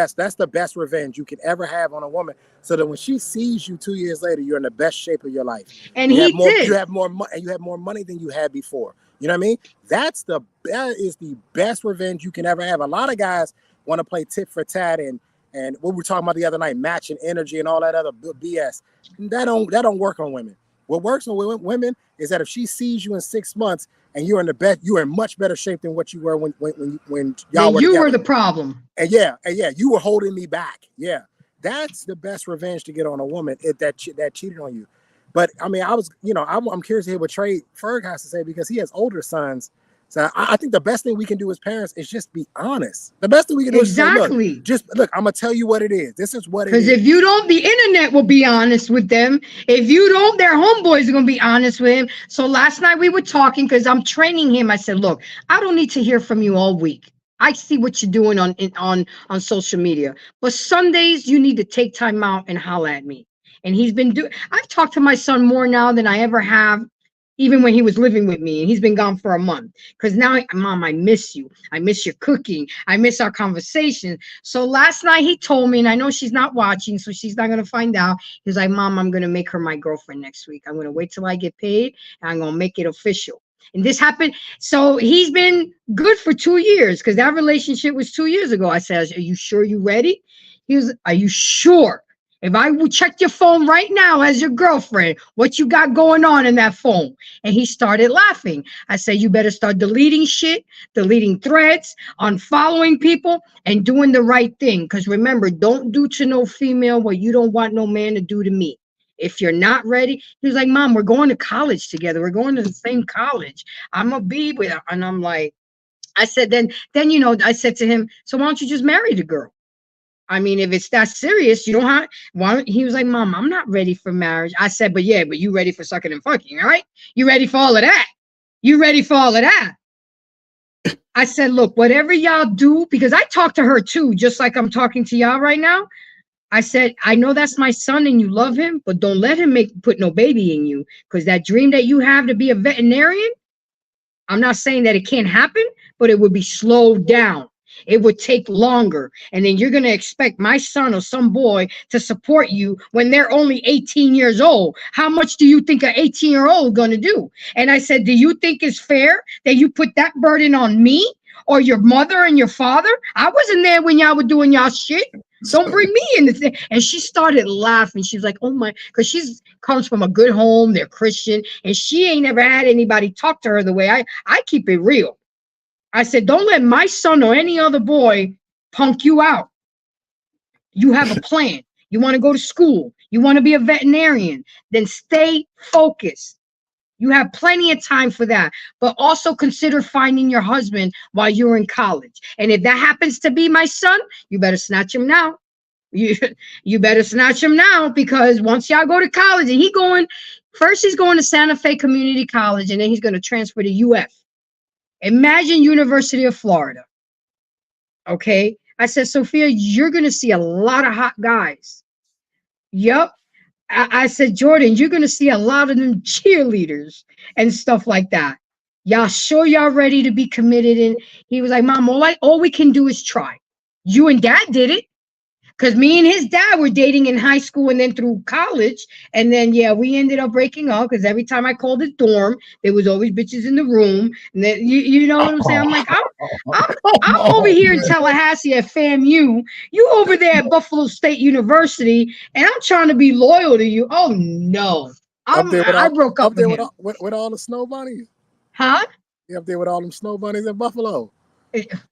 best revenge you can ever have on a woman. So that when she sees you 2 years later, you're in the best shape of your life. And you have more money than you had before. You know what I mean? That is the best revenge you can ever have. A lot of guys want to play tit for tat and what we were talking about the other night, matching energy and all that other BS. That don't work on women. What works on women is that if she sees you in 6 months and you're in much better shape than what you were when y'all were together. You were the problem. And yeah, you were holding me back. Yeah, that's the best revenge to get on a woman that cheated on you. But I mean, I'm curious to hear what Trey Ferg has to say, because he has older sons. So I think the best thing we can do as parents is just be honest. The best thing we can do is say, look, I'm gonna tell you what it is. This is what it is. Because if you don't, the internet will be honest with them. If you don't, their homeboys are gonna be honest with him. So last night we were talking, because I'm training him. I said, look, I don't need to hear from you all week. I see what you're doing on social media. But Sundays, you need to take time out and holler at me. And he's been I've talked to my son more now than I ever have, even when he was living with me, and he's been gone for a month. Because now, Mom, I miss you. I miss your cooking. I miss our conversation. So last night he told me, and I know she's not watching, so she's not going to find out. He's like, Mom, I'm going to make her my girlfriend next week. I'm going to wait till I get paid, and I'm going to make it official. And this happened. So he's been good for 2 years, because that relationship was 2 years ago. I said, are you sure you're ready? He was, are you sure? If I would check your phone right now as your girlfriend, what you got going on in that phone? And he started laughing. I said, you better start deleting shit, deleting threads, unfollowing people, and doing the right thing. Because remember, don't do to no female what you don't want no man to do to me. If you're not ready, he was like, Mom, we're going to college together. We're going to the same college. I'm going to be with her. And I'm like, I said, then, I said to him, so why don't you just marry the girl? I mean, if it's that serious, you don't have. He was like, Mom, I'm not ready for marriage. I said, but you ready for sucking and fucking, all right? You ready for all of that? You ready for all of that? I said, look, whatever y'all do, because I talk to her too, just like I'm talking to y'all right now. I said, I know that's my son and you love him, but don't let him put no baby in you, because that dream that you have to be a veterinarian, I'm not saying that it can't happen, but it would be slowed down. It would take longer. And then you're going to expect my son or some boy to support you when they're only 18 years old. How much do you think an 18-year-old is going to do? And I said, do you think it's fair that you put that burden on me or your mother and your father? I wasn't there when y'all were doing y'all shit. Don't bring me in the thing. And she started laughing. She was like, oh my, because she's comes from a good home. They're Christian. And she ain't never had anybody talk to her the way I keep it real. I said, don't let my son or any other boy punk you out. You have a plan. You want to go to school. You want to be a veterinarian. Then stay focused. You have plenty of time for that, but also consider finding your husband while you're in college. And if that happens to be my son, you better snatch him now. You better snatch him now, because once y'all go to college, and he's going to Santa Fe Community College, and then he's going to transfer to UF. Imagine University of Florida. Okay. I said, Sophia, you're going to see a lot of hot guys. Yep. I said, Jordan, you're going to see a lot of them cheerleaders and stuff like that. Y'all sure y'all ready to be committed? And he was like, Mom, all we can do is try. You and Dad did it. Because me and his dad were dating in high school and then through college. And then, yeah, we ended up breaking up because every time I called his dorm, there was always bitches in the room. And then, you know what I'm saying? I'm like, I'm over here in Tallahassee at FAMU. You over there at Buffalo State University. And I'm trying to be loyal to you. Oh, no. I broke up with him. With all the snow bunnies? Huh? You up there with all them snow bunnies in Buffalo?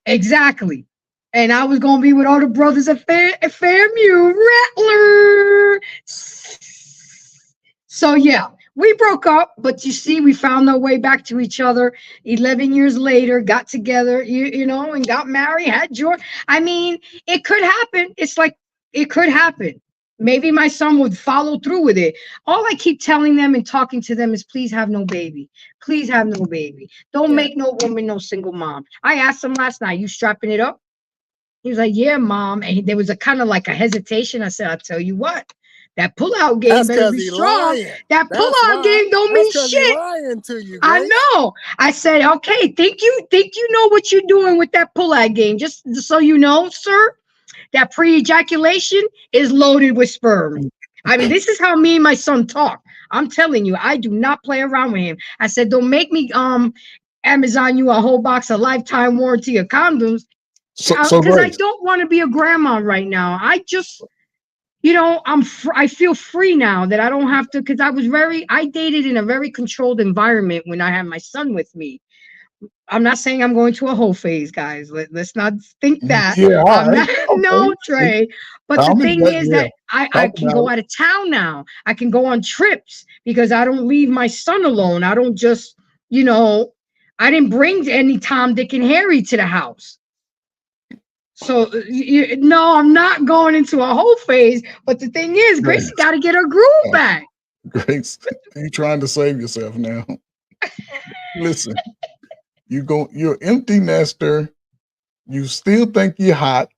Exactly. And I was going to be with all the brothers at FAMU. Rattler. So, yeah, we broke up. But you see, we found our way back to each other 11 years later, got together, you know, and got married, had George. I mean, it could happen. It's like, it could happen. Maybe my son would follow through with it. All I keep telling them and talking to them is, please have no baby. Please have no baby. Don't make no woman no single mom. I asked him last night, you strapping it up? He was like, yeah, Mom. And there was a kind of like a hesitation. I said, I'll tell you what, that pullout game better be strong. Lying. That pullout game don't mean shit. Lying to you, I know. I said, okay, think you know what you're doing with that pullout game. Just so you know, sir, that pre-ejaculation is loaded with sperm. I mean, this is how me and my son talk. I'm telling you, I do not play around with him. I said, don't make me Amazon you a whole box of lifetime warranty of condoms. Because I don't want to be a grandma right now. I just, you know, I feel free now that I don't have to, because I dated in a very controlled environment when I had my son with me. I'm not saying I'm going to a whole phase, guys. Let's not think that. Yeah, I'm not, no, Trey. But the thing is that I can go out of town now. I can go on trips because I don't leave my son alone. I don't just, you know, I didn't bring any Tom, Dick, and Harry to the house. So, no, I'm not going into a whole phase. But the thing is, Gracie got to get her groove back. Grace, you trying to save yourself now. Listen, you're empty nester. You still think you're hot.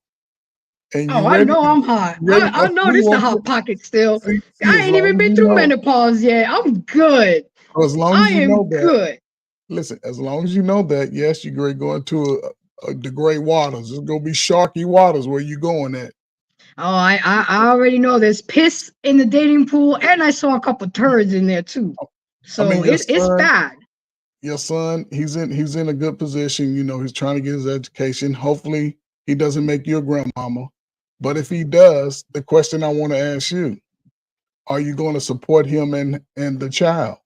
And I know I'm hot. I know this is a hot pocket still. I ain't even been through menopause yet. I'm good. As long as you know that. Good. Listen, as long as you know that, yes, you're going to the gray waters. It's gonna be sharky waters where you going at. Oh, I already know there's piss in the dating pool, and I saw a couple turds in there too. So I mean, it's bad. Your son, he's in a good position. You know, he's trying to get his education. Hopefully, he doesn't make you a grandmama. But if he does, the question I want to ask you: are you going to support him and the child?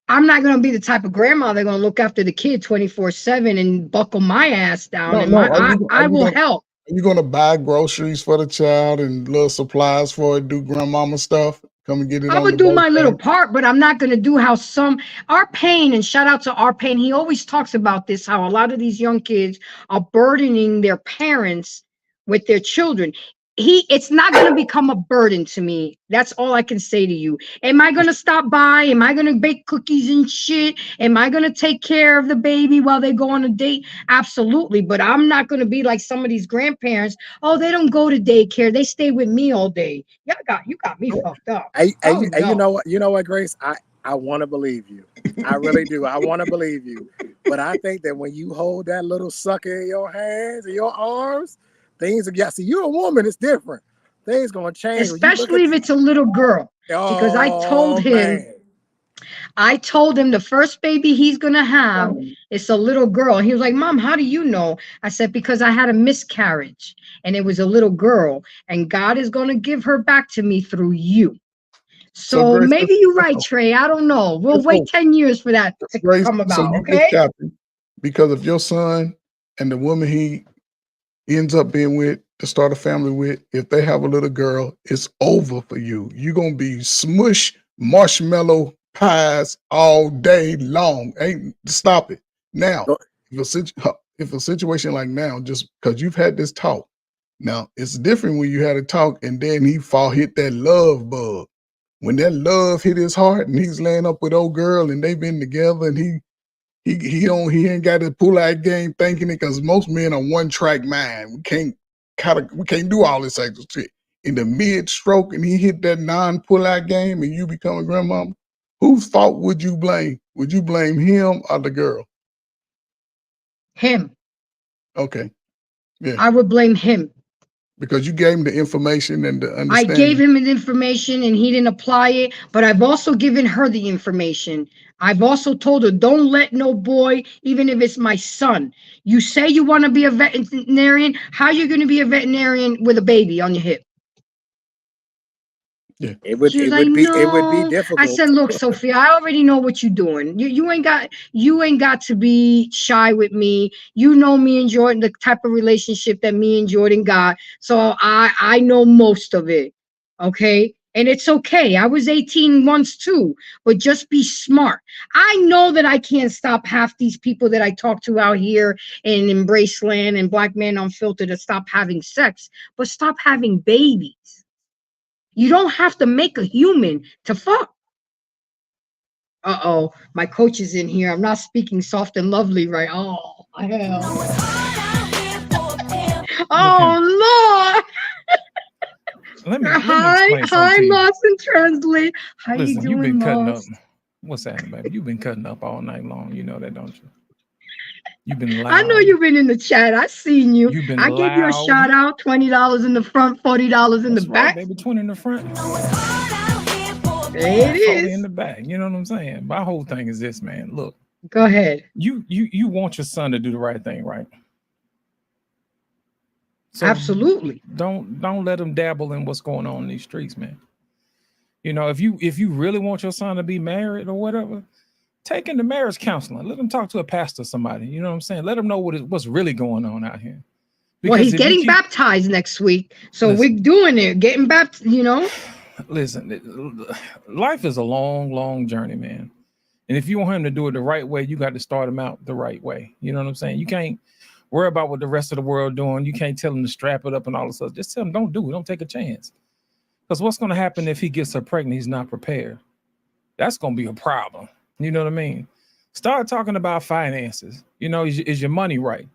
I'm not going to be the type of grandma that's going to look after the kid 24/7 and buckle my ass down. I will help. Are you going to buy groceries for the child and little supplies for it, do grandmama stuff? Come and get it. I would do my little part, but I'm not going to do how our pain, and shout out to our pain. He always talks about this, how a lot of these young kids are burdening their parents with their children. It's not going to become a burden to me. That's all I can say to you. Am I going to stop by? Am I going to bake cookies and shit? Am I going to take care of the baby while they go on a date? Absolutely. But I'm not going to be like some of these grandparents. Oh, they don't go to daycare. They stay with me all day. You got me fucked up. You know what, Grace? I want to believe you. I really do. I want to believe you. But I think that when you hold that little sucker in your hands and your arms, things are, see, you're a woman, it's different. Things going to change. Especially if it's a little girl. Because I told him, the first baby he's going to have is a little girl. He was like, Mom, how do you know? I said, because I had a miscarriage and it was a little girl and God is going to give her back to me through you. So Grace, maybe you're right, Trey. I don't know. We'll wait 10 years for that to Grace, come about, so you okay? just happy because of your son and the woman he ends up being with to start a family with. If they have a little girl, it's over for you. You're going to be smush marshmallow pies all day long. Ain't stop it. Now, if a situation like now, just because you've had this talk, now it's different when you had a talk and then hit that love bug. When that love hit his heart and he's laying up with old girl and they've been together and he ain't got to pull out game thinking it, because most men are one track mind. We can't do all this extra shit. In the mid stroke and he hit that non-pull out game and you become a grandmama, whose fault would you blame? Would you blame him or the girl? Him. Okay. Yeah. I would blame him. Because you gave him the information and the understanding. I gave him the information and he didn't apply it, but I've also given her the information. I've also told her, don't let no boy, even if it's my son. You say you want to be a veterinarian. How are you going to be a veterinarian with a baby on your hip? Yeah. It would be difficult. I said, look, Sophia, I already know what you're doing. You ain't got to be shy with me. You know me and Jordan, the type of relationship that me and Jordan got. So I know most of it. Okay. And it's okay. I was 18 once too, but just be smart. I know that I can't stop half these people that I talk to out here in Embrace Land and Black Men Unfiltered to stop having sex, but stop having babies. You don't have to make a human to fuck. Uh-oh, my coach is in here. I'm not speaking soft and lovely, right? Oh, hell. Oh, Lord. Let me Hi, Lawson Translate. How you doing, you've been cutting Moss? up. What's that, baby? You've been cutting up all night long. You know that, don't you? You've been loud. I know you've been in the chat. I seen you. You've been I gave you a loud. shout out. $20 in the front, $40 in the back. Baby, 20 in the front. There it is. 40 in the back. You know what I'm saying? My whole thing is this, man. Look. Go ahead. You want your son to do the right thing, right? So absolutely. Don't let him dabble in what's going on in these streets, man. You know, if you really want your son to be married or whatever, take him to marriage counseling. Let him talk to a pastor or somebody. You know what I'm saying? Let him know what's really going on out here. Because well, he's getting baptized next week. So we're doing it, getting baptized, you know. Listen, life is a long, long journey, man. And if you want him to do it the right way, you got to start him out the right way. You know what I'm saying? You can't worry about what the rest of the world doing. You can't tell him to strap it up and all this stuff. Just tell him don't do it. Don't take a chance. Because what's going to happen if he gets her pregnant? He's not prepared. That's going to be a problem. You know what I mean? Start talking about finances. You know, is your money right?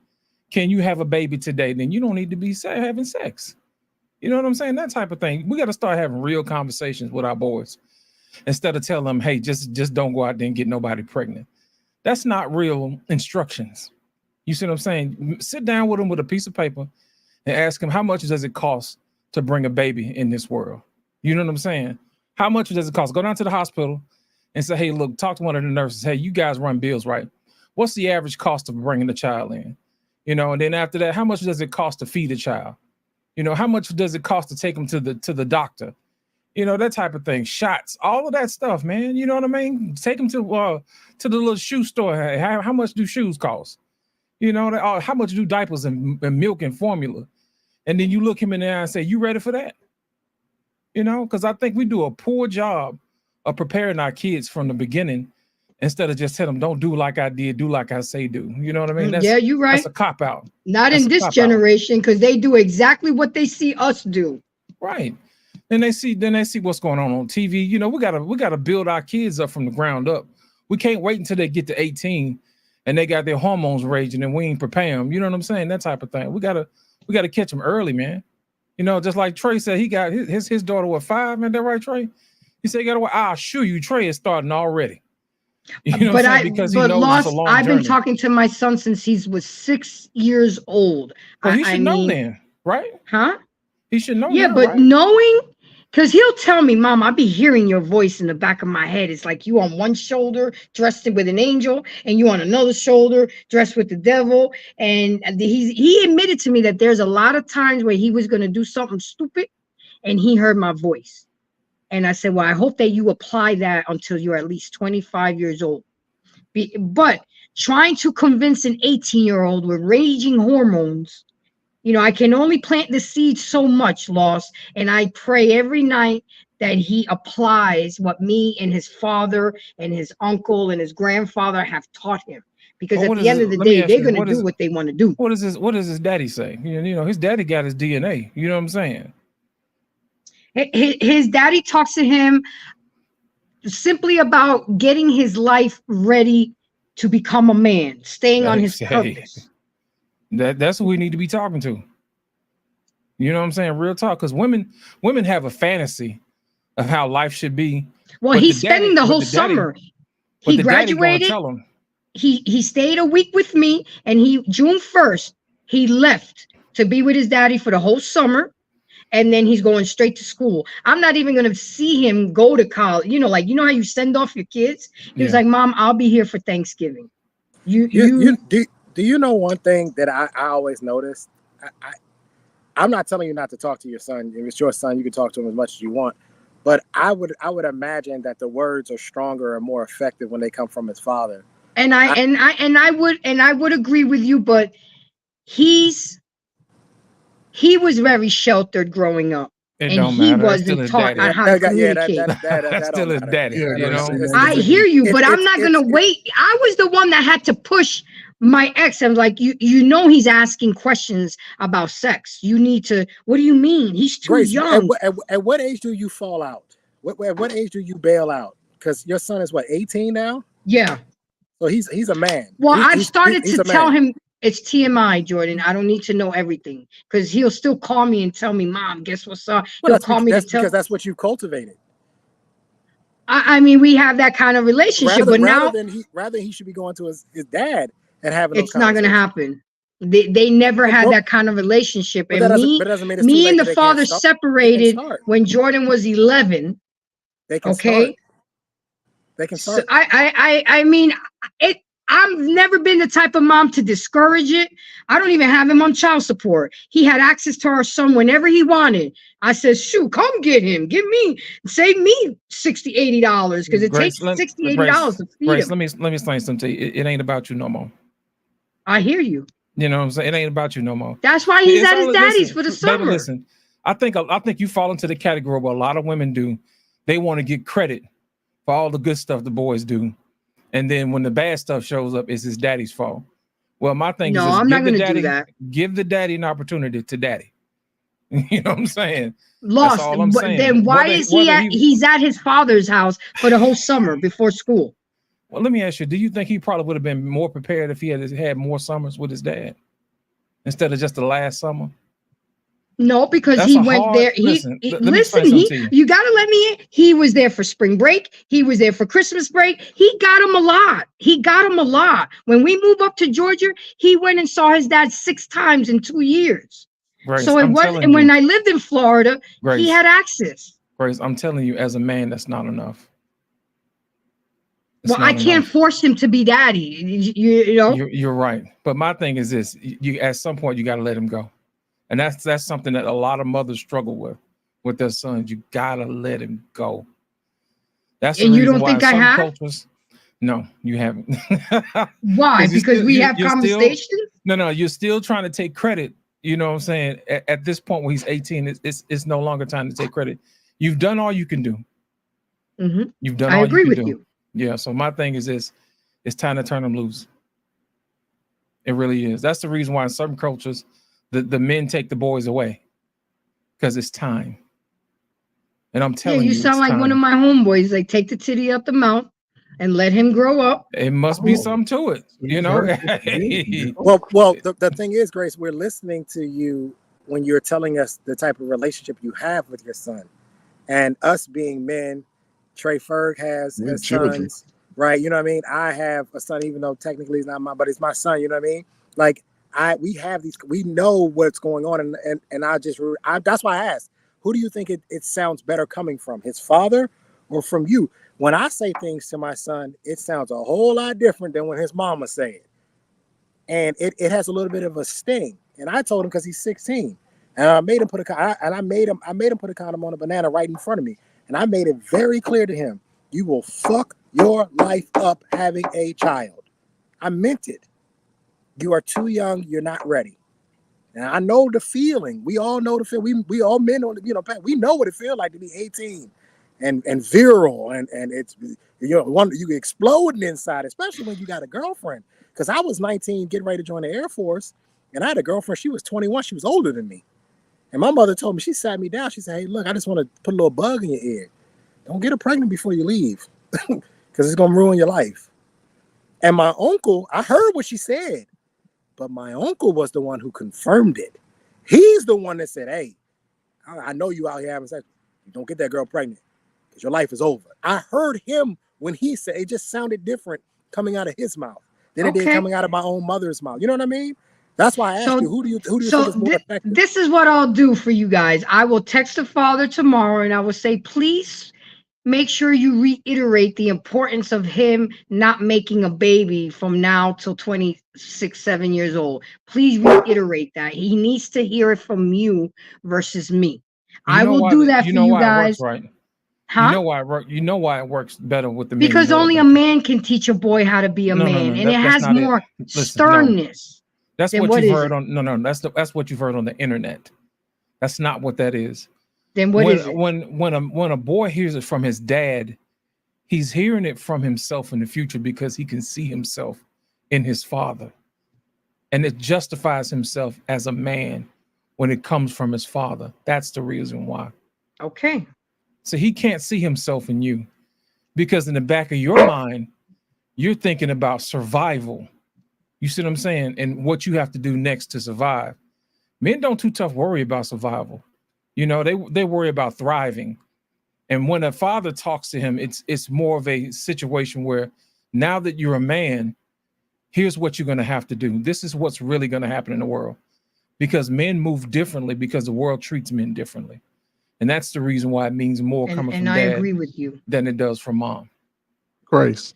Can you have a baby today? Then you don't need to be having sex. You know what I'm saying? That type of thing. We got to start having real conversations with our boys instead of telling them, hey, just don't go out there and get nobody pregnant. That's not real instructions. You see what I'm saying? Sit down with them with a piece of paper and ask them, how much does it cost to bring a baby in this world? You know what I'm saying? How much does it cost? Go down to the hospital and say, hey, look, talk to one of the nurses. Hey, you guys run bills, right? What's the average cost of bringing the child in? You know, and then after that, how much does it cost to feed a child? You know, how much does it cost to take them to the doctor? You know, that type of thing. Shots, all of that stuff, man. You know what I mean? Take them to the little shoe store. Hey, how much do shoes cost? You know, how much do diapers and milk and formula? And then you look him in the eye and say, you ready for that? You know, because I think we do a poor job of preparing our kids from the beginning instead of just telling them, don't do like I did, do like I say do. You know what I mean? Yeah, you're right. That's a cop-out. Not in this generation, because they do exactly what they see us do. Right. And they see what's going on TV. You know, we gotta build our kids up from the ground up. We can't wait until they get to 18 and they got their hormones raging and we ain't prepare them. You know what I'm saying? That type of thing. We gotta catch them early, man. You know, just like Trey said, he got his daughter, what, 5? Ain't that right, Trey? He said, "Get away." I'll show you. Trey is starting already. You know but what I'm saying? Because he but knows Lost, it's a long I've been journey. talking to my son since he was 6 years old. Well, he should I know mean, then, right? huh? He should know. Yeah, now, but right? knowing, because he'll tell me, Mom, I be hearing your voice in the back of my head. It's like you on one shoulder dressed with an angel, and you on another shoulder dressed with the devil. And he admitted to me that there's a lot of times where he was going to do something stupid, and he heard my voice. And I said, well, I hope that you apply that until you're at least 25 years old. But trying to convince an 18-year-old with raging hormones, you know, I can only plant the seed so much, Lost. And I pray every night that he applies what me and his father and his uncle and his grandfather have taught him. Because at the end of the day, they're going to do what they want to do. What does his daddy say? You know, his daddy got his DNA. You know what I'm saying? His daddy talks to him simply about getting his life ready to become a man, staying on his purpose. That's who we need to be talking to. You know what I'm saying? Real talk. Because women have a fantasy of how life should be. Well, he's spending the whole summer. He graduated. He stayed a week with me, and June 1st, he left to be with his daddy for the whole summer. And then he's going straight to school. I'm not even going to see him go to college. You know, like, you know how you send off your kids? He was like, Mom, I'll be here for Thanksgiving. Do you know one thing that I always noticed? I'm not telling you not to talk to your son. If it's your son, you can talk to him as much as you want. But I would imagine that the words are stronger and more effective when they come from his father. And I would agree with you, but he was very sheltered growing up. And he wasn't taught on how to communicate. That's still his daddy. You know? I hear you, but I'm not going to wait. I was the one that had to push my ex. I'm like, you know, he's asking questions about sex. You need to, what do you mean? He's too young. At what age do you fall out? At what age do you bail out? Because your son is what, 18 now? Yeah. So he's a man. Well, I've started to tell him it's TMI, Jordan. I don't need to know everything, because he'll still call me and tell me, Mom, guess what's up? He'll call me because that's what you cultivated. I mean, we have that kind of relationship, but now rather he should be going to his dad and having. It's not going to happen. They never had that kind of relationship, and me and the father separated when Jordan was 11. They can start. They can start. So I mean, I've never been the type of mom to discourage it. I don't even have him on child support. He had access to our son whenever he wanted. I said, shoot, come get him. Save me $60, $80, because it takes $60, $80 to feed him. Let me explain something to you. It ain't about you no more. I hear you. You know what I'm saying? It ain't about you no more. That's why he's at his daddy's for the summer. Baby, listen, I think you fall into the category what a lot of women do. They want to get credit for all the good stuff the boys do. And then when the bad stuff shows up, it's his daddy's fault. Well, my thing is, I'm not going to do that. Give the daddy an opportunity to daddy. You know what I'm saying? Lost. That's all I'm saying. Then why is he's at his father's house for the whole summer before school? Well, let me ask you, do you think he probably would have been more prepared if he had more summers with his dad instead of just the last summer? No, because he went there. You got to let me in. He was there for spring break. He was there for Christmas break. He got him a lot. When we moved up to Georgia, he went and saw his dad 6 times in 2 years. Grace, so it was, and when I lived in Florida, Grace, he had access. Grace, I'm telling you, as a man, that's not enough. I can't force him to be daddy. You know, you're right. But my thing is this: you at some point you got to let him go. And that's something that a lot of mothers struggle with their sons. You gotta let him go. That's the reason why some cultures. No, you haven't. Why? Because we have conversations? No, you're still trying to take credit. You know what I'm saying? At this point when he's 18, it's no longer time to take credit. You've done all you can do. Mm-hmm. You've done all you can do. I agree with you. Yeah, so my thing is this: it's time to turn them loose. It really is. That's the reason why in some cultures the men take the boys away, because it's time. And I'm telling you, you sound like one of my homeboys. Like, take the titty up the mouth and let him grow up. It must be something to it, you know. well, the thing is, Grace, we're listening to you when you're telling us the type of relationship you have with your son, and us being men, Trey Ferg has sons, right? You know what I mean? I have a son, even though technically he's not mine, but it's my son. You know what I mean? Like we have these, we know what's going on, and that's why I asked, who do you think it sounds better coming from, his father or from you? When I say things to my son, it sounds a whole lot different than when his mama say it, and it has a little bit of a sting. And I told him, because he's 16, and I made him put I made him put a condom on a banana right in front of me. And I made it very clear to him, you will fuck your life up having a child. I meant it. You are too young. You're not ready. And I know the feeling. We all know the feeling. We all men on the, we know what it feels like to be 18 and virile. And it's, you exploding inside, especially when you got a girlfriend. Because I was 19 getting ready to join the Air Force. And I had a girlfriend. She was 21. She was older than me. And my mother told me, she sat me down. She said, hey, look, I just want to put a little bug in your ear. Don't get her pregnant before you leave, because it's going to ruin your life. And my uncle, I heard what she said, but my uncle was the one who confirmed it. He's the one that said, hey, I know you out here having sex. Don't get that girl pregnant, because your life is over. I heard him when he said, it just sounded different coming out of his mouth than it did coming out of my own mother's mouth. You know what I mean? That's why I asked you, who do you think is more effective? This is what I'll do for you guys. I will text the father tomorrow and I will say, please make sure you reiterate the importance of him not making a baby from now till 26, 7 years old. Please reiterate that. He needs to hear it from you versus me. I will do that for you guys. Right? Huh? You know why it works better with the men. Because only a man can teach a boy how to be a man, and it has more sternness. That's what you've heard on. That's what you've heard on the internet. That's not what that is. Then what is it? When a boy hears it from his dad, he's hearing it from himself in the future, because he can see himself in his father, and it justifies himself as a man when it comes from his father. That's the reason why. Okay. So he can't see himself in you, because in the back of your mind, you're thinking about survival. You see what I'm saying? And what you have to do next to survive. Men don't too tough worry about survival. You know, they worry about thriving. And when a father talks to him, it's more of a situation where, now that you're a man, here's what you're going to have to do. This is what's really going to happen in the world, because men move differently, because the world treats men differently. And that's the reason why it means more coming from dad, agree with you, than it does from mom. Grace.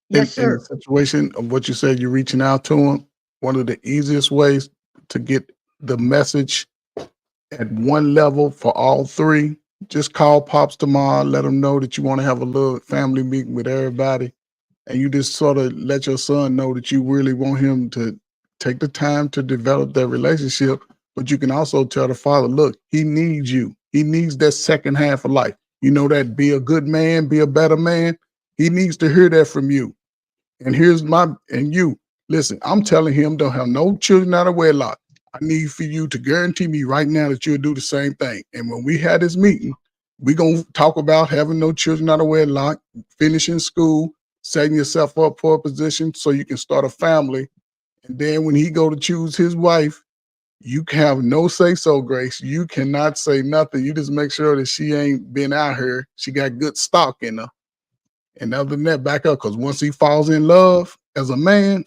Yes, sir. In the situation of what you said, you're reaching out to him. One of the easiest ways to get the message at one level for all three, just call Pops tomorrow, let him know that you want to have a little family meeting with everybody. And you just sort of let your son know that you really want him to take the time to develop that relationship. But you can also tell the father, look, he needs you. He needs that second half of life. You know, that be a good man, be a better man. He needs to hear that from you. And you, listen, I'm telling him, don't have no children out of wedlock. I need for you to guarantee me right now that you'll do the same thing. And when we had this meeting, we're going to talk about having no children out of wedlock, finishing school, setting yourself up for a position so you can start a family. And then when he go to choose his wife, you can have no say so, Grace. You cannot say nothing. You just make sure that she ain't been out here. She got good stock in her. And other than that, back up, because once he falls in love as a man,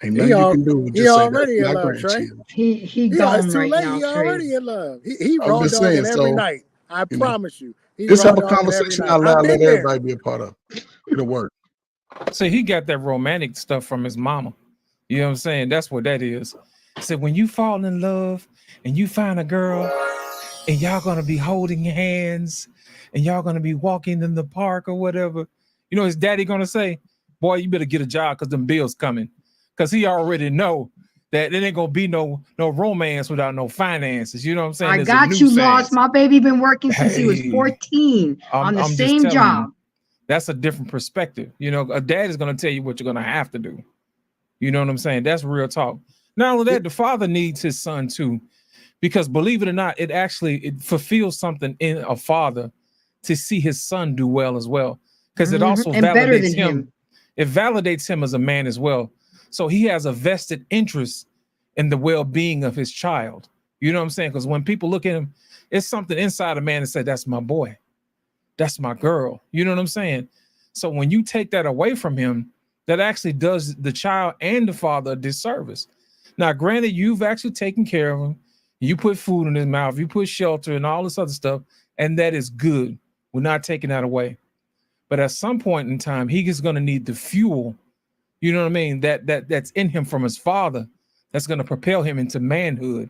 ain't nothing you can do. He already in love, Trey. He gone right now, He Trey. already in love. He raw dogging every night. I promise you. Just have a conversation out loud. Let everybody be a part of it. It'll work. So he got that romantic stuff from his mama. You know what I'm saying? That's what that is. So when you fall in love and you find a girl and y'all gonna be holding hands and y'all gonna be walking in the park or whatever, you know his daddy gonna say, boy, you better get a job because them bills coming. Because he already know that there ain't gonna be no romance without no finances. You know what I'm saying? I got you, Lost. My baby been working since he was 14 on the same job. That's a different perspective. You know, a dad is gonna tell you what you're gonna have to do. You know what I'm saying? That's real talk. Not only that, the father needs his son too, because believe it or not, it fulfills something in a father to see his son do well as well. Because it also validates him. It validates him as a man as well. So he has a vested interest in the well-being of his child. You know what I'm saying? Because when people look at him, it's something inside a man that said, that's my boy. That's my girl. You know what I'm saying? So when you take that away from him, that actually does the child and the father a disservice. Now, granted, you've actually taken care of him. You put food in his mouth, you put shelter and all this other stuff, and that is good. We're not taking that away. But at some point in time, he is going to need the fuel, you know what I mean, that's in him from his father, that's going to propel him into manhood.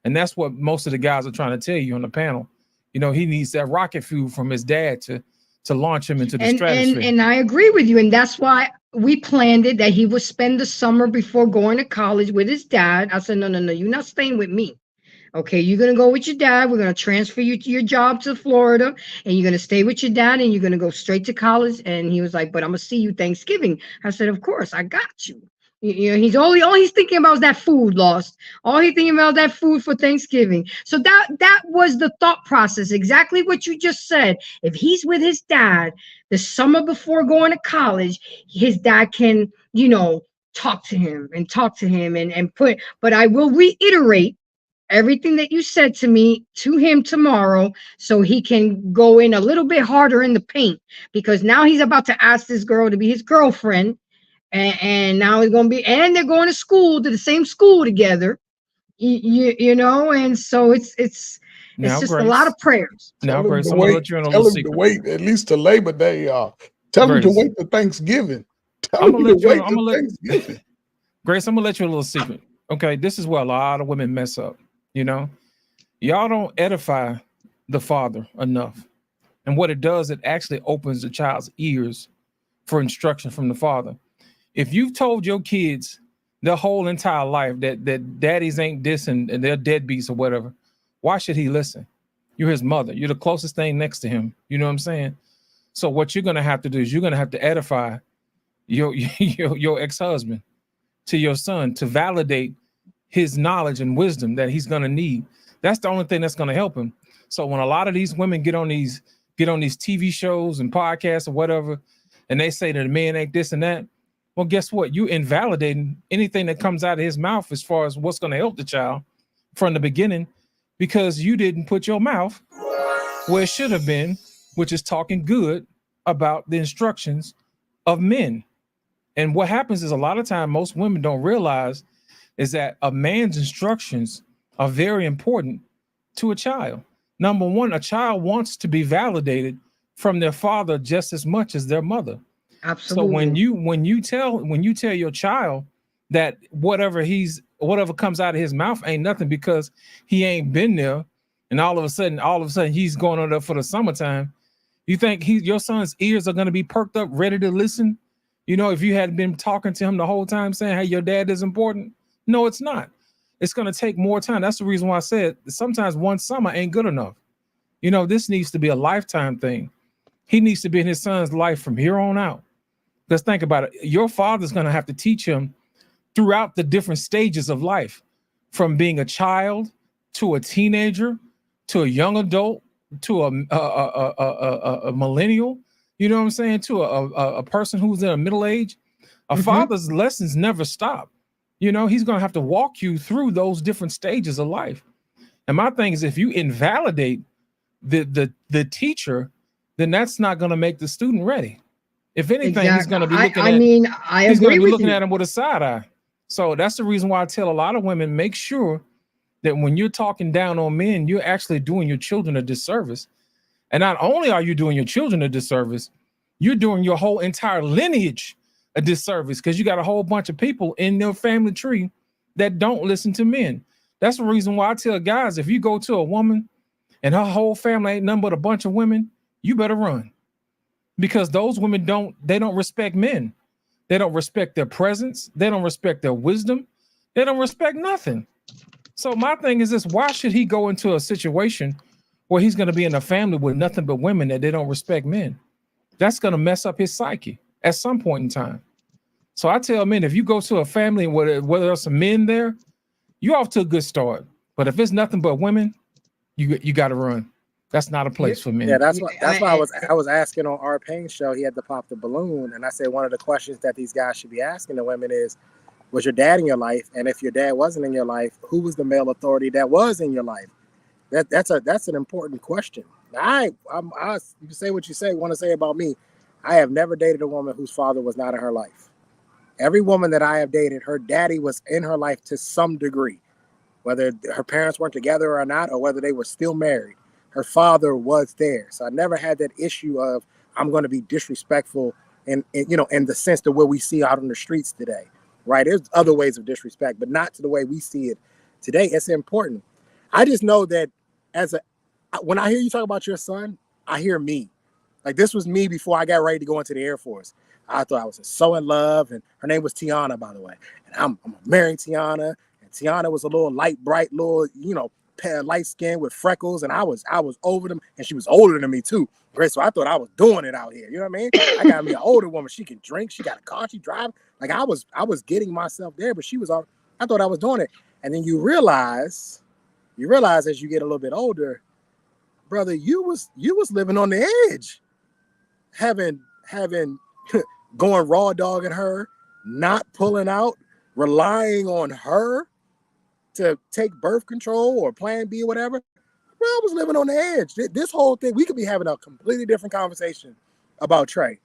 And that's what most of the guys are trying to tell you on the panel. You know, he needs that rocket fuel from his dad to launch him into the stratosphere. And I agree with you. And that's why we planned it, that he would spend the summer before going to college with his dad. I said, no, you're not staying with me. Okay, you're going to go with your dad. We're going to transfer you to your job to Florida, and you're going to stay with your dad, and you're going to go straight to college. And he was like, but I'm going to see you Thanksgiving. I said, of course, I got you. You know, all he's thinking about is that food, Lost. All he's thinking about that food for Thanksgiving. So that was the thought process, exactly what you just said. If he's with his dad the summer before going to college, his dad can, you know, talk to him and put, but I will reiterate everything that you said to me to him tomorrow, so he can go in a little bit harder in the paint, because now he's about to ask this girl to be his girlfriend. And now it's going to be, and they're going to the same school together, you know, and so it's just Grace, a lot of prayers. Now, Grace, I'm going to let you in a little secret. Tell him to wait at least to Labor Day. Tell him to wait to Thanksgiving. I'm going to wait to Thanksgiving. Grace, I'm going to let you a little secret. Okay, this is where a lot of women mess up. You know, y'all don't edify the father enough. And what it does, it actually opens the child's ears for instruction from the father. If you've told your kids their whole entire life that daddies ain't this and they're deadbeats or whatever, why should he listen? You're his mother. You're the closest thing next to him. You know what I'm saying? So what you're going to have to do is you're going to have to edify your ex-husband to your son to validate his knowledge and wisdom that he's going to need. That's the only thing that's going to help him. So when a lot of these women get on these TV shows and podcasts or whatever, and they say that a man ain't this and that, well, guess what? You invalidating anything that comes out of his mouth as far as what's going to help the child from the beginning, because you didn't put your mouth where it should have been, which is talking good about the instructions of men. And what happens is a lot of time, most women don't realize is that a man's instructions are very important to a child. Number one, a child wants to be validated from their father just as much as their mother. Absolutely. So when you tell your child that whatever comes out of his mouth ain't nothing because he ain't been there, and all of a sudden he's going on there for the summertime, you think your son's ears are going to be perked up, ready to listen? You know, if you had been talking to him the whole time saying, hey, your dad is important. No, it's not. It's going to take more time. That's the reason why I said sometimes one summer ain't good enough. You know, this needs to be a lifetime thing. He needs to be in his son's life from here on out. Let's think about it. Your father's going to have to teach him throughout the different stages of life, from being a child to a teenager to a young adult to a millennial. You know what I'm saying? To a person who's in a middle age. A father's lessons never stop. You know, he's going to have to walk you through those different stages of life. And my thing is, if you invalidate the teacher, then that's not going to make the student ready. If anything, he's going to be looking at him with a side eye. So that's the reason why I tell a lot of women, make sure that when you're talking down on men, you're actually doing your children a disservice. And not only are you doing your children a disservice, you're doing your whole entire lineage a disservice, because you got a whole bunch of people in their family tree that don't listen to men. That's the reason why I tell guys, if you go to a woman and her whole family ain't nothing but a bunch of women, you better run. Because those women don't respect men. They don't respect their presence. They don't respect their wisdom. They don't respect nothing. So my thing is this: why should he go into a situation where he's going to be in a family with nothing but women that they don't respect men? That's going to mess up his psyche at some point in time. So I tell men, if you go to a family where there's some men there, you're off to a good start. But if it's nothing but women, you got to run. That's not a place for men. Yeah, that's why I was asking on our Pain show. He had to pop the balloon, and I said one of the questions that these guys should be asking the women is, was your dad in your life? And if your dad wasn't in your life, who was the male authority that was in your life? That's an important question. You can say what you want to say about me. I have never dated a woman whose father was not in her life. Every woman that I have dated, her daddy was in her life to some degree, whether her parents weren't together or not, or whether they were still married. Her father was there. So I never had that issue of I'm going to be disrespectful in the sense of what we see out on the streets today, right? There's other ways of disrespect, but not to the way we see it today. It's important. I just know that when I hear you talk about your son, I hear me. Like, this was me before I got ready to go into the Air Force. I thought I was so in love, and her name was Tiana, by the way. And I'm marrying Tiana, and Tiana was a little light, bright, little, light skin with freckles, and I was over them, and she was older than me too. Great, so I thought I was doing it out here. You know what I mean? I got me an older woman. She can drink. She got a car. She drive. Like, I was getting myself there, but I thought I was doing it. And then you realize as you get a little bit older, brother, you was living on the edge, having going raw dogging her, not pulling out, relying on her to take birth control or plan B or whatever. Bro, I was living on the edge. This whole thing, we could be having a completely different conversation about Trey.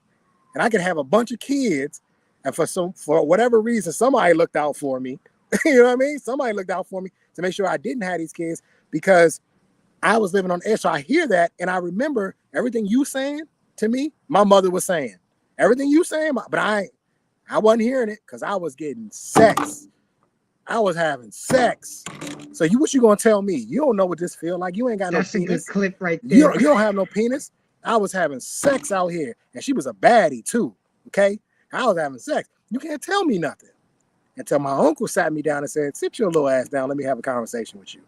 And I could have a bunch of kids, and for whatever reason, somebody looked out for me. You know what I mean? Somebody looked out for me to make sure I didn't have these kids because I was living on the edge. So I hear that, and I remember everything you saying to me, my mother was saying. Everything you saying, but I wasn't hearing it because I was getting sex. I was having sex. So what you gonna tell me? You don't know what this feel like. You ain't got That's no penis. That's a good clip right there. You don't have no penis. I was having sex out here, and she was a baddie too. Okay, I was having sex. You can't tell me nothing until my uncle sat me down and said, "Sit your little ass down. Let me have a conversation with you."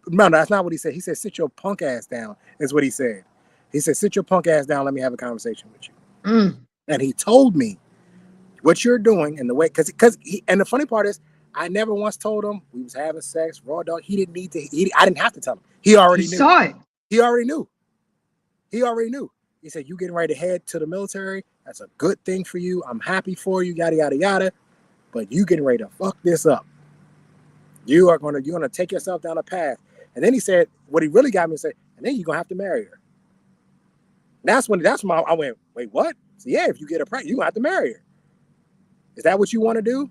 No, that's not what he said. He said, "Sit your punk ass down." Is what he said. He said, "Sit your punk ass down. Let me have a conversation with you." And he told me what you're doing and the way, and the funny part is, I never once told him we was having sex, raw dog. He didn't need to. I didn't have to tell him. He already knew. Saw it. He already knew. He said, "You getting ready to head to the military? That's a good thing for you. I'm happy for you. Yada yada yada. But you getting ready to fuck this up. You're gonna take yourself down a path." And then he said, what he really got me to say, and then you're gonna have to marry her. That's when I went, wait, what? So yeah, if you get her pregnant, you're gonna have to marry her. Is that what you want to do?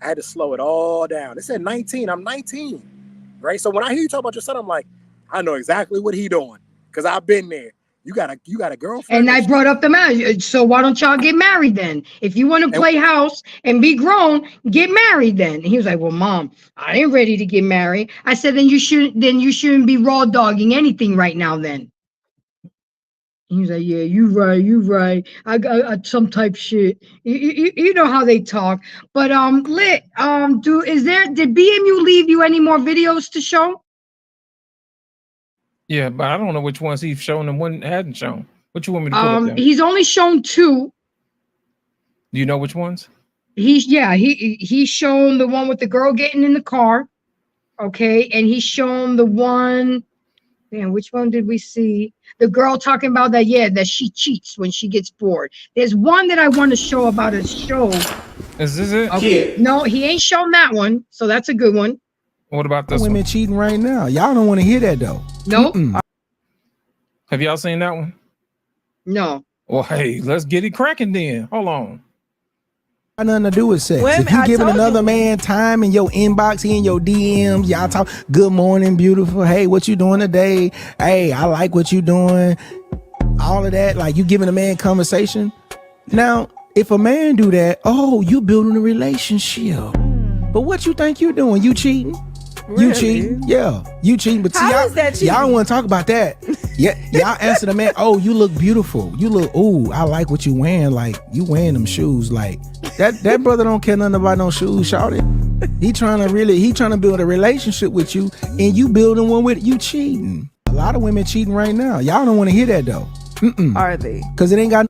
I had to slow it all down. It said 19. I'm 19, right? So when I hear you talk about your son, I'm like, I know exactly what he doing because I've been there. You got a girlfriend. And I brought up the marriage. So why don't y'all get married then? If you want to play house and be grown, get married then. And he was like, "Well, Mom, I ain't ready to get married." I said, "Then you shouldn't be raw dogging anything right now then." He was like, "Yeah, you right. I got some type shit." You know how they talk. But Lit, did BMU leave you any more videos to show? Yeah, but I don't know which ones he's shown and one hadn't shown. What you want me to put up there? He's only shown 2. Do you know which ones? He's shown the one with the girl getting in the car. Okay, and he's shown the one. Man, which one did we see? The girl talking about that she cheats when she gets bored. There's one that I want to show about a show. Is this it? Okay. Yeah. No, he ain't shown that one, so that's a good one. What about this women one? cheating right now? Y'all don't want to hear that though. Nope. Have y'all seen that one? No. Well, hey, let's get it cracking then. Hold on. Got nothing to do with sex. If you giving another man time in your inbox, he in your DMs, y'all talk, "Good morning, beautiful. Hey, what you doing today? Hey, I like what you doing." All of that, like you giving a man conversation. Now, if a man do that, oh, you building a relationship. But what you think you doing? You cheating? Really? You cheating? Yeah, you cheating. But see, y'all don't want to talk about that. Yeah, y'all answer the man, "Oh, you look beautiful. You look, ooh, I like what you wearing. Like you wearing them shoes. Like that brother don't care nothing about no shoes, shawty. He trying to build a relationship with you, and you building one with you cheating. A lot of women cheating right now. Y'all don't want to hear that though. Are they? Because it ain't got.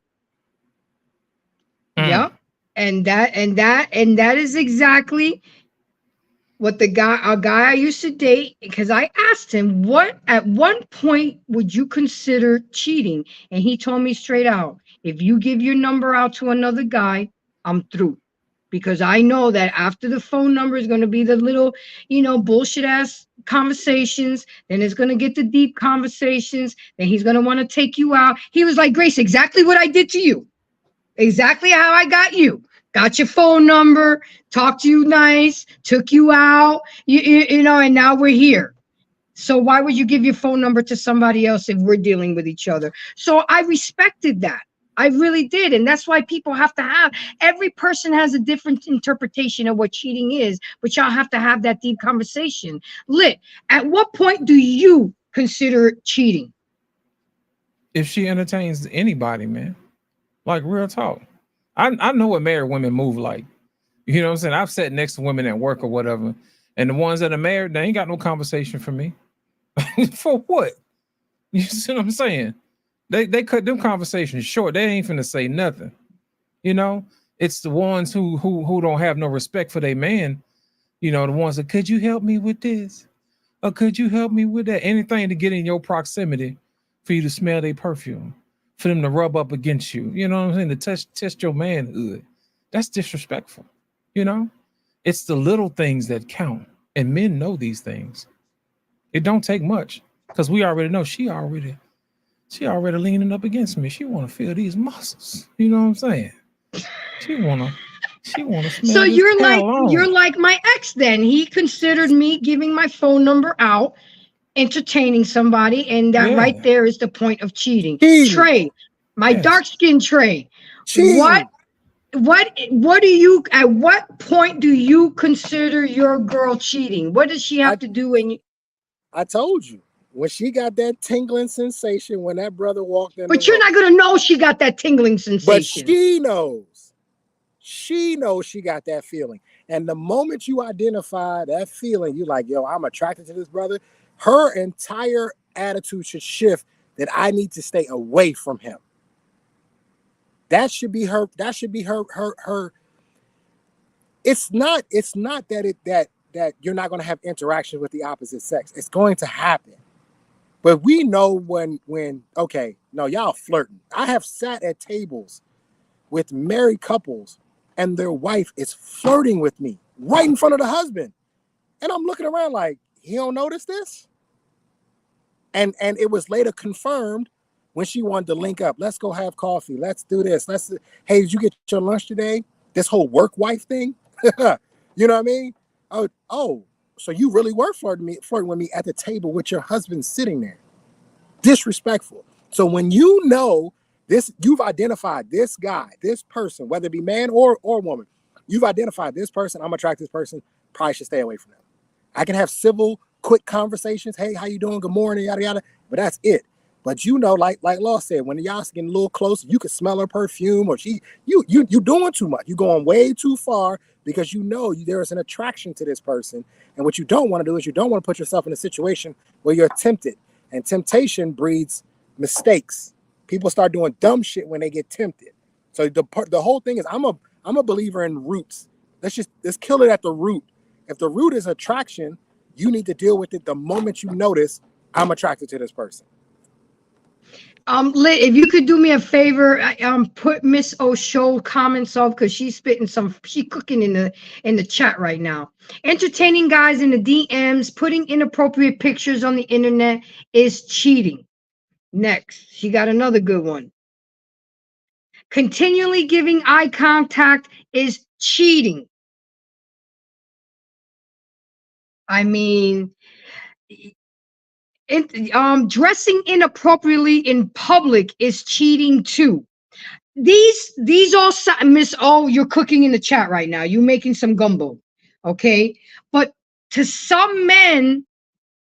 Yep, and that is exactly what a guy I used to date, because I asked him, what at one point would you consider cheating? And he told me straight out, if you give your number out to another guy, I'm through. Because I know that after the phone number is going to be the little, bullshit ass conversations, then it's going to get to deep conversations, then he's going to want to take you out. He was like, Grace, exactly what I did to you. Exactly how I got you. Got your phone number, talked to you nice, took you out, you know, and now we're here. So why would you give your phone number to somebody else if we're dealing with each other? So I respected that. I really did. And that's why people have to have, every person has a different interpretation of what cheating is, but y'all have to have that deep conversation. Lit, at what point do you consider cheating? If she entertains anybody, man, like real talk. I know what married women move like. You know what I'm saying? I've sat next to women at work or whatever, and the ones that are married, they ain't got no conversation for me. For what? You see what I'm saying? They cut them conversations short. They ain't finna say nothing. You know, it's the ones who don't have no respect for their man. You know, the ones that, could you help me with this? Or could you help me with that? Anything to get in your proximity for you to smell their perfume, for them to rub up against you. You know what I'm saying? To test your manhood. That's disrespectful. You know, it's the little things that count, and men know these things. It don't take much, because we already know she already leaning up against me. She want to feel these muscles. You know what I'm saying? She wanna smell. So you're like my ex then. He considered me giving my phone number out, entertaining somebody, and that right there is the point of cheating. Trey, my dark-skinned Trey. What do you, at what point do you consider your girl cheating? What does she have to do when you? I told you, when she got that tingling sensation when that brother walked in. But you're not gonna know she got that tingling sensation. But she knows. She knows she got that feeling. And the moment you identify that feeling, you're like, yo, I'm attracted to this brother. Her entire attitude should shift that I need to stay away from him. That should be her. That should be her. It's not that you're not going to have interaction with the opposite sex. It's going to happen. But we know when okay, no, y'all flirting. I have sat at tables with married couples and their wife is flirting with me right in front of the husband. And I'm looking around like, he don't notice this? And it was later confirmed when she wanted to link up. Let's go have coffee. Let's do this. Hey, did you get your lunch today? This whole work wife thing. You know what I mean? Oh, so you really were flirting with me at the table with your husband sitting there. Disrespectful. So when you know this, you've identified this guy, this person, whether it be man or woman, you've identified this person, I'm attracted to this person, probably should stay away from them. I can have civil, quick conversations. Hey, how you doing? Good morning, yada, yada. But that's it. But you know, like Law said, when y'all getting a little close, you can smell her perfume, or you doing too much. You're going way too far because you know there is an attraction to this person. And what you don't want to do is you don't want to put yourself in a situation where you're tempted. And temptation breeds mistakes. People start doing dumb shit when they get tempted. So the whole thing is, I'm a believer in roots. Let's kill it at the root. If the root is attraction, you need to deal with it the moment you notice I'm attracted to this person. Lit, if you could do me a favor, put Miss O'Show comments off because she's cooking in the chat right now. Entertaining guys in the DMs, putting inappropriate pictures on the internet is cheating. Next, she got another good one. Continually giving eye contact is cheating. I mean, dressing inappropriately in public is cheating too. These all, Miss O, you're cooking in the chat right now. You're making some gumbo, okay? But to some men,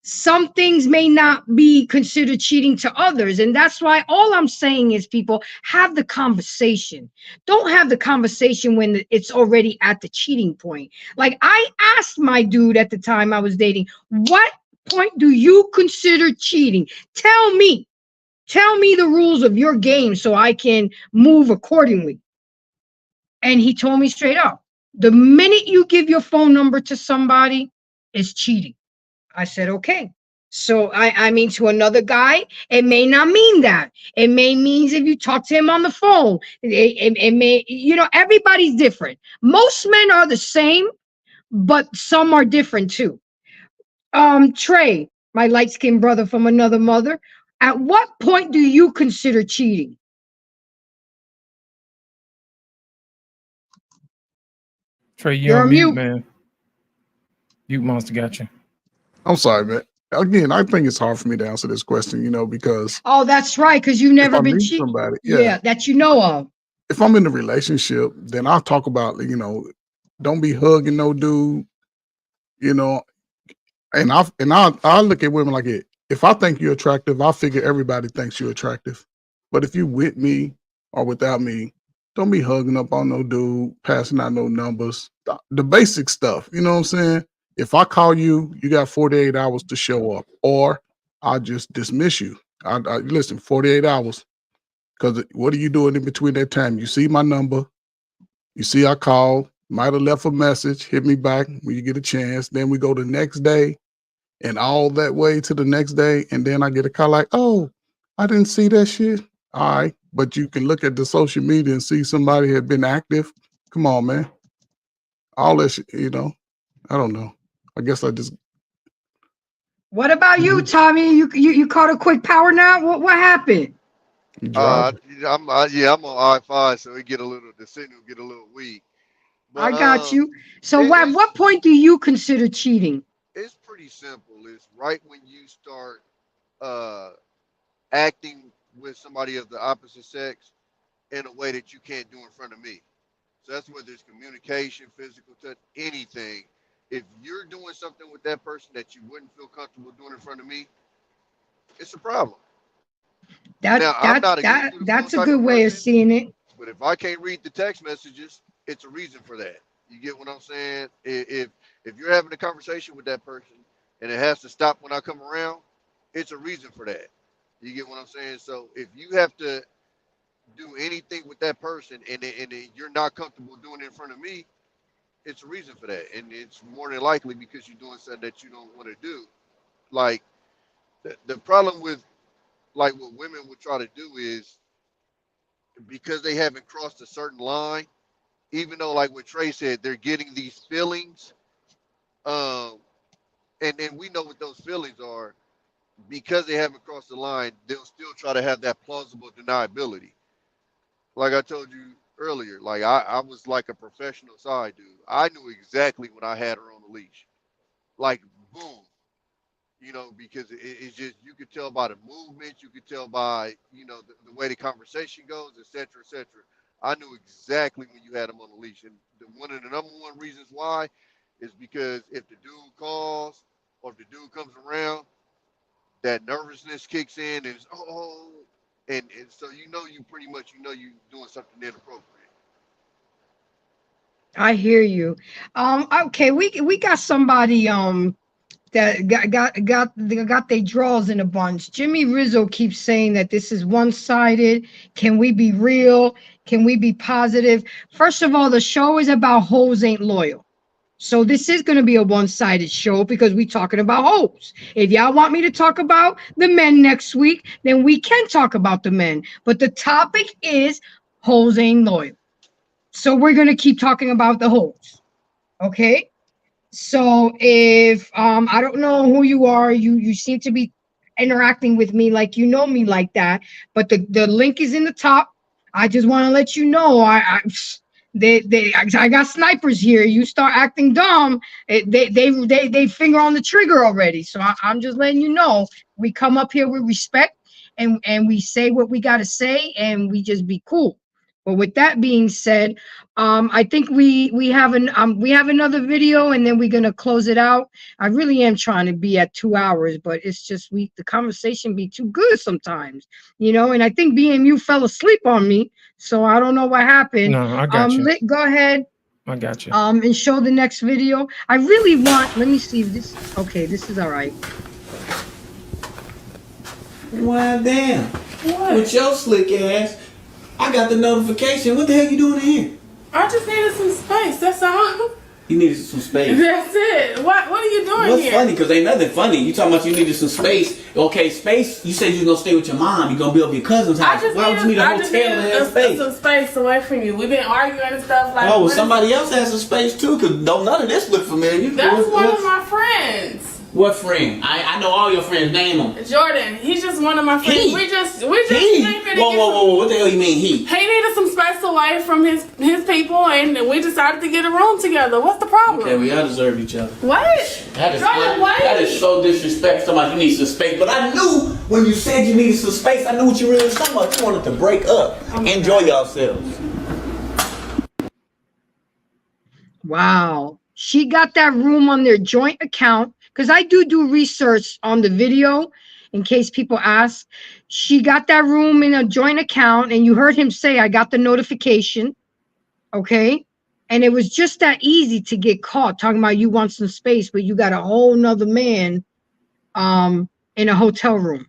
some things may not be considered cheating to others. And that's why all I'm saying is, people, have the conversation. Don't have the conversation when it's already at the cheating point. Like, I asked my dude at the time I was dating, what point do you consider cheating? Tell me the rules of your game so I can move accordingly. And he told me straight up, the minute you give your phone number to somebody, it's cheating. I said, okay. So I mean, to another guy, it may not mean that. It may mean if you talk to him on the phone, it may, you know, everybody's different. Most men are the same, but some are different too. Trey, my light-skinned brother from another mother, at what point do you consider cheating? Trey, You're on mute, man. You monster got you. I'm sorry, man. Again, I think it's hard for me to answer this question, because oh, that's right, because you've never been cheated. Somebody, yeah, that you know of. If I'm in a relationship, then I'll talk about, don't be hugging no dude, and I look at women like it. If I think you're attractive, I figure everybody thinks you're attractive. But if you with me or without me, don't be hugging up on no dude, passing out no numbers, the basic stuff. You know what I'm saying? If I call you, you got 48 hours to show up, or I'll just dismiss you. I listen, 48 hours. Because what are you doing in between that time? You see my number. You see I called. Might have left a message. Hit me back when you get a chance. Then we go the next day and all that way to the next day. And then I get a call like, oh, I didn't see that shit. All right. But you can look at the social media and see somebody had been active. Come on, man. All that shit, I don't know. I guess I just. What about you, Tommy? You caught a quick power nap? What happened? I'm on I-5, so the signal get a little weak. But, I got you. So at what point do you consider cheating? It's pretty simple. It's right when you start acting with somebody of the opposite sex in a way that you can't do in front of me. So that's whether it's communication, physical touch, anything. If you're doing something with that person that you wouldn't feel comfortable doing in front of me, it's a problem. That's a good way of seeing it. But if I can't read the text messages, it's a reason for that. You get what I'm saying? If you're having a conversation with that person and it has to stop when I come around, it's a reason for that. You get what I'm saying? So if you have to do anything with that person and you're not comfortable doing it in front of me, it's a reason for that. And it's more than likely because you're doing something that you don't want to do. Like the problem with what women would try to do is because they haven't crossed a certain line, even though like what Trey said, they're getting these feelings. And we know what those feelings are. Because they haven't crossed the line, they'll still try to have that plausible deniability. Like I told you earlier, like I was like a professional side dude. I knew exactly when I had her on the leash. Like, boom. Because it's just, you could tell by the movements, you could tell by, the way the conversation goes, et cetera, et cetera. I knew exactly when you had them on the leash. And one of the number one reasons why is because if the dude calls or if the dude comes around, that nervousness kicks in and it's, and so you pretty much you doing something inappropriate. I hear you. Okay, we got somebody that got their draws in a bunch. Jimmy Rizzo keeps saying that this is one-sided. Can we be real? Can we be positive? First of all, the show is about hoes ain't loyal. So this is going to be a one-sided show because we're talking about hoes. If y'all want me to talk about the men next week, then we can talk about the men. But the topic is hoes ain't loyal. So we're going to keep talking about the hoes. Okay? So if I don't know who you are, you seem to be interacting with me like you know me like that, but the link is in the top. I just want to let you know I got snipers here. You start acting dumb, they finger on the trigger already. So I'm just letting you know we come up here with respect and we say what we got to say and we just be cool. But with that being said, I think we have another video and then we're gonna close it out. I really am trying to be at 2 hours, but it's just the conversation be too good sometimes, and I think BMU fell asleep on me, so I don't know what happened. No, I got you. Go ahead. I got you. And show the next video. I really want. Let me see if this. Okay, this is all right. Well, damn. What? With your slick ass, I got the notification. What the hell you doing in here? I just needed some space, that's all. You needed some space. That's it. What are you doing What's here? funny? Because ain't nothing funny. You talking about you needed some space. Okay, space. You said you was going to stay with your mom. You going to be over your cousin's house. Why would you need a hotel and have space? Some space away from you. We've been arguing and stuff like somebody else has some space too, because none of this look familiar. That's one of my friends. What friend? I know all your friends. Name them. Jordan, he's just one of my friends. He? We just Whoa. What the hell you mean he? He needed some space away from his people, and we decided to get a room together. What's the problem? Okay, we all deserve each other. What? That is so disrespectful. Somebody, you need some space. But I knew when you said you needed some space, I knew what you really was talking about. You wanted to break up. Enjoy yourselves. Wow. She got that room on their joint account. Because I do research on the video in case people ask. She got that room in a joint account, and you heard him say, I got the notification. Okay. And it was just that easy to get caught talking about you want some space, but you got a whole nother man in a hotel room.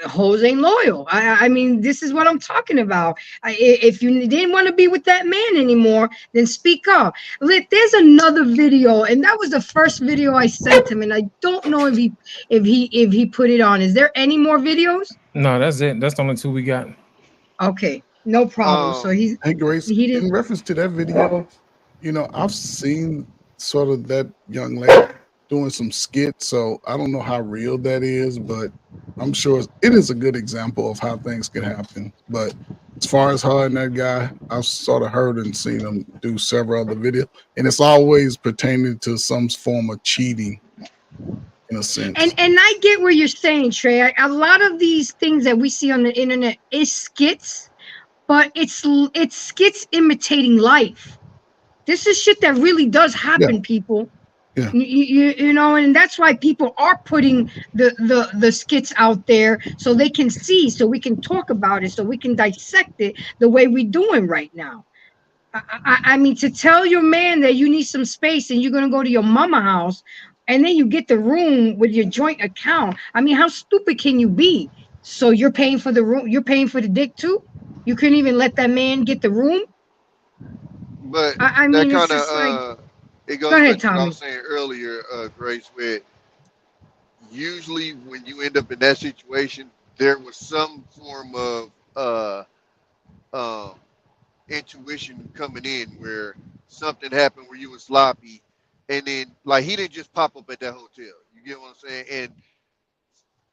Hoes ain't loyal. I mean, this is what I'm talking about. If you didn't want to be with that man anymore, then speak up. There's another video, and that was the first video I sent him, and I don't know if he put it on. Is there any more videos? No, that's it. That's the only 2 we got. Okay, no problem. So he's Hey Grace, in reference to that video, you know, I've seen sort of that young lady doing some skits, so I don't know how real that is, but I'm sure it is a good example of how things can happen. But as far as her and that guy, I've sort of heard and seen them do several other videos, and it's always pertaining to some form of cheating in a sense. And I get what you're saying, Trey. A lot of these things that we see on the internet is skits, but it's skits imitating life. This is shit that really does happen, people. Yeah. You know, and that's why people are putting the skits out there so they can see, so we can talk about it, so we can dissect it the way we're doing right now. I mean, to tell your man that you need some space and you're going to go to your mama house and then you get the room with your joint account. I mean, how stupid can you be? So you're paying for the room, you're paying for the dick too? You couldn't even let that man get the room? But I mean, that it's kind just like, it goes go ahead, back to what I Tommy. was saying earlier, Grace, where usually when you end up in that situation, there was some form of intuition coming in where something happened where you were sloppy, and then like he didn't just pop up at that hotel. You get what I'm saying? And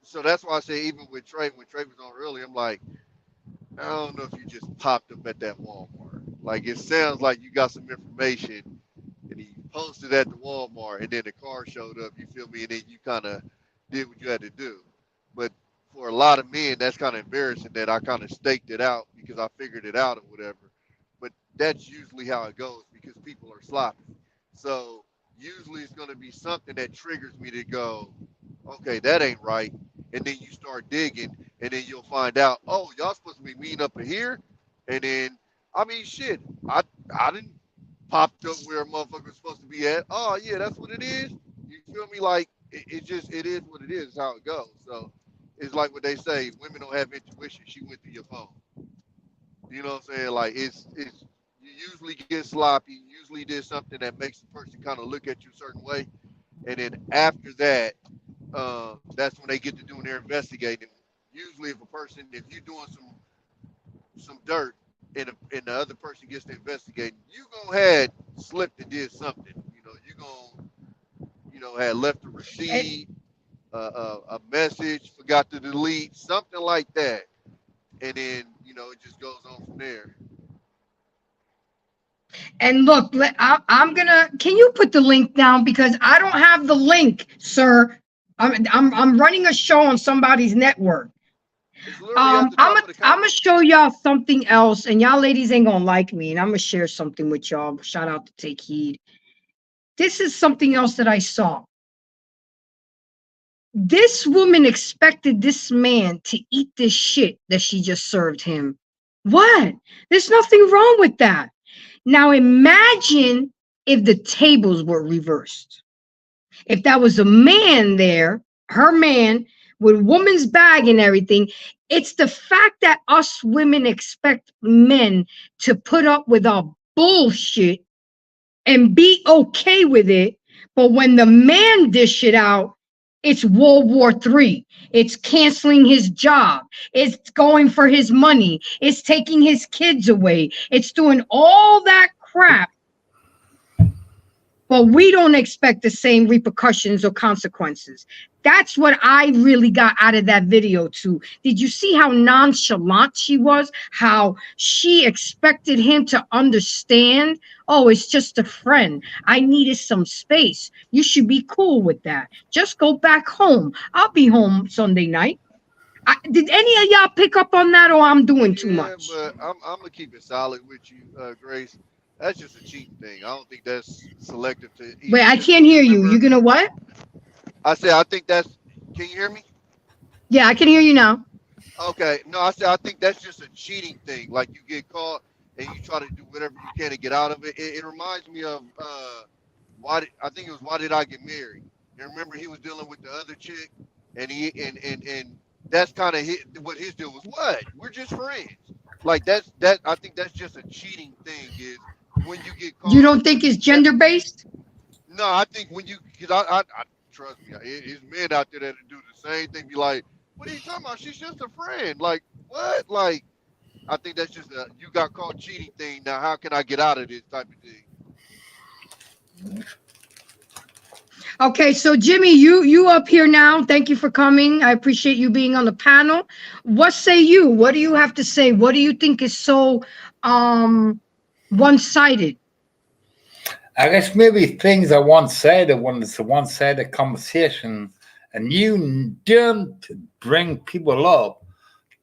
so that's why I say even with Trey, when Trey was on earlier, I'm like, I don't know if you just popped up at that Walmart. Like it sounds like you got some information and he posted at the Walmart and then the car showed up, you feel me? And then you kind of did what you had to do. But for a lot of men, that's kind of embarrassing that I kind of staked it out because I figured it out or whatever. But that's usually how it goes because people are sloppy. So usually it's going to be something that triggers me to go, okay, that ain't right. And then you start digging and then you'll find out, oh, y'all supposed to be meeting up here. And then, I mean, shit, I didn't popped up where a motherfucker's supposed to be at. Oh yeah, that's what it is. You feel me? Like it is what it is. It's how it goes. So it's like what they say: women don't have intuition. She went through your phone. You know what I'm saying? Like it's you usually get sloppy. You usually did something that makes the person kind of look at you a certain way, and then after that, that's when they get to doing their investigating. Usually, if you're doing some dirt. And the other person gets to investigate, you gonna had slipped and did something. You know, you gonna had left a receipt, a message, forgot to delete, something like that. And then, you know, it just goes on from there. And look, I'm gonna. Can you put the link down because I don't have the link, sir. I'm running a show on somebody's network. I'm gonna show y'all something else, and y'all ladies ain't gonna like me, and I'm gonna share something with y'all. Shout out to Take Heed. This is something else that I saw. This woman expected this man to eat this shit that she just served him. What? There's nothing wrong with that. Now imagine if the tables were reversed. If that was a man there, her man, with woman's bag and everything. It's the fact that us women expect men to put up with our bullshit and be okay with it. But when the man dish it out, it's World War III. It's canceling his job. It's going for his money. It's taking his kids away. It's doing all that crap but we don't expect the same repercussions or consequences. That's what I really got out of that video too. Did you see how nonchalant she was? How she expected him to understand, oh, it's just a friend. I needed some space. You should be cool with that. Just go back home. I'll be home Sunday night. Did any of y'all pick up on that, or I'm doing too much? But I'm gonna keep it solid with you, Grace. That's just a cheating thing. I don't think that's selective to. Wait, I can't hear you. You gonna what? I said I think that's. Can you hear me? Yeah, I can hear you now. Okay. No, I said I think that's just a cheating thing. Like you get caught and you try to do whatever you can to get out of it. It reminds me of why did I get married? And remember he was dealing with the other chick, and that's kind of what his deal was. What? We're just friends. Like that. I think that's just a cheating thing. Is when you get caught. You don't think it's gender based? No, I think when you, because I trust me, it's men out there that do the same thing. Be like, what are you talking about? She's just a friend. Like what? Like I think that's just a you got caught cheating thing. Now how can I get out of this type of thing? Okay, so Jimmy, you up here now. Thank you for coming. I appreciate you being on the panel. What say you? What do you have to say? What do you think is so one-sided? I guess maybe things are one-sided when it's a one-sided conversation, and you don't bring people up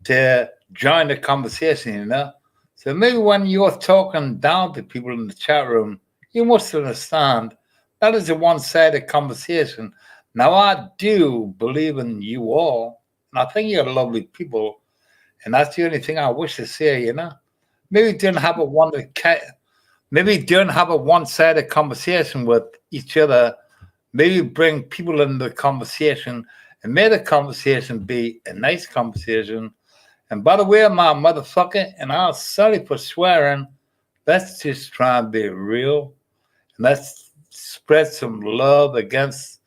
to join the conversation, you know? So maybe when you're talking down to people in the chat room, you must understand that is a one-sided conversation. Now, I do believe in you all, and I think you're lovely people, and that's the only thing I wish to say, you know? Maybe don't have a one-sided conversation with each other. Maybe bring people into the conversation and make the conversation be a nice conversation. And by the way, my motherfucker, and I'm sorry for swearing, let's just try and be real. And let's spread some love against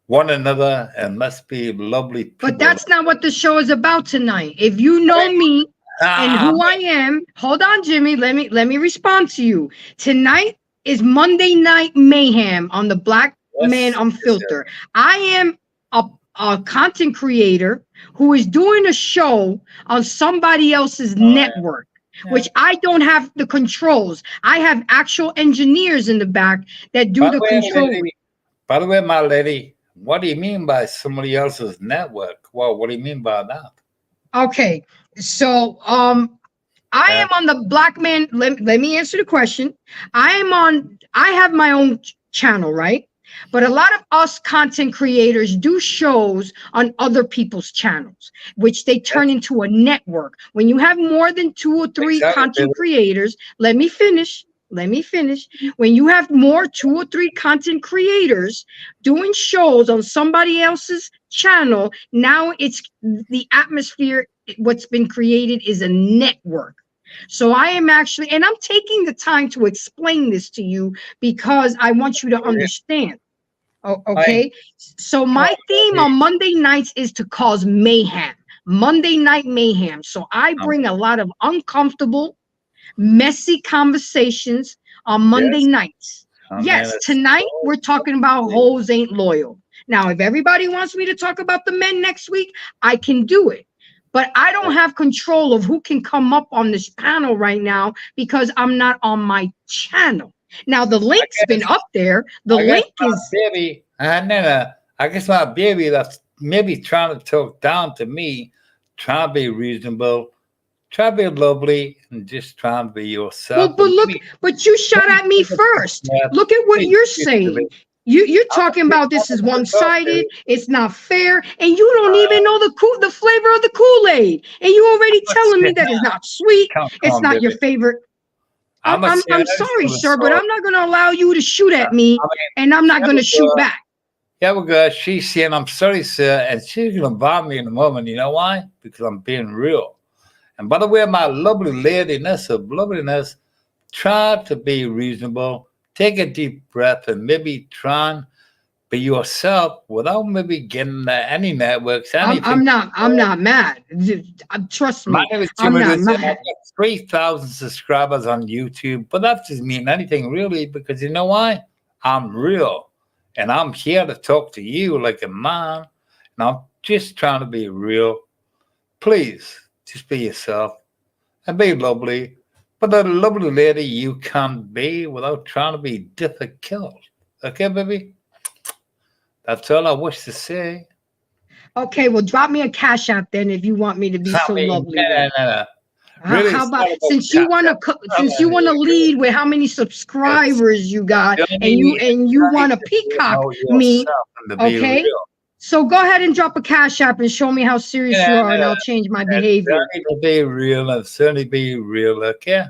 one another, and let's be lovely people. But that's not what the show is about tonight. If you know me and who I am, hold on, Jimmy. Let me respond to you. Tonight is Monday Night Mayhem on the Black Man Unfiltered. I am a content creator who is doing a show on somebody else's network. Which I don't have the controls. I have actual engineers in the back that do the controlling. By the way, my lady, what do you mean by somebody else's network? Well, what do you mean by that? Okay, so I am on the Black Man. Let me answer the question. I have my own channel, right? But a lot of us content creators do shows on other people's channels, which they turn into a network. When you have more than 2 or 3 content creators, let me finish. When you have 2 or 3 content creators doing shows on somebody else's channel, now it's the atmosphere. What's been created is a network. So I am actually, and I'm taking the time to explain this to you because I want you to understand. Oh, okay. So my theme on Monday nights is to cause mayhem. Monday Night Mayhem. So I bring a lot of uncomfortable, messy conversations on Monday nights. Yes, tonight we're talking about hoes ain't loyal. Now, if everybody wants me to talk about the men next week, I can do it. But I don't have control of who can come up on this panel right now because I'm not on my channel. Now, the link's been up there. The link is... Baby, I guess my baby that's maybe trying to talk down to me, trying to be reasonable, try to be lovely, and just trying to be yourself. But you shot at me first. Look at what you're saying. You're talking about this is one-sided, it's not fair, and you don't even know the flavor of the Kool-Aid. And you already telling me that it's not sweet, it's not your favorite. I'm sorry, sir, but I'm not going to allow you to shoot at me, and I'm not going to shoot back. Yeah, we're good. She's saying, I'm sorry, sir, and she's going to bomb me in a moment. You know why? Because I'm being real. And by the way, my lovely ladiness of loveliness, try to be reasonable. Take a deep breath and maybe try and be yourself without maybe getting any networks. I'm not mad. Trust me. I'm not mad. I've got 3,000 subscribers on YouTube, but that doesn't mean anything really because you know why? I'm real. And I'm here to talk to you like a man. And I'm just trying to be real. Please, just be yourself and be lovely. But the lovely lady you can be without trying to be difficult. Okay, baby? That's all I wish to say. Okay, well, drop me a cash app then if you want me to be so lovely. No. Really, how about since you want to lead with how many subscribers you got, and you want to peacock me, okay? So go ahead and drop a cash app and show me how serious you are, and I'll change my behavior. Be real and certainly be real, okay?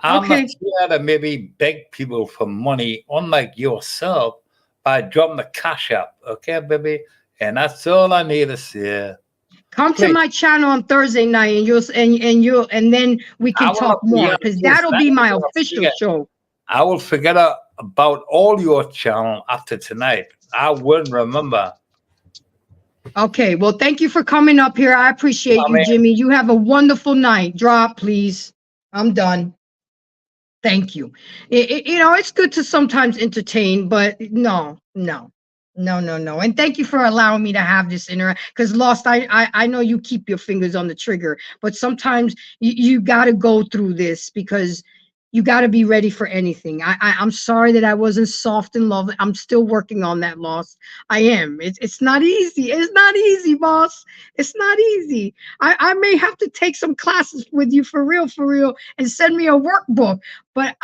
I'm not here to maybe beg people for money, unlike yourself, by dropping the cash app, okay, baby? And that's all I need to say. Come to my channel on Thursday night, and then we can talk more, because that'll be my official show. I will forget about all your channel after tonight. I wouldn't remember. Okay, well, thank you for coming up here. I appreciate you, Jimmy. You have a wonderful night. Drop, please. I'm done. Thank you. It's good to sometimes entertain, but no. And thank you for allowing me to have this because Lost, I know you keep your fingers on the trigger, but sometimes you got to go through this because you got to be ready for anything. I'm sorry that I wasn't soft and lovely. I'm still working on that, Lost. I am. It's not easy. It's not easy, boss. It's not easy. I may have to take some classes with you for real, and send me a workbook, but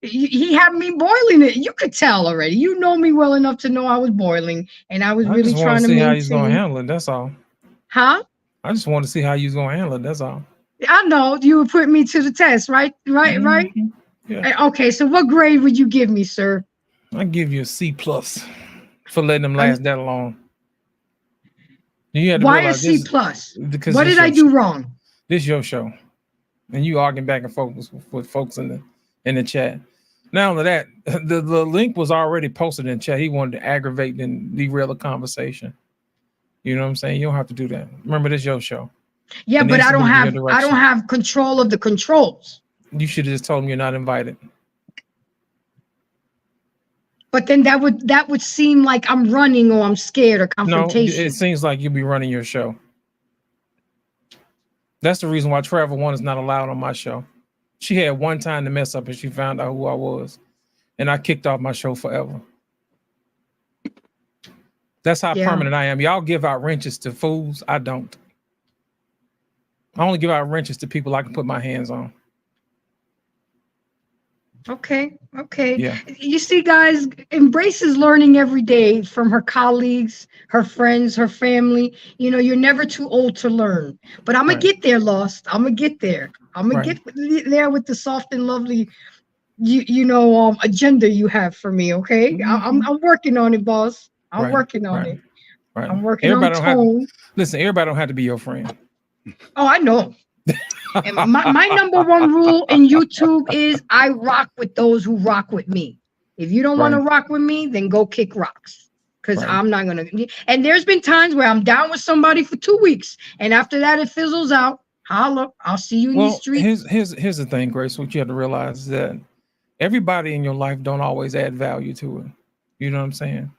he had me boiling it. You could tell already. You know me well enough to know I was boiling, and I was really trying to see maintain. how he's gonna handle it. That's all. Huh? I just want to see how you're gonna handle it. That's all. I know you would put me to the test, right? Right. Yeah. Okay. So, what grade would you give me, sir? I give you a C+ for letting them last that long. You had to Why a C+? Because what did I do wrong? This is your show, and you arguing back and forth with folks in the chat. Not only that, the link was already posted in chat. He wanted to aggravate and derail the conversation. You know what I'm saying? You don't have to do that. Remember, this is your show. Yeah, but I don't have control of the controls. You should have just told him you're not invited. But then that would seem like I'm running or I'm scared or confrontation. No, it seems like you'll be running your show. That's the reason why Travel One is not allowed on my show. She had one time to mess up and she found out who I was. And I kicked off my show forever. That's how permanent I am. Y'all give out wrenches to fools. I don't. I only give out wrenches to people I can put my hands on. Okay. Yeah. You see, guys, Embrace is learning every day from her colleagues, her friends, her family. You're never too old to learn. But I'm going to get there, Lost. I'm going to get there. I'm going to get there with the soft and lovely, agenda you have for me, okay? I'm working on it, boss. I'm working on it. Right. I'm working on tone. Listen, everybody don't have to be your friend. Oh, I know. And my number one rule in YouTube is I rock with those who rock with me. If you don't want to rock with me, then go kick rocks. Because I'm not going to. And there's been times where I'm down with somebody for 2 weeks. And after that, it fizzles out. Holla. I'll see you in the street. Here's the thing, Grace. What you have to realize is that everybody in your life don't always add value to it. You know what I'm saying?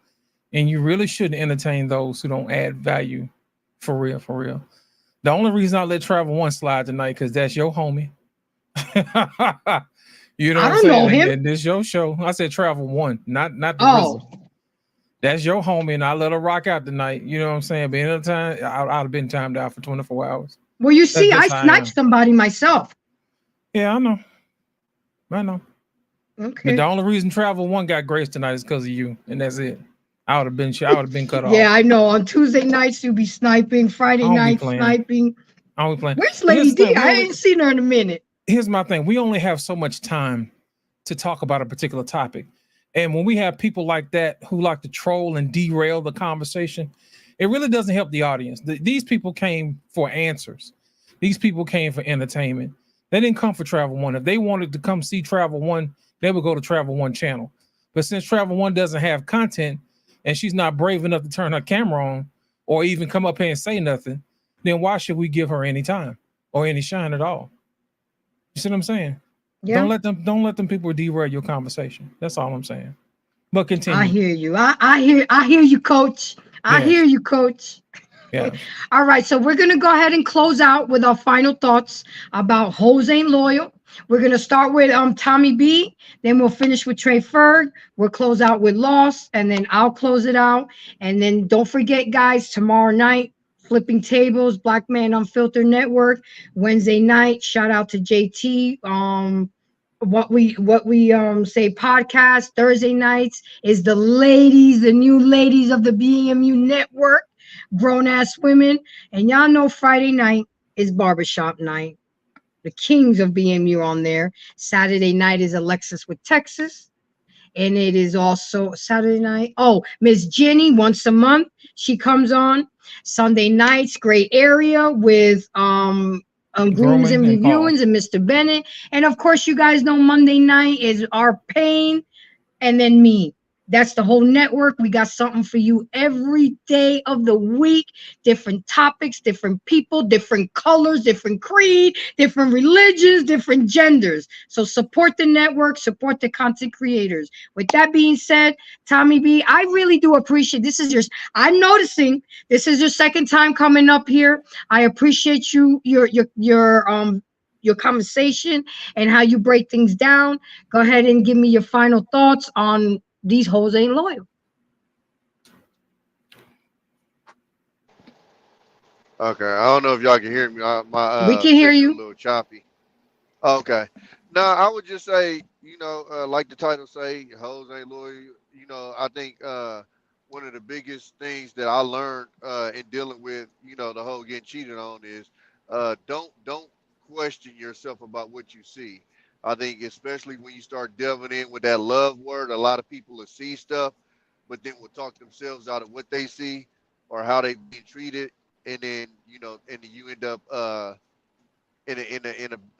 And you really shouldn't entertain those who don't add value for real. The only reason I let Travel One slide tonight because that's your homie. You know what I'm saying? I don't know him. And this your show. I said Travel One, not the RZA. That's your homie, and I let her rock out tonight. You know what I'm saying? But another time, I'd have been timed out for 24 hours. Well, you see, I sniped somebody myself. Yeah, I know. Okay. But the only reason Travel One got Grace tonight is because of you, and that's it. I would have been cut off. Yeah, I know. On Tuesday nights you'll be sniping. Friday night sniping. I will be playing. Where's Lady D? I ain't seen her in a minute. Here's my thing. We only have so much time to talk about a particular topic. And when we have people like that who like to troll and derail the conversation, it really doesn't help the audience. These people came for answers. These people came for entertainment. They didn't come for Travel One. If they wanted to come see Travel One, they would go to Travel One channel. But since Travel One doesn't have content, and she's not brave enough to turn her camera on or even come up here and say nothing, then why should we give her any time or any shine at all? You see what I'm saying? Yeah. Don't let them people derail your conversation. That's all I'm saying. But continue. I hear you. I hear you, coach. I hear you, coach. Yeah. All right, so we're gonna go ahead and close out with our final thoughts about hoes ain't loyal. We're gonna start with Tommy B, then we'll finish with Trey Ferg. We'll close out with Lost, and then I'll close it out. And then don't forget, guys, tomorrow night, Flipping Tables, Black Man Unfiltered Network. Wednesday night, shout out to JT. What we say podcast. Thursday nights is the new ladies of the BMU network, grown ass women. And y'all know Friday night is barbershop night. The kings of BMU on there. Saturday night is Alexis with Texas. And it is also Saturday night. Oh, Miss Jenny once a month. She comes on. Sunday nights, great area with Grooms and Reviewings and Mr. Bennett. And of course, you guys know Monday night is our Pain and then me. That's the whole network. We got something for you every day of the week. Different topics, different people, different colors, different creed, different religions, different genders. So support the network, support the content creators. With that being said, Tommy B, I really do appreciate I'm noticing this is your second time coming up here. I appreciate your conversation and how you break things down. Go ahead and give me your final thoughts on these hoes ain't loyal. Okay, I don't know if y'all can hear me. We can hear you. A little choppy. Okay. No, I would just say, like the title say, hoes ain't loyal. I think one of the biggest things that I learned in dealing with, the whole getting cheated on is don't question yourself about what you see. I think especially when you start delving in with that love word, a lot of people will see stuff, but then will talk themselves out of what they see or how they've been treated, and then you end up in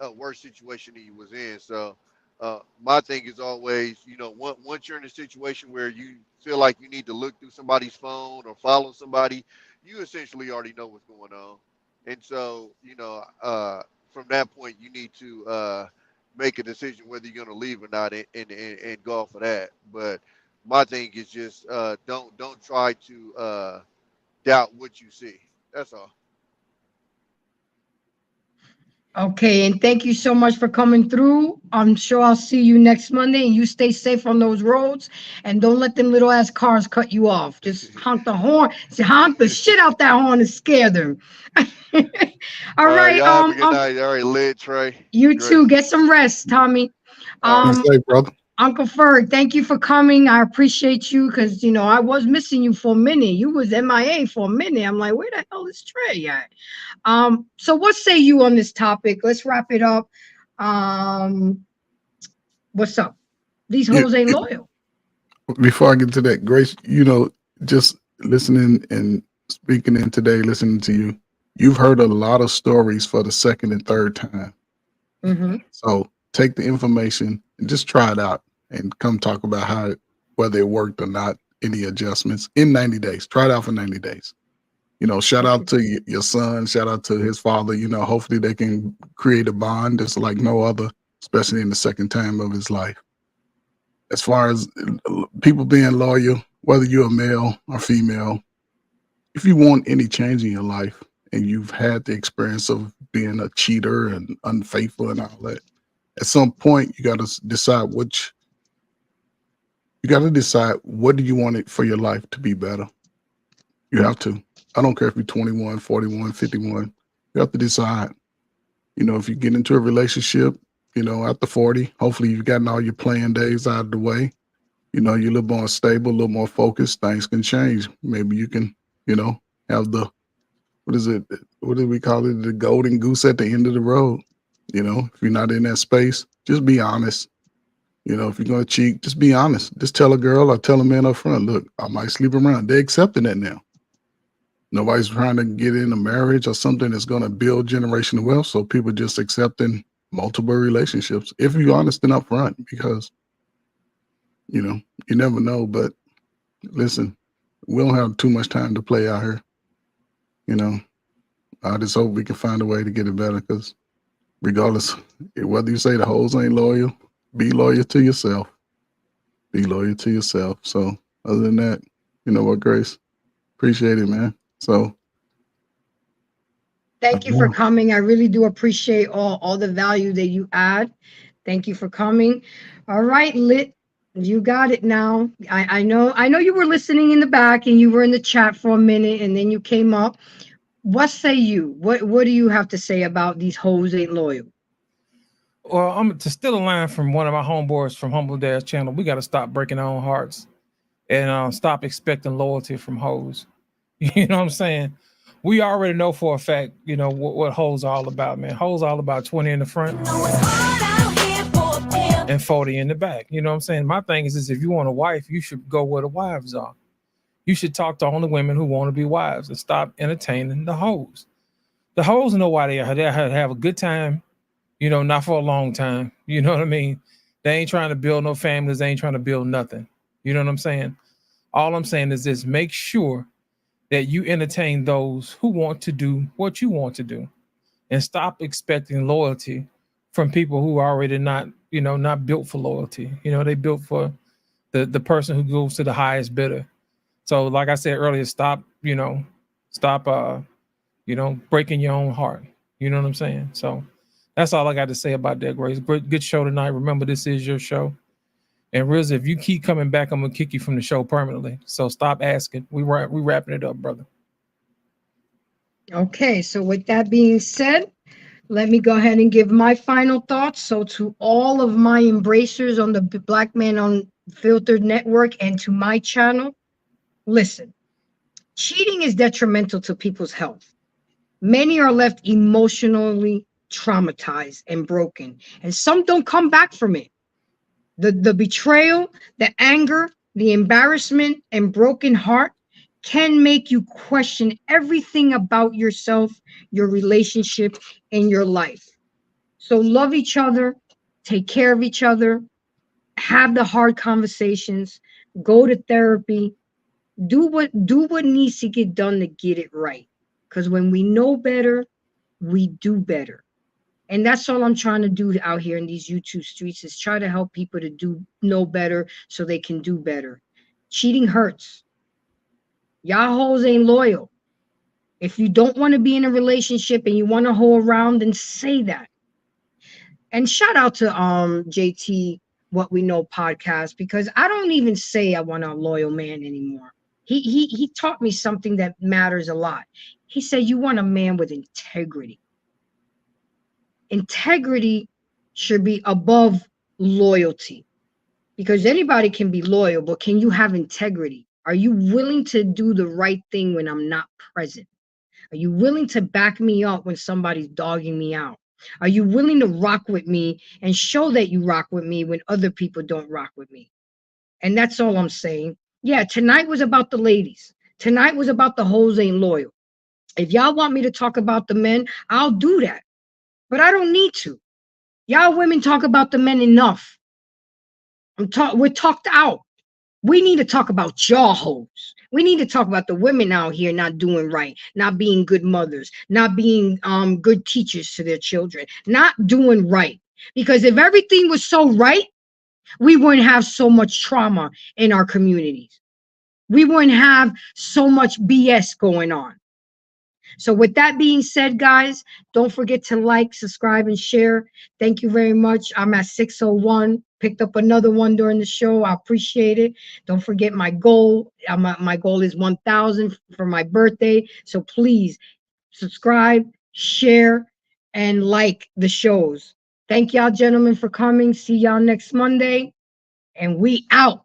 a worse situation than you was in. So my thing is always, once you're in a situation where you feel like you need to look through somebody's phone or follow somebody, you essentially already know what's going on, and so from that point you need to make a decision whether you're going to leave or not, and go off of that. But my thing is just don't try to doubt what you see. That's all. Okay, and thank you so much for coming through. I'm sure I'll see you next Monday, and you stay safe on those roads, and don't let them little ass cars cut you off. Just honk the horn, honk the shit out that horn and scare them. All right, y'all have a good night. All right, lit, Trey. You too. Get some rest, Tommy. Be safe, brother. Uncle Ferg, thank you for coming. I appreciate you because I was missing you for a minute. You was MIA for a minute. I'm like, where the hell is Trey at? So what say you on this topic? Let's wrap it up. What's up? These hoes ain't loyal. Before I get to that, Grace, just listening and speaking in today, listening to you, you've heard a lot of stories for the second and third time. Mm-hmm. So take the information and just try it out and come talk about whether it worked or not, any adjustments in 90 days. Try it out for 90 days. Shout out to your son, shout out to his father. Hopefully they can create a bond that's like no other, especially in the second time of his life. As far as people being loyal, whether you're a male or female, if you want any change in your life and you've had the experience of being a cheater and unfaithful and all that, at some point you got to decide what do you want it for your life to be better. You have to. I don't care if you're 21, 41, 51. You have to decide. If you get into a relationship, after 40, hopefully you've gotten all your playing days out of the way. You're a little more stable, a little more focused. Things can change. Maybe you can, have the, what do we call it? The golden goose at the end of the road. If you're not in that space, just be honest. If you're going to cheat, just be honest. Just tell a girl or tell a man up front, look, I might sleep around. They're accepting that now. Nobody's trying to get in a marriage or something that's going to build generational wealth. So people just accepting multiple relationships if you're honest and upfront, because, you never know. But listen, we don't have too much time to play out here. I just hope we can find a way to get it better, because regardless, whether you say the hoes ain't loyal, be loyal to yourself. Be loyal to yourself. So other than that, you know what, Grace? Appreciate it, man. So Thank you for coming. I really do appreciate all the value that you add. Thank you for coming. All right, Lit, you got it now. I know you were listening in the back and you were in the chat for a minute and then you came up. What say you? What do you have to say about these hoes ain't loyal? Well, I'm to steal a line from one of my homeboys from Humble Dad's channel. We got to stop breaking our own hearts and stop expecting loyalty from hoes. You know what I'm saying? We already know for a fact, you know, what hoes are all about, man. Hoes all about 20 in the front and 40 in the back. You know what I'm saying? My thing is if you want a wife, you should go where the wives are. You should talk to only women who want to be wives and stop entertaining the hoes. The hoes know why they have a good time, you know, not for a long time. You know what I mean? They ain't trying to build no families. They ain't trying to build nothing. You know what I'm saying? All I'm saying is this: make sure that you entertain those who want to do what you want to do and stop expecting loyalty from people who are already not built for loyalty. You know, they built for the person who goes to the highest bidder. So like I said earlier, stop breaking your own heart. You know what I'm saying? So that's all I got to say about that, Grace. Good show tonight. Remember, this is your show. And Riz, if you keep coming back, I'm gonna kick you from the show permanently. So stop asking. We wrapping it up, brother. Okay, so with that being said, let me go ahead and give my final thoughts. So to all of my embracers on the Black Man Unfiltered Network and to my channel, listen, cheating is detrimental to people's health. Many are left emotionally traumatized and broken, and some don't come back from it. The betrayal, the anger, the embarrassment, and broken heart can make you question everything about yourself, your relationship, and your life. So love each other, take care of each other, have the hard conversations, go to therapy, do what needs to get done to get it right. Because when we know better, we do better. And that's all I'm trying to do out here in these YouTube streets, is try to help people to know better so they can do better. Cheating hurts. Y'all hoes ain't loyal. If you don't want to be in a relationship and you want to hold around, then say that. And shout out to JT What We Know podcast, because I don't even say I want a loyal man anymore. He taught me something that matters a lot. He said you want a man with integrity. Integrity should be above loyalty, because anybody can be loyal, but can you have integrity? Are you willing to do the right thing when I'm not present? Are you willing to back me up when somebody's dogging me out? Are you willing to rock with me and show that you rock with me when other people don't rock with me? And that's all I'm saying. Yeah, tonight was about the ladies. Tonight was about the hoes ain't loyal. If y'all want me to talk about the men, I'll do that. But I don't need to. Y'all women talk about the men enough. We're talked out. We need to talk about y'all hoes. We need to talk about the women out here not doing right, not being good mothers, not being good teachers to their children, not doing right. Because if everything was so right, we wouldn't have so much trauma in our communities. We wouldn't have so much BS going on. So with that being said, guys, don't forget to like, subscribe, and share. Thank you very much. I'm at 601. Picked up another one during the show. I appreciate it. Don't forget my goal. My goal is 1,000 for my birthday. So please subscribe, share, and like the shows. Thank y'all, gentlemen, for coming. See y'all next Monday. And we out.